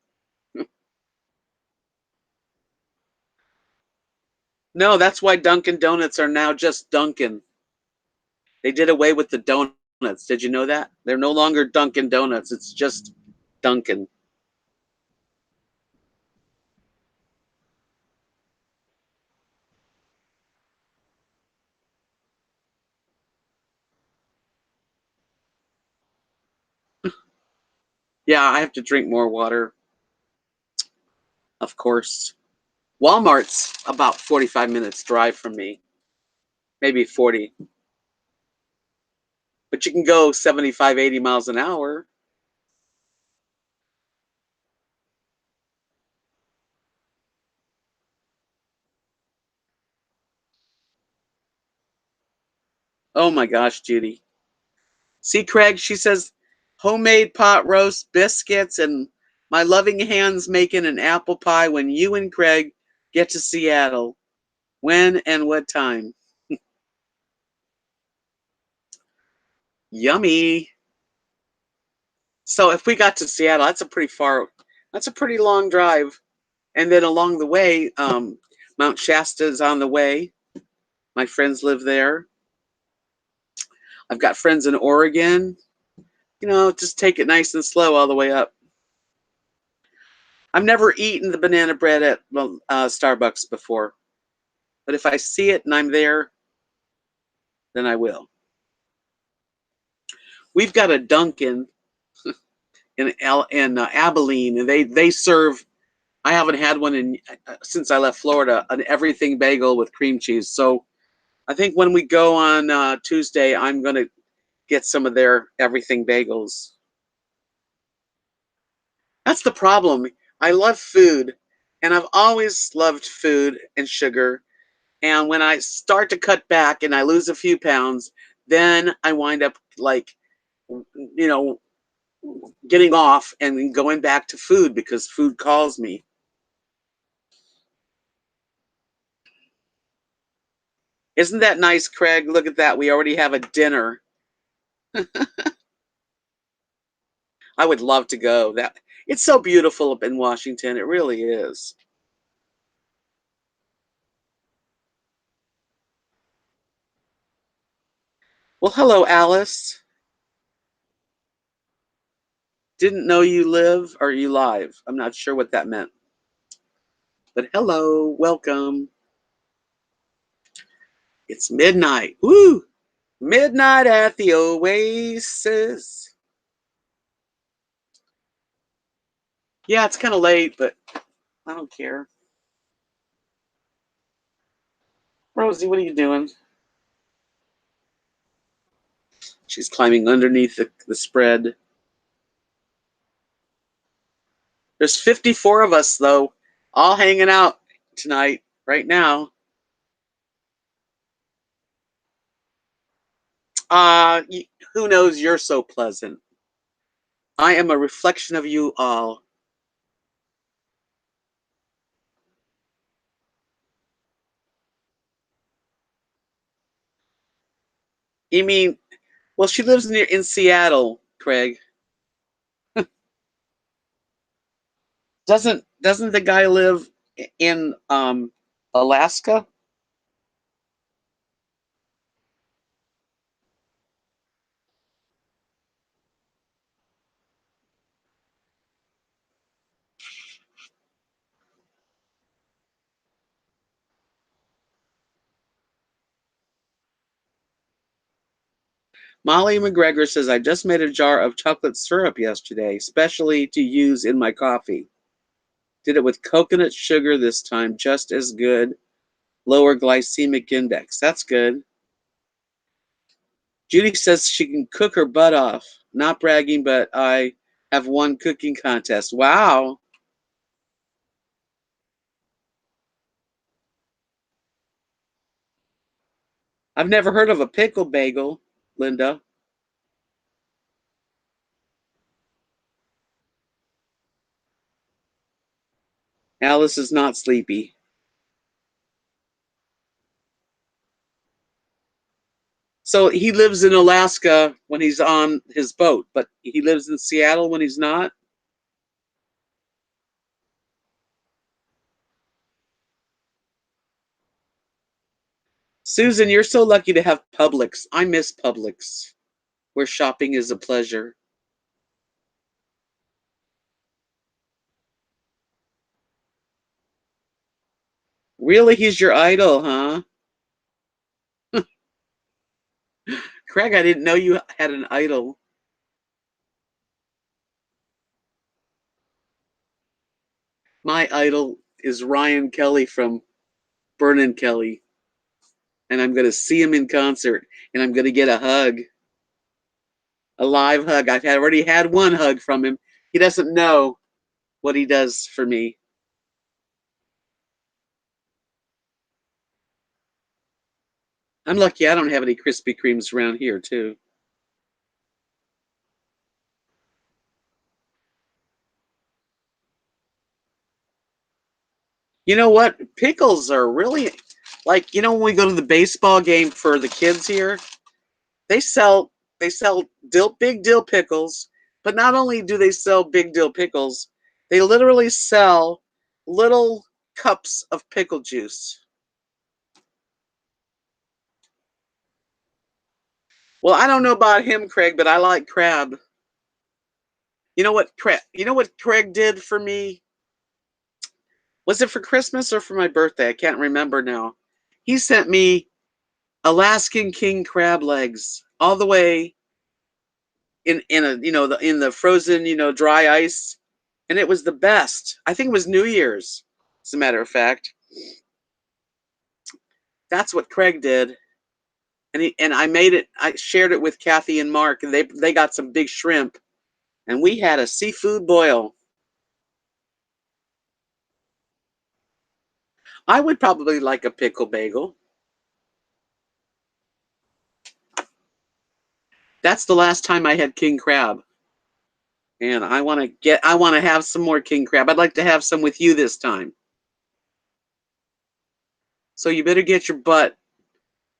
No, that's why Dunkin' Donuts are now just Dunkin'. They did away with the donuts. Did you know that? They're no longer Dunkin' Donuts. It's just Dunkin'. Yeah, I have to drink more water, of course. Walmart's about 45 minutes drive from me, maybe 40. But you can go 75, 80 miles an hour. Oh my gosh, Judy. See, Craig, she says homemade pot roast, biscuits, and my loving hands making an apple pie when you and Craig get to Seattle. When and what time? Yummy. So if we got to Seattle, that's a pretty long drive. And then along the way, Mount Shasta is on the way. My friends live there. I've got friends in Oregon. You know, just take it nice and slow all the way up. I've never eaten the banana bread at Starbucks before, but if I see it and I'm there, then I will. We've got a Dunkin' in Abilene, and they serve. I haven't had one in since I left Florida. An everything bagel with cream cheese. So I think when we go on Tuesday, I'm gonna get some of their everything bagels. That's the problem. I love food, and I've always loved food and sugar. And when I start to cut back and I lose a few pounds, then I wind up like, you know, getting off and going back to food because food calls me. Isn't that nice, Craig? Look at that. We already have a dinner. I would love to go. That it's so beautiful up in Washington. It really is. Well, hello, Alice. Didn't know you live or you live. I'm not sure what that meant. But hello, welcome. It's midnight. Woo! Midnight at the Oasis. Yeah, it's kind of late, but I don't care. Rosie, what are you doing? She's climbing underneath the spread. There's 54 of us, though, all hanging out tonight, right now. Uh, who knows? You're so pleasant. I am a reflection of you all. You mean, well, she lives in Seattle, Craig. Doesn't the guy live in Alaska? Molly McGregor says, I just made a jar of chocolate syrup yesterday, specially to use in my coffee. Did it with coconut sugar this time, just as good. Lower glycemic index. That's good. Judy says she can cook her butt off. Not bragging, but I have won cooking contest. Wow. I've never heard of a pickle bagel, Linda. Alice is not sleepy. So he lives in Alaska when he's on his boat, but he lives in Seattle when he's not. Susan, you're so lucky to have Publix. I miss Publix, where shopping is a pleasure. Really, he's your idol, huh? Craig, I didn't know you had an idol. My idol is Ryan Kelly from Burnin' Kelly, and I'm going to see him in concert, and I'm going to get a hug, a live hug. Already had one hug from him. He doesn't know what he does for me. I'm lucky I don't have any Krispy Kremes around here, too. You know what? Pickles are really like, when we go to the baseball game for the kids here, they sell big dill pickles, but not only do they sell big dill pickles, they literally sell little cups of pickle juice. Well, I don't know about him, Craig, but I like crab. You know what Craig did for me? Was it for Christmas or for my birthday? I can't remember now. He sent me Alaskan king crab legs all the way in the frozen, dry ice, and it was the best. I think it was New Year's, as a matter of fact. That's what Craig did, and I made it. I shared it with Kathy and Mark, and they got some big shrimp, and we had a seafood boil. I would probably like a pickle bagel. That's the last time I had king crab, and I want to have some more king crab. I'd like to have some with you this time. So you better get your butt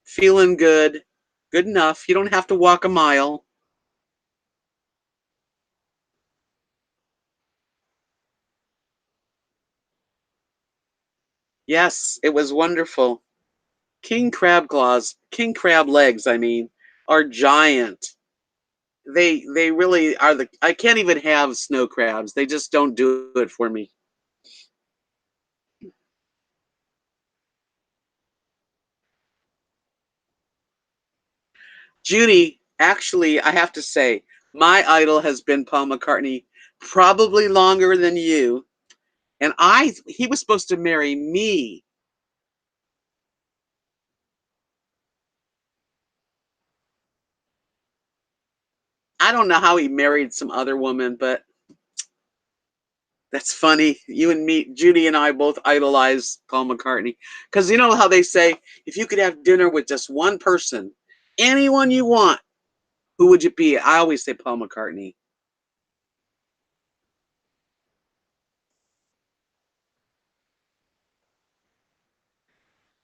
feeling good, good enough. You don't have to walk a mile. Yes, it was wonderful. King crab legs, I mean, are giant. They really are I can't even have snow crabs. They just don't do it for me. Judy, actually, I have to say, my idol has been Paul McCartney probably longer than you. And he was supposed to marry me. I don't know how he married some other woman, but that's funny. You and me, Judy and I both idolize Paul McCartney. Because you know how they say, if you could have dinner with just one person, anyone you want, who would it be? I always say Paul McCartney.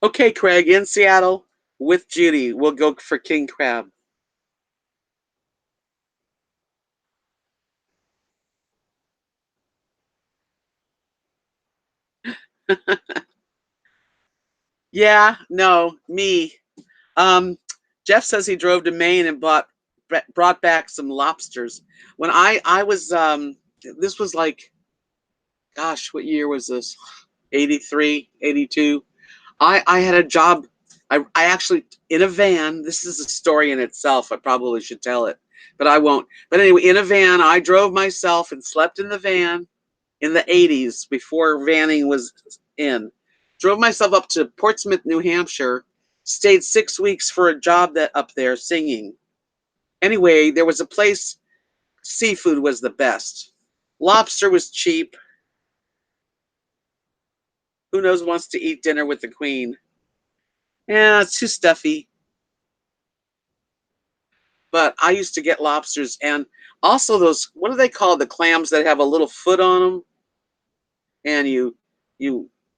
Okay, Craig, in Seattle, With Judy, we'll go for king crab. Yeah, no, me. Um, Jeff says he drove to Maine and brought back some lobsters. When I was this was like, gosh, what year was this? 83, 82. I had a job. I actually, in a van, this is a story in itself. I probably should tell it, but I won't. But anyway, in a van, I drove myself and slept in the van in the 80s before vanning was in. Drove myself up to Portsmouth, New Hampshire, stayed 6 weeks for a job that up there singing. Anyway, there was a place, seafood was the best. Lobster was cheap. Who knows wants to eat dinner with the queen? Yeah, it's too stuffy. But I used to get lobsters and also those, what do they call the clams that have a little foot on them? And you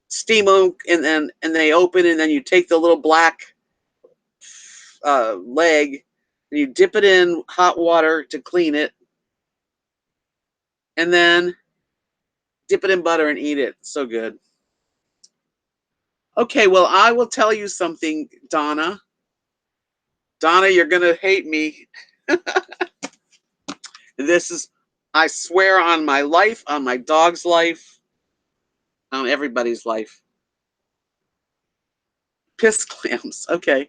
steam them and they open and then you take the little black leg and you dip it in hot water to clean it and then dip it in butter and eat it. So good. Okay, well, I will tell you something, Donna. Donna, you're going to hate me. This is, I swear on my life, on my dog's life, on everybody's life. Piss clams. Okay.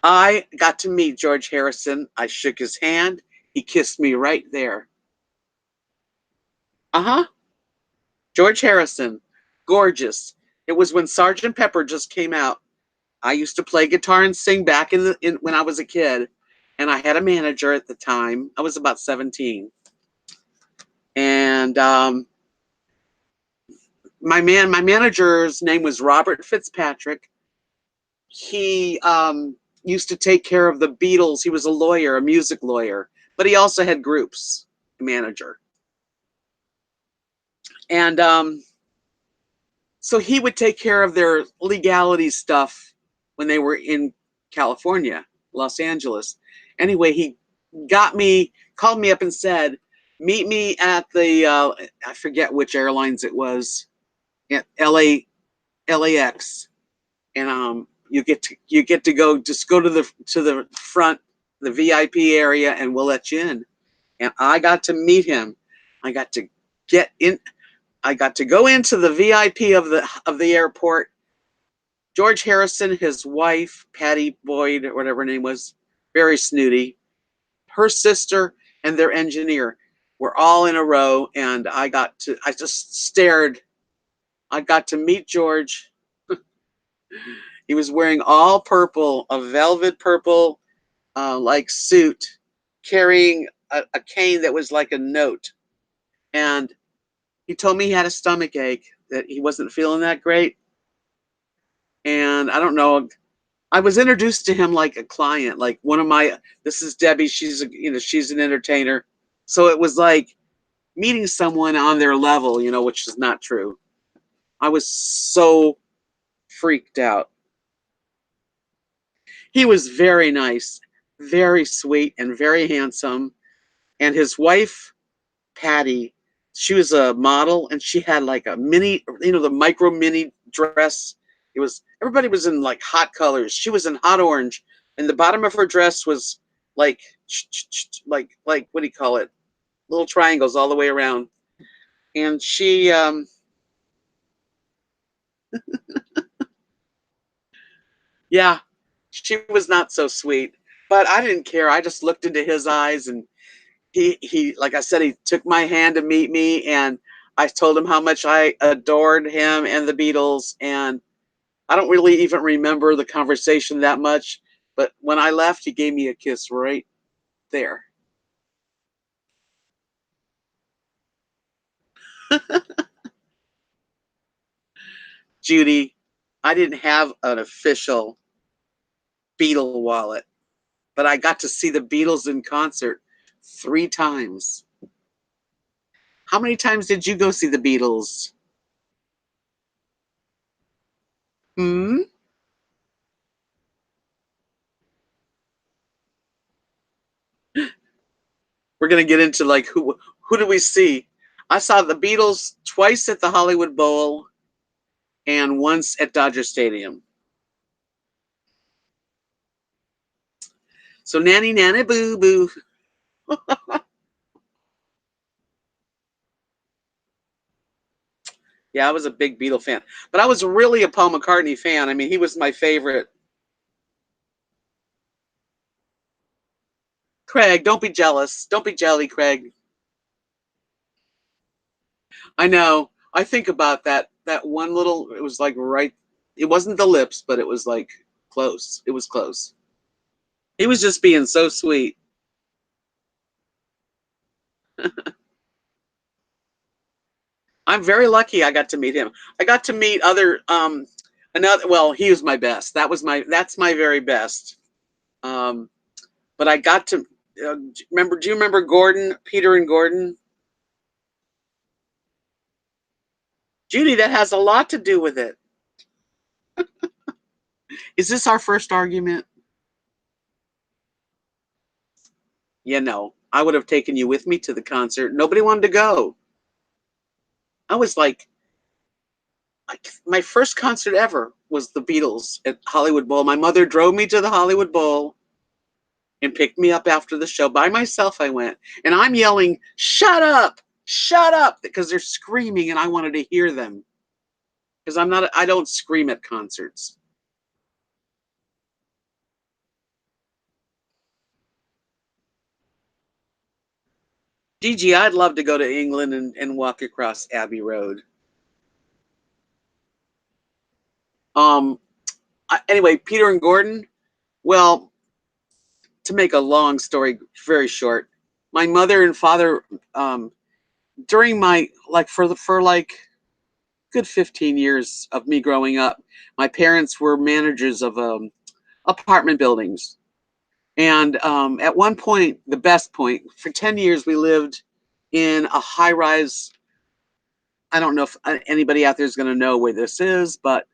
I got to meet George Harrison. I shook his hand. He kissed me right there. Uh-huh. George Harrison. Gorgeous. It was when Sergeant Pepper just came out. I used to play guitar and sing back when I was a kid, and I had a manager at the time. I was about 17. And my manager's name was Robert Fitzpatrick. He used to take care of the Beatles. He was a lawyer, a music lawyer, but he also had groups manager. And so he would take care of their legality stuff when they were in California, Los Angeles. Anyway, he called me up and said, meet me at the, I forget which airlines it was, at LAX. And you get to go, just go to the front, the VIP area, and we'll let you in. And I got to meet him. I got to get in. I got to go into the VIP of the airport. George Harrison, his wife, Patty Boyd, or whatever her name was, very snooty. Her sister and their engineer were all in a row, and I just stared. I got to meet George. He was wearing all purple, a velvet purple, like suit, carrying a cane that was like a note. And he told me he had a stomach ache, that he wasn't feeling that great. And I don't know, I was introduced to him like a client, like one of my, this is Debbie, she's an entertainer. So it was like meeting someone on their level, which is not true. I was so freaked out. He was very nice, very sweet, and very handsome. And his wife, Patty, she was a model and she had like a mini, the micro mini dress. Everybody was in like hot colors. She was in hot orange, and the bottom of her dress was like what do you call it? Little triangles all the way around. And she yeah, she was not so sweet. But I didn't care. I just looked into his eyes, and he like I said, he took my hand to meet me, and I told him how much I adored him and the Beatles. And I don't really even remember the conversation that much, but when I left, he gave me a kiss right there. Judy, I didn't have an official Beatle wallet, but I got to see the Beatles in concert 3 times. How many times did you go see the Beatles? Hmm? We're gonna get into like who do we see? I saw the Beatles twice at the Hollywood Bowl and once at Dodger Stadium. So nanny nanny boo boo. Yeah, I was a big Beatle fan, but I was really a Paul McCartney fan. I mean, he was my favorite. Craig, don't be jealous. Don't be jelly, Craig. I know. I think about that one little. It was like right. It wasn't the lips, but it was like close. It was close. He was just being so sweet. I'm very lucky I got to meet him. I got to meet other another well, he was my best. That's my very best. Um but I got to remember do you remember Gordon, Peter and Gordon? Judy, that has a lot to do with it. Is this our first argument? Yeah, no. I would have taken you with me to the concert. Nobody wanted to go. I was like my first concert ever was the Beatles at Hollywood Bowl. My mother drove me to the Hollywood Bowl and picked me up after the show. By myself, I went. And I'm yelling, shut up, shut up, because they're screaming and I wanted to hear them. Because I don't scream at concerts. Gigi, I'd love to go to England and walk across Abbey Road. Um, anyway, Peter and Gordon, well, to make a long story very short, my mother and father, during my, like, for like good 15 years of me growing up, my parents were managers of apartment buildings. And at one point, the best point, for 10 years, we lived in a high rise. I don't know if anybody out there is going to know where this is, but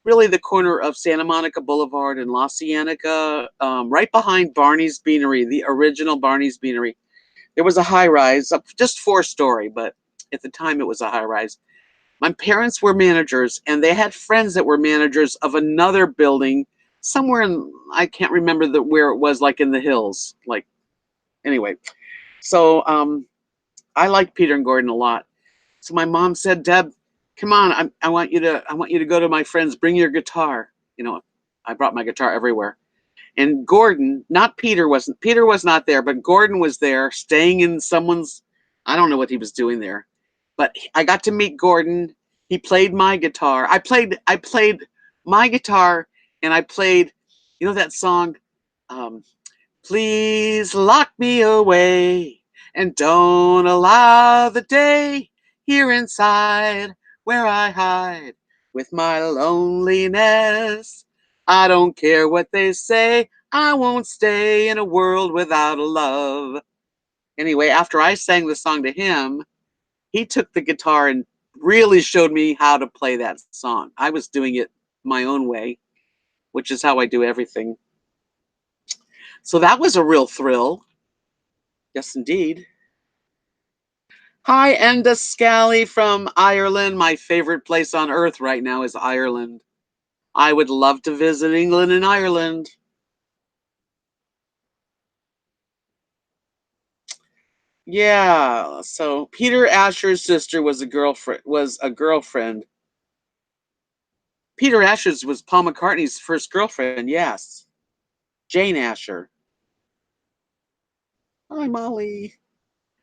really the corner of Santa Monica Boulevard and La Cienega, right behind Barney's Beanery, the original Barney's Beanery. There was a high rise, just 4-story, but at the time it was a high rise. My parents were managers, and they had friends that were managers of another building somewhere in, I can't remember where it was, like in the hills. Like, anyway, so I like Peter and Gordon a lot. So my mom said, Deb, come on, I want you to go to my friends. Bring your guitar. You know, I brought my guitar everywhere. And Gordon, not Peter was not there, but Gordon was there, staying in someone's. I don't know what he was doing there, but I got to meet Gordon. He played my guitar. I played my guitar, and I played, you know, that song, um, please lock me away and don't allow the day here inside where I hide with my loneliness. I don't care what they say. I won't stay in a world without a love. Anyway, after I sang the song to him, he took the guitar and really showed me how to play that song. I was doing it my own way, which is how I do everything. So that was a real thrill. Yes, indeed. Hi, Enda Scally from Ireland. My favorite place on earth right now is Ireland. I would love to visit England and Ireland. Yeah. So Peter Asher's sister was a girlfriend. Peter Asher's was Paul McCartney's first girlfriend. Yes, Jane Asher. Hi, Molly.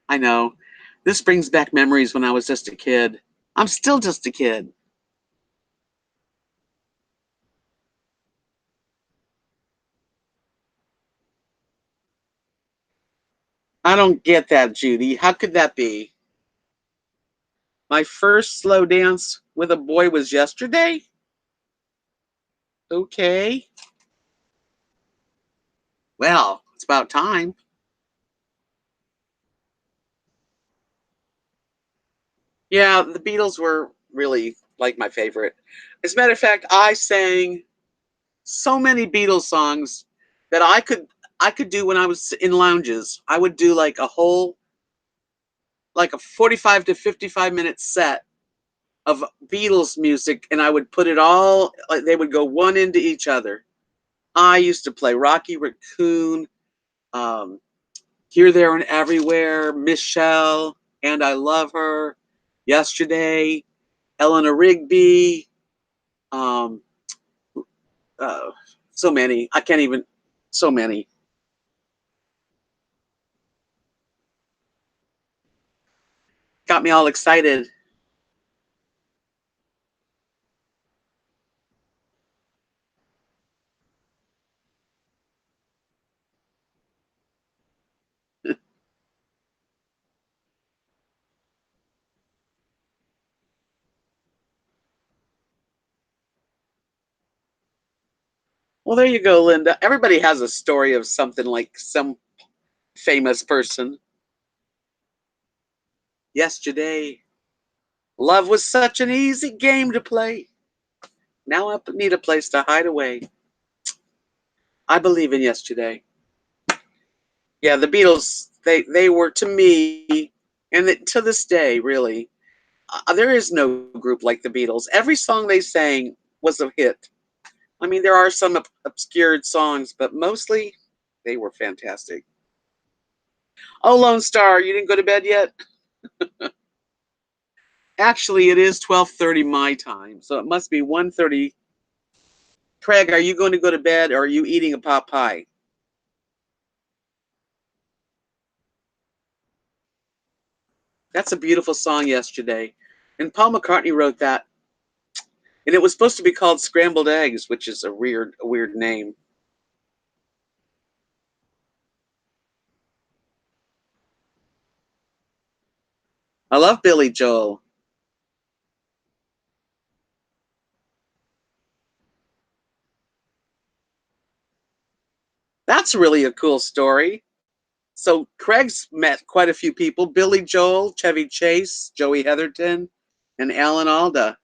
I know. This brings back memories when I was just a kid. I'm still just a kid. I don't get that, Judy. How could that be? My first slow dance with a boy was yesterday? Okay. Well, it's about time. Yeah, the Beatles were really like my favorite. As a matter of fact, I sang so many Beatles songs that I could. I could do when I was in lounges. I would do like a whole, like a 45 to 55-minute set of Beatles music, and I would put it all, like they would go one into each other. I used to play Rocky Raccoon, um, Here, There, and Everywhere, Michelle, And I Love Her, Yesterday, Eleanor Rigby, um, uh, so many. I can't even, so many. Got me all excited. Well, there you go, Linda. Everybody has a story of something like some famous person. Yesterday, love was such an easy game to play. Now I need a place to hide away. I believe in yesterday. Yeah, the Beatles, they were to me, and to this day, really, there is no group like the Beatles. Every song they sang was a hit. I mean, there are some obscured songs, but mostly they were fantastic. Oh, Lone Star, you didn't go to bed yet? Actually, it is 12:30 my time, so it must be 1:30. Craig, are you going to go to bed, or are you eating a pot pie? That's a beautiful song, Yesterday. And Paul McCartney wrote that. And it was supposed to be called Scrambled Eggs, which is a weird name. I love Billy Joel. That's really a cool story. So Craig's met quite a few people: Billy Joel, Chevy Chase, Joey Heatherton, and Alan Alda.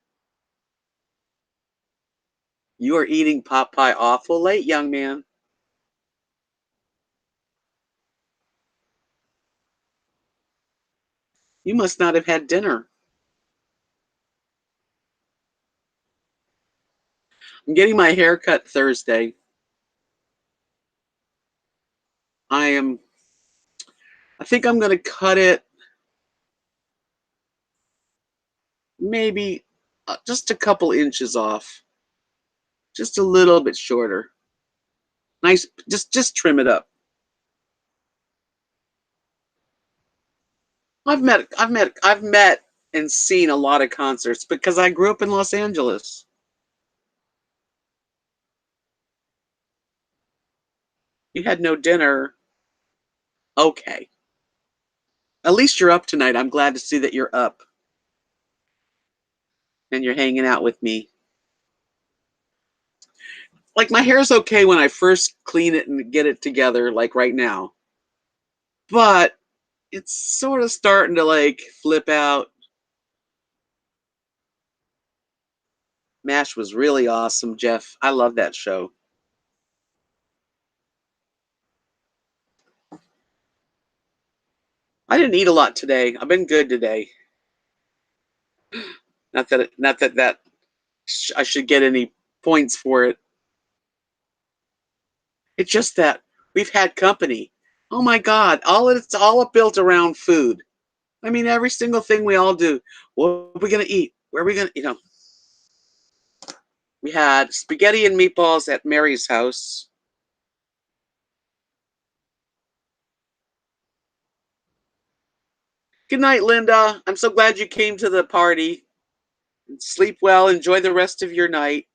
You are eating pot pie awful late, young man. You must not have had dinner. I'm getting my hair cut Thursday. I am. I think I'm going to cut it maybe just a couple inches off, just a little bit shorter. Nice, just trim it up. I've met and seen a lot of concerts because I grew up in Los Angeles. You had no dinner. Okay. At least you're up tonight. I'm glad to see that you're up and you're hanging out with me. Like, my hair's okay when I first clean it and get it together, like right now. But it's sort of starting to like flip out. MASH was really awesome, Jeff. I love that show. I didn't eat a lot today. I've been good today. Not that I should get any points for it. It's just that we've had company. Oh my God, it's all built around food. I mean, every single thing we all do. What are we gonna eat? Where are we gonna? We had spaghetti and meatballs at Mary's house. Good night, Linda. I'm so glad you came to the party. Sleep well. Enjoy the rest of your night.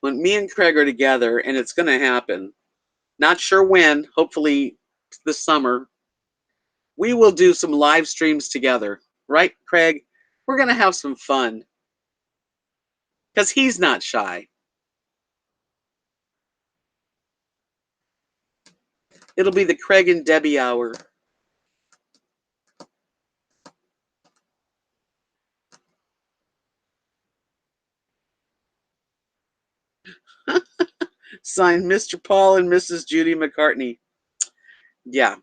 When me and Craig are together, and it's gonna happen. Not sure when. Hopefully this summer. We will do some live streams together, right, Craig? We're gonna have some fun because he's not shy. It'll be the Craig and Debbie hour. Signed, Mr. Paul and Mrs. Judy McCartney. Yeah.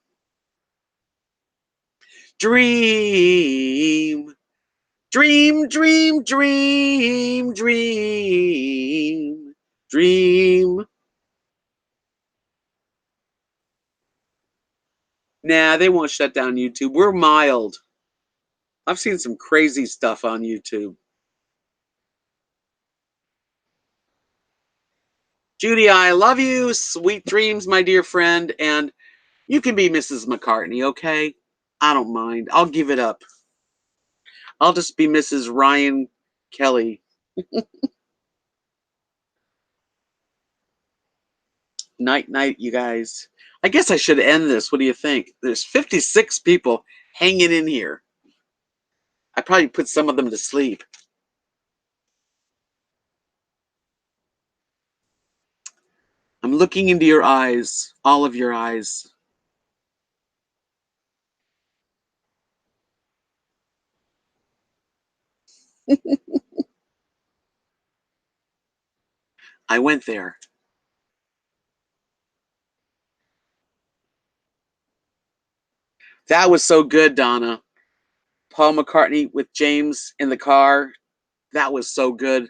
Dream. Dream, dream, dream, dream, dream. Nah, they won't shut down YouTube. We're mild. I've seen some crazy stuff on YouTube. Judy, I love you. Sweet dreams, my dear friend. And you can be Mrs. McCartney, okay? I don't mind. I'll give it up. I'll just be Mrs. Ryan Kelly. Night, night, you guys. I guess I should end this. What do you think? There's 56 people hanging in here. I probably put some of them to sleep. I'm looking into your eyes, all of your eyes. I went there. That was so good, Donna. Paul McCartney with James in the car. That was so good.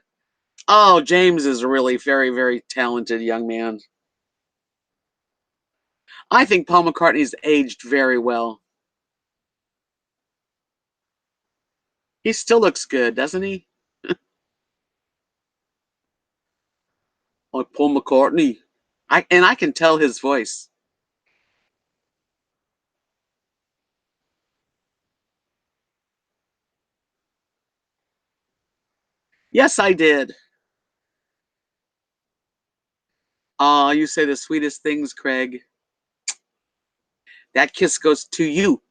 Oh, James is a really very, very talented young man. I think Paul McCartney's aged very well. He still looks good, doesn't he? Like Paul McCartney. I can tell his voice. Yes, I did. Oh, you say the sweetest things, Craig. That kiss goes to you.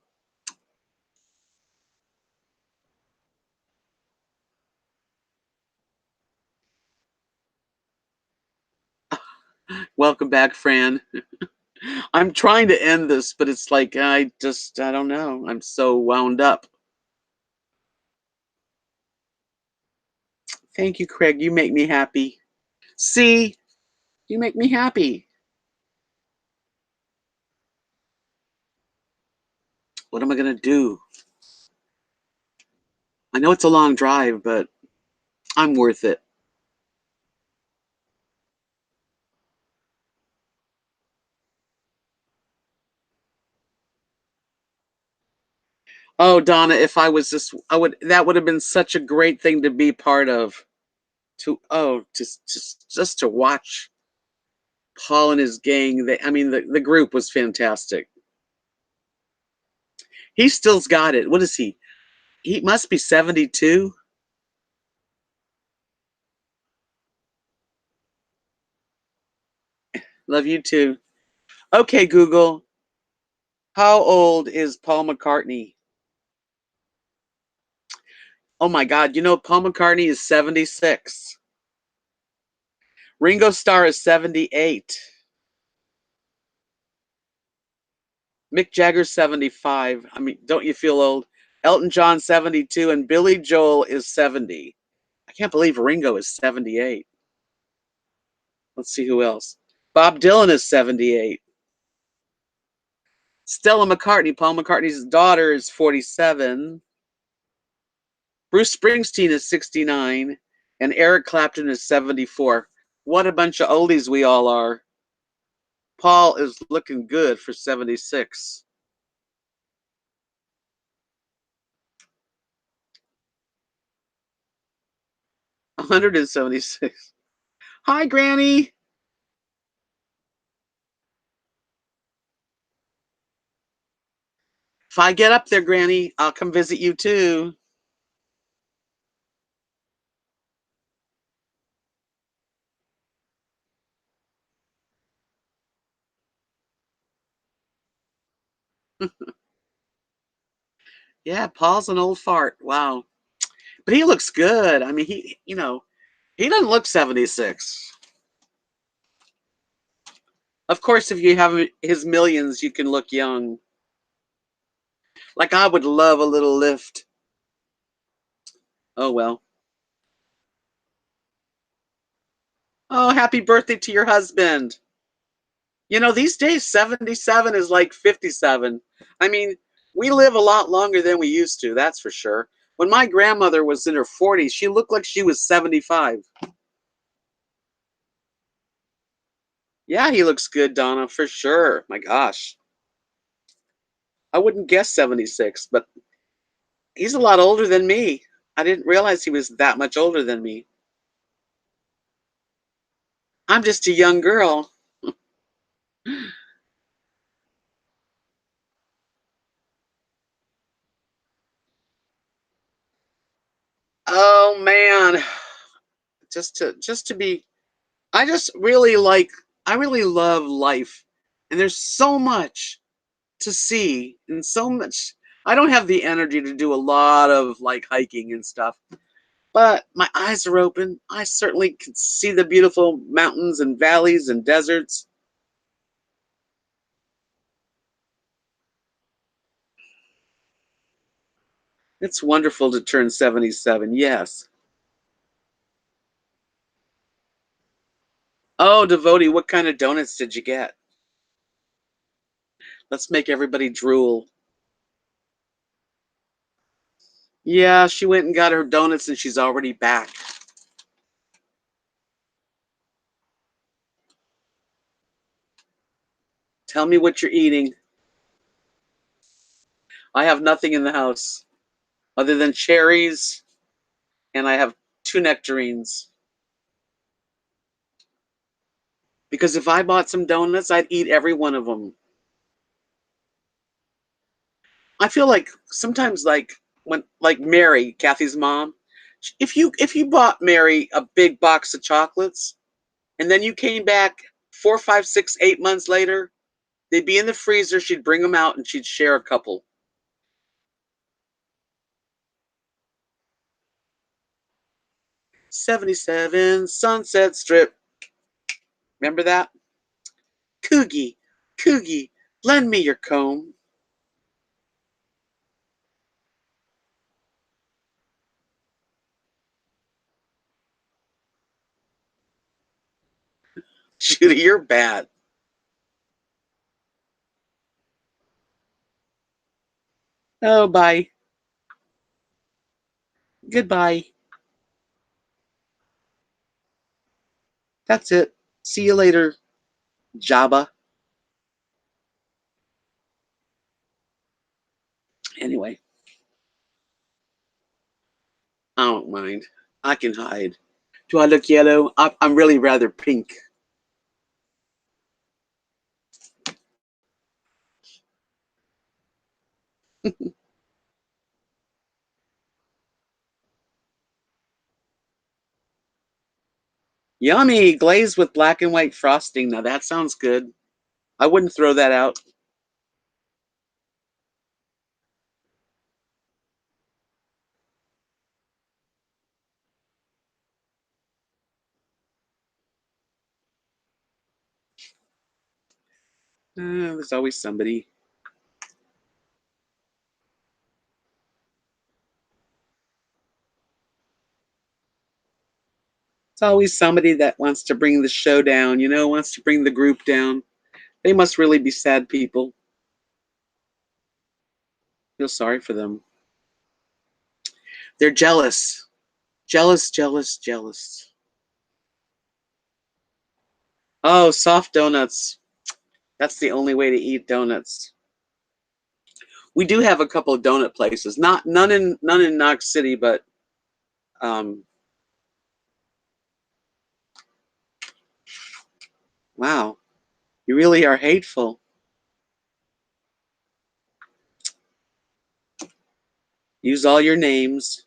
Welcome back, Fran. I'm trying to end this, but it's like I don't know. I'm so wound up. Thank you, Craig. You make me happy. See, you make me happy. What am I gonna do? I know it's a long drive, but I'm worth it. Oh, Donna, if I was just, I would. That would have been such a great thing to be part of. Just to watch Paul and his gang. I mean, the group was fantastic. He still's got it. What is he? He must be 72. Love you too. Okay, Google. How old is Paul McCartney? Oh my God, you know Paul McCartney is 76. Ringo Starr is 78. Mick Jagger's 75. I mean, don't you feel old? Elton John 72 and Billy Joel is 70. I can't believe Ringo is 78. Let's see who else. Bob Dylan is 78. Stella McCartney, Paul McCartney's daughter, is 47. Bruce Springsteen is 69. And Eric Clapton is 74. What a bunch of oldies we all are. Paul is looking good for 76. 176. Hi, Granny. If I get up there, Granny, I'll come visit you too. Yeah, Paul's an old fart. Wow. But he looks good. I mean, he doesn't look 76. Of course, if you have his millions, you can look young. Like, I would love a little lift. Oh, well. Oh, happy birthday to your husband. You know, these days, 77 is like 57. I mean, we live a lot longer than we used to, that's for sure. When my grandmother was in her 40s, she looked like she was 75. Yeah, he looks good, Donna, for sure. My gosh. I wouldn't guess 76, but he's a lot older than me. I didn't realize he was that much older than me. I'm just a young girl. Oh man, just to be I just really like I really love life. And there's so much to see and so much I don't have the energy to do a lot of like hiking and stuff. But my eyes are open. I certainly can see the beautiful mountains and valleys and deserts. It's wonderful to turn 77. Yes. Oh, devotee, what kind of donuts did you get? Let's make everybody drool. Yeah, she went and got her donuts and she's already back. Tell me what you're eating. I have nothing in the house other than cherries, and I have 2 nectarines. Because if I bought some donuts, I'd eat every one of them. I feel like sometimes, like when, like Mary, Kathy's mom, if you bought Mary a big box of chocolates, and then you came back 4, 5, 6, 8 months later, they'd be in the freezer. She'd bring them out, and she'd share a couple. 77 Sunset Strip. Remember that? Coogie, Coogie, lend me your comb. Judy, you're bad. Oh, bye. Goodbye. That's it. See you later, Jabba. Anyway, I don't mind. I can hide. Do I look yellow? I'm really rather pink. Yummy! Glazed with black and white frosting. Now that sounds good. I wouldn't throw that out. There's always somebody. It's always somebody that wants to bring the show down, wants to bring the group down. They must really be sad people. Feel sorry for them. They're jealous. Jealous, jealous, jealous. Oh, soft donuts. That's the only way to eat donuts. We do have a couple of donut places. Not none in Knox City, but um, wow, you really are hateful. Use all your names.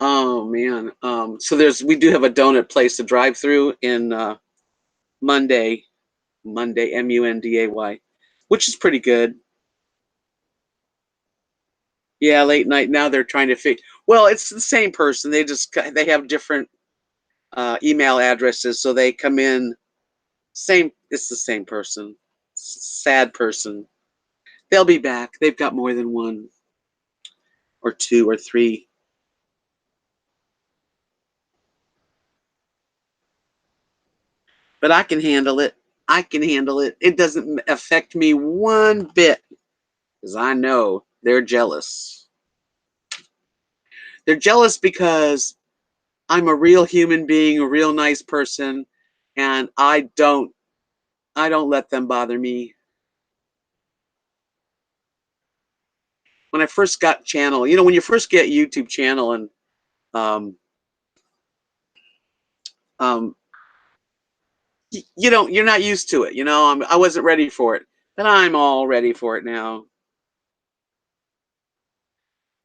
Oh man. So we do have a donut place to drive through in Monday, Munday, which is pretty good. Yeah, late night. Now they're trying to fix. Well, it's the same person. They have different email addresses, so they come in. Same. It's the same person. Sad person. They'll be back. They've got more than one or two or three. But I can handle it. I can handle it. It doesn't affect me one bit because I know they're jealous. They're jealous because I'm a real human being, a real nice person, and I don't let them bother me. When I first got channel, when you first get YouTube channel and um, um, you're not used to it. I wasn't ready for it, but I'm all ready for it now.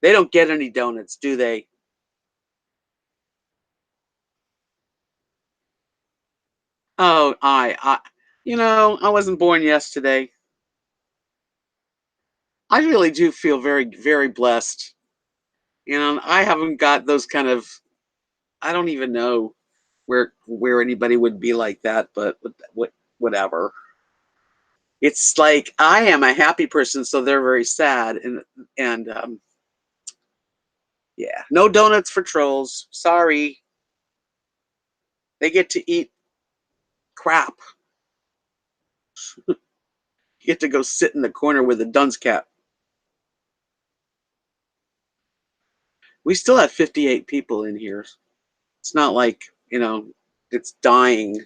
They don't get any donuts, do they? Oh, I wasn't born yesterday. I really do feel very, very blessed. I haven't got those kind of. I don't even know where anybody would be like that, but whatever. It's like I am a happy person, so they're very sad, and yeah, no donuts for trolls. Sorry, they get to eat crap. You get to go sit in the corner with a dunce cap. We still have 58 people in here. It's not like it's dying.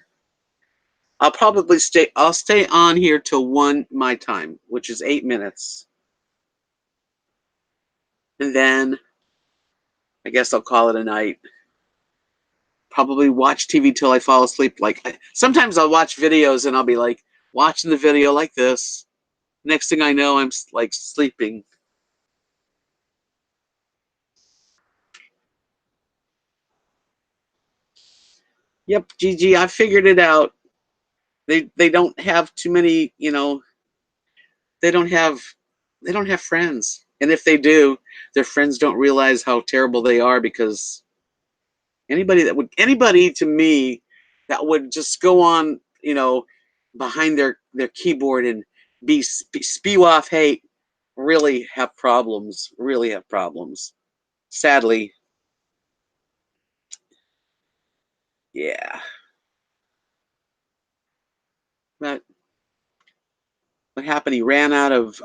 I'll stay on here till 1 my time, which is 8 minutes, and then I guess I'll call it a night. Probably watch TV till I fall asleep. Like sometimes I'll watch videos and I'll be like watching the video like this. Next thing I know, I'm like sleeping. Yep, Gigi, I figured it out. They don't have too many, they don't have they don't have friends. And if they do, their friends don't realize how terrible they are because anybody to me that would just go on, behind their keyboard and spew off hate really have problems. Really have problems. Sadly, yeah. But what happened? He ran out of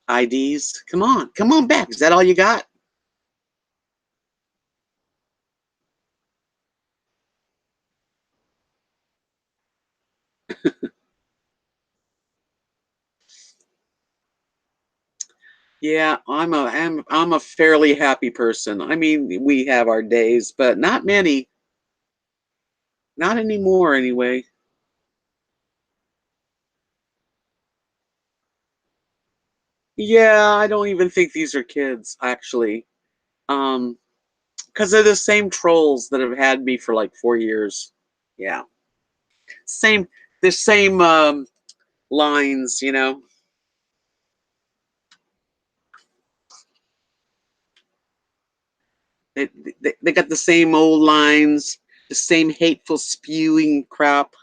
IDs. Come on back. Is that all you got? Yeah, I'm a fairly happy person. I mean, we have our days, but not many. Not anymore, anyway. Yeah, I don't even think these are kids, actually. Because they're the same trolls that have had me for like 4 years. Yeah, same, the same lines. They got the same old lines, the same hateful spewing crap.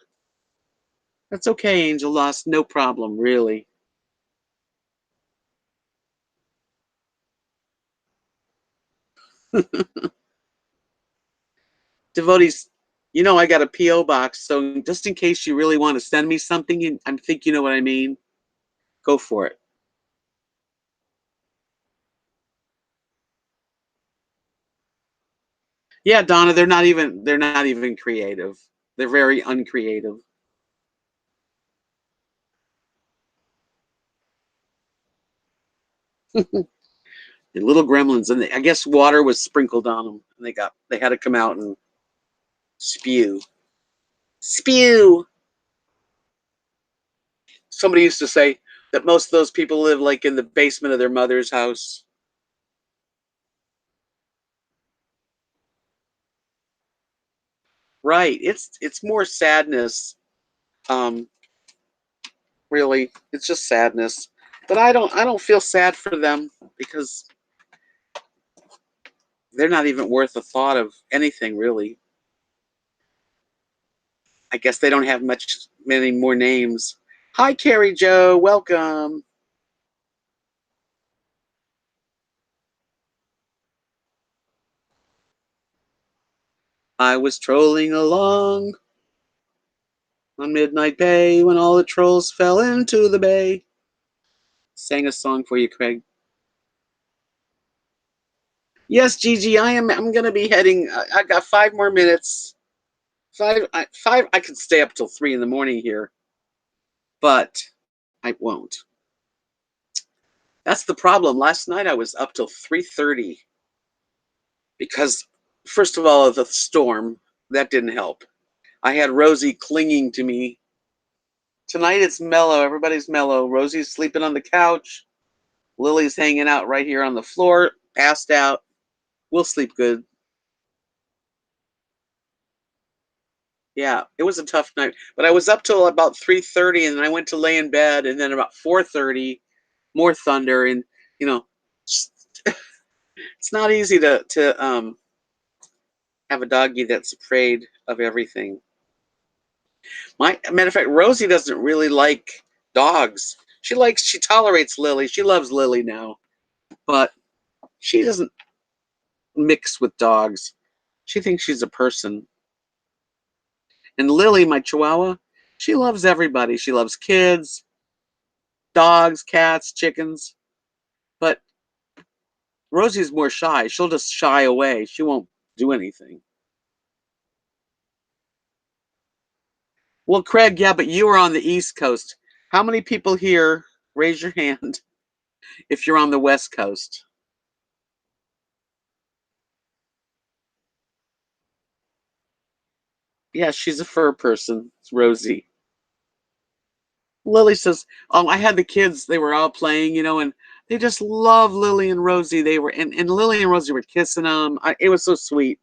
That's okay, Angel Lost, no problem, really. Devotees, I got a PO box, so just in case you really want to send me something, I think you know what I mean. Go for it. Yeah, Donna, they're not even creative. They're very uncreative. The little gremlins, and I guess water was sprinkled on them, and they had to come out and spew. Spew. Somebody used to say that most of those people live like in the basement of their mother's house. Right. It's more sadness. Um, really, it's just sadness. But I don't feel sad for them because they're not even worth a thought of anything really. I guess they don't have many more names. Hi, Carrie Joe. Welcome. I was trolling along on Midnight Bay when all the trolls fell into the bay. Sang a song for you, Craig. Yes, Gigi, I'm gonna be heading. I got 5 more minutes. Five. I could stay up till 3 in the morning here, but I won't. That's the problem. Last night I was up till 3:30 because, first of all, of the storm that didn't help. I had Rosie clinging to me. Tonight it's mellow. Everybody's mellow. Rosie's sleeping on the couch. Lily's hanging out right here on the floor, passed out. We'll sleep good. Yeah, it was a tough night, but I was up till about 3:30, and then I went to lay in bed, and then about 4:30, more thunder, and you know, it's not easy to have a doggy that's afraid of everything. Matter of fact, Rosie doesn't really like dogs. She tolerates Lily. She loves Lily now, but she doesn't mix with dogs. She thinks she's a person. And Lily, my Chihuahua, she loves everybody. She loves kids, dogs, cats, chickens. But Rosie's more shy. She'll just shy away. She won't do anything. Well, Craig, yeah, but you were on the East Coast. How many people here, raise your hand, if you're on the West Coast? Yeah, she's a fur person. It's Rosie. Lily says, I had the kids, they were all playing, and they just love Lily and Rosie. They were, and Lily and Rosie were kissing them. It was so sweet.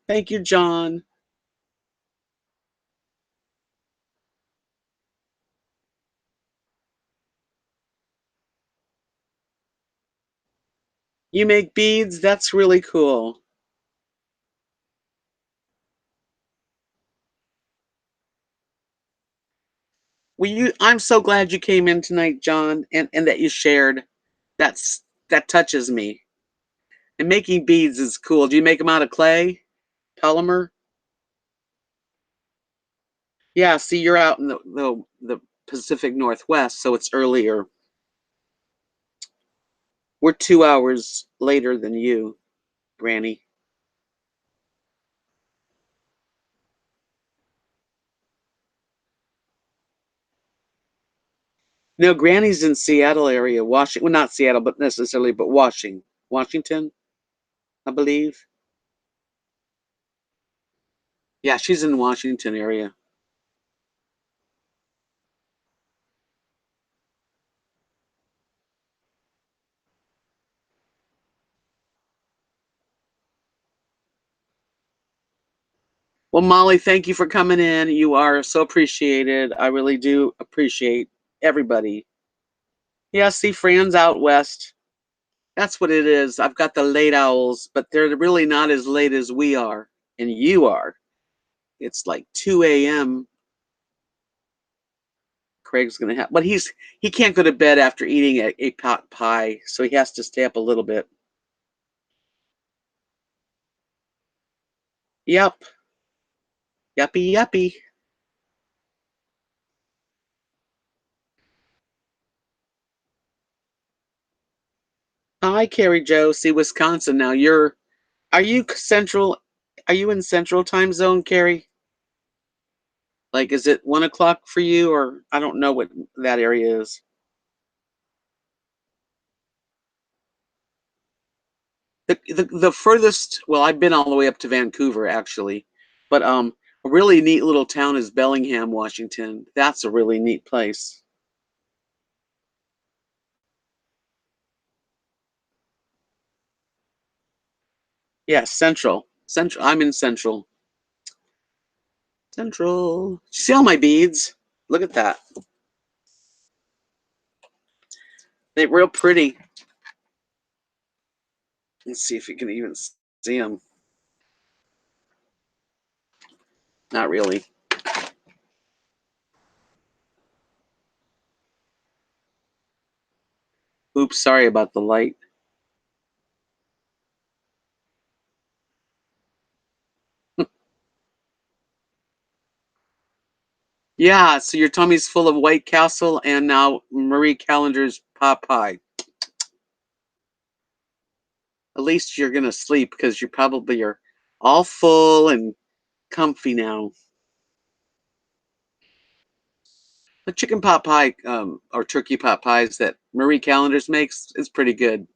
Thank you, John. You make beads? That's really cool. I'm so glad you came in tonight, John, and that you shared. That touches me. And making beads is cool. Do you make them out of clay? Polymer? Yeah, see, you're out in the Pacific Northwest, so it's earlier. We're 2 hours later than you, Granny. No, Granny's in Seattle area, Washington. Well, not Seattle, but necessarily, but Washington, I believe. Yeah, she's in Washington area. Well, Molly, thank you for coming in. You are so appreciated. I really do appreciate everybody. Yeah, see, Fran's out west. That's what it is. I've got the late owls, but they're really not as late as we are, and you are. It's like 2 a.m. Craig's gonna have, but he can't go to bed after eating a pot pie, so he has to stay up a little bit. Yep, yuppie, yuppie. Hi, Carrie Joe. See, Wisconsin. Now are you central? Are you in central time zone, Carrie? Like, is it 1 o'clock for you, or I don't know what that area is. The furthest, well, I've been all the way up to Vancouver actually, but a really neat little town is Bellingham, Washington. That's a really neat place. Yeah, central. Central. I'm in Central. Central. See all my beads? Look at that. They're real pretty. Let's see if you can even see them. Not really. Oops, sorry about the light. Yeah, so your tummy's full of White Castle and now Marie Callender's pot pie. At least you're gonna sleep because you probably are all full and comfy now. The chicken pot pie or turkey pot pies that Marie Callender's makes is pretty good,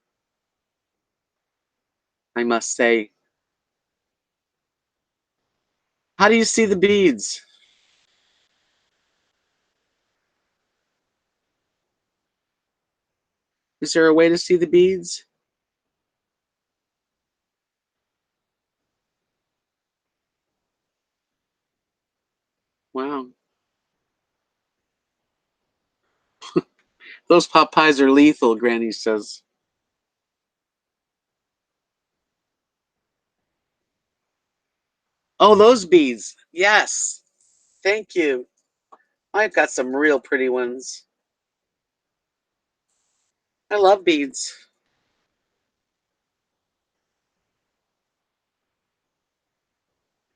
I must say. How do you see the beads? Is there a way to see the beads? Wow. Those pot pies are lethal, Granny says. Oh, those beads. Yes. Thank you. I've got some real pretty ones. I love beads.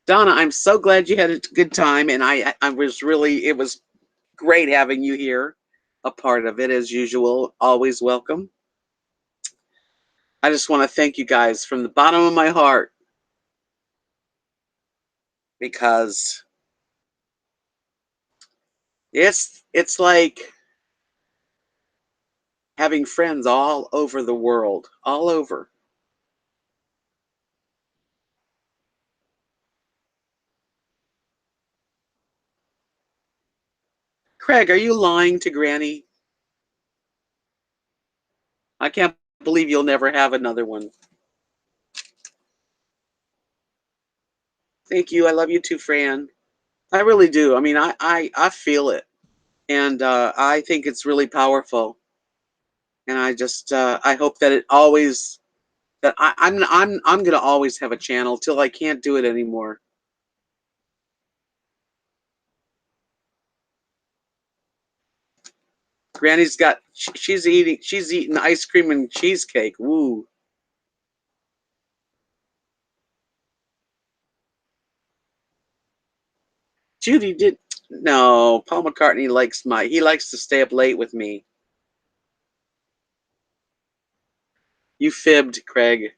Donna, I'm so glad you had a good time, and I was really, it was great having you here, a part of it as usual. Always welcome. I just want to thank you guys from the bottom of my heart because it's like having friends all over the world, all over. Craig, are you lying to Granny? I can't believe you'll never have another one. Thank you. I love you too, Fran. I really do. I mean, I feel it, and I think it's really powerful. And I just I hope that it always that I'm gonna always have a channel till I can't do it anymore. Granny's got she's eating ice cream and cheesecake. Woo. Judy did no. Paul McCartney he likes to stay up late with me. You fibbed, Craig.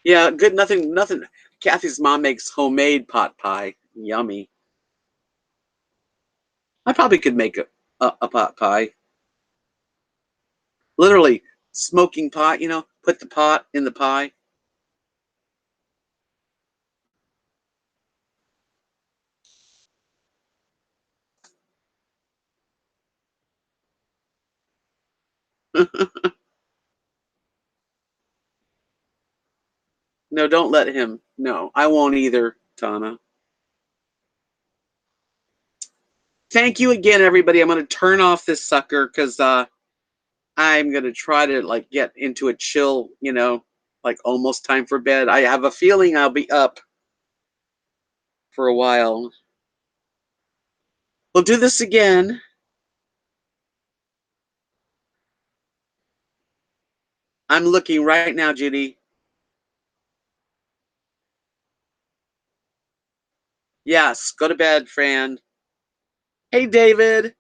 Yeah, good. Nothing. Kathy's mom makes homemade pot pie. Yummy. I probably could make a pot pie. Literally smoking pot. Put the pot in the pie. No, don't let him. No, I won't either, Tana. Thank you again, everybody. I'm going to turn off this sucker because I'm going to try to like get into a chill, like almost time for bed. I have a feeling I'll be up for a while. We'll do this again. I'm looking right now, Judy. Yes, go to bed, Fran. Hey, David.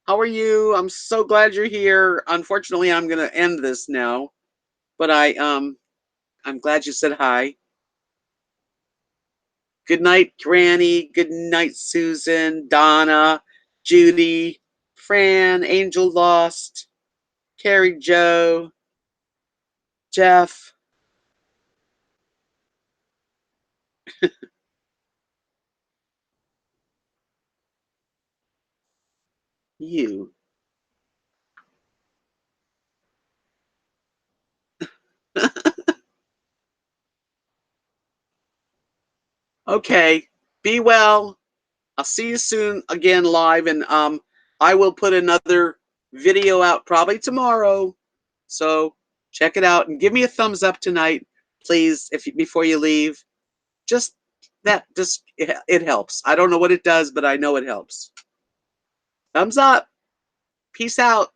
How are you? I'm so glad you're here. Unfortunately, I'm going to end this now, but I'm glad you said hi. Good night, Granny. Good night, Susan, Donna, Judy, Fran, Angel Lost, Carrie Joe, Jeff. You. Okay. Be well. I'll see you soon again live, and I will put another video out probably tomorrow. So check it out and give me a thumbs up tonight, please, if you, before you leave. Just it helps. I don't know what it does, but I know it helps. Thumbs up. Peace out.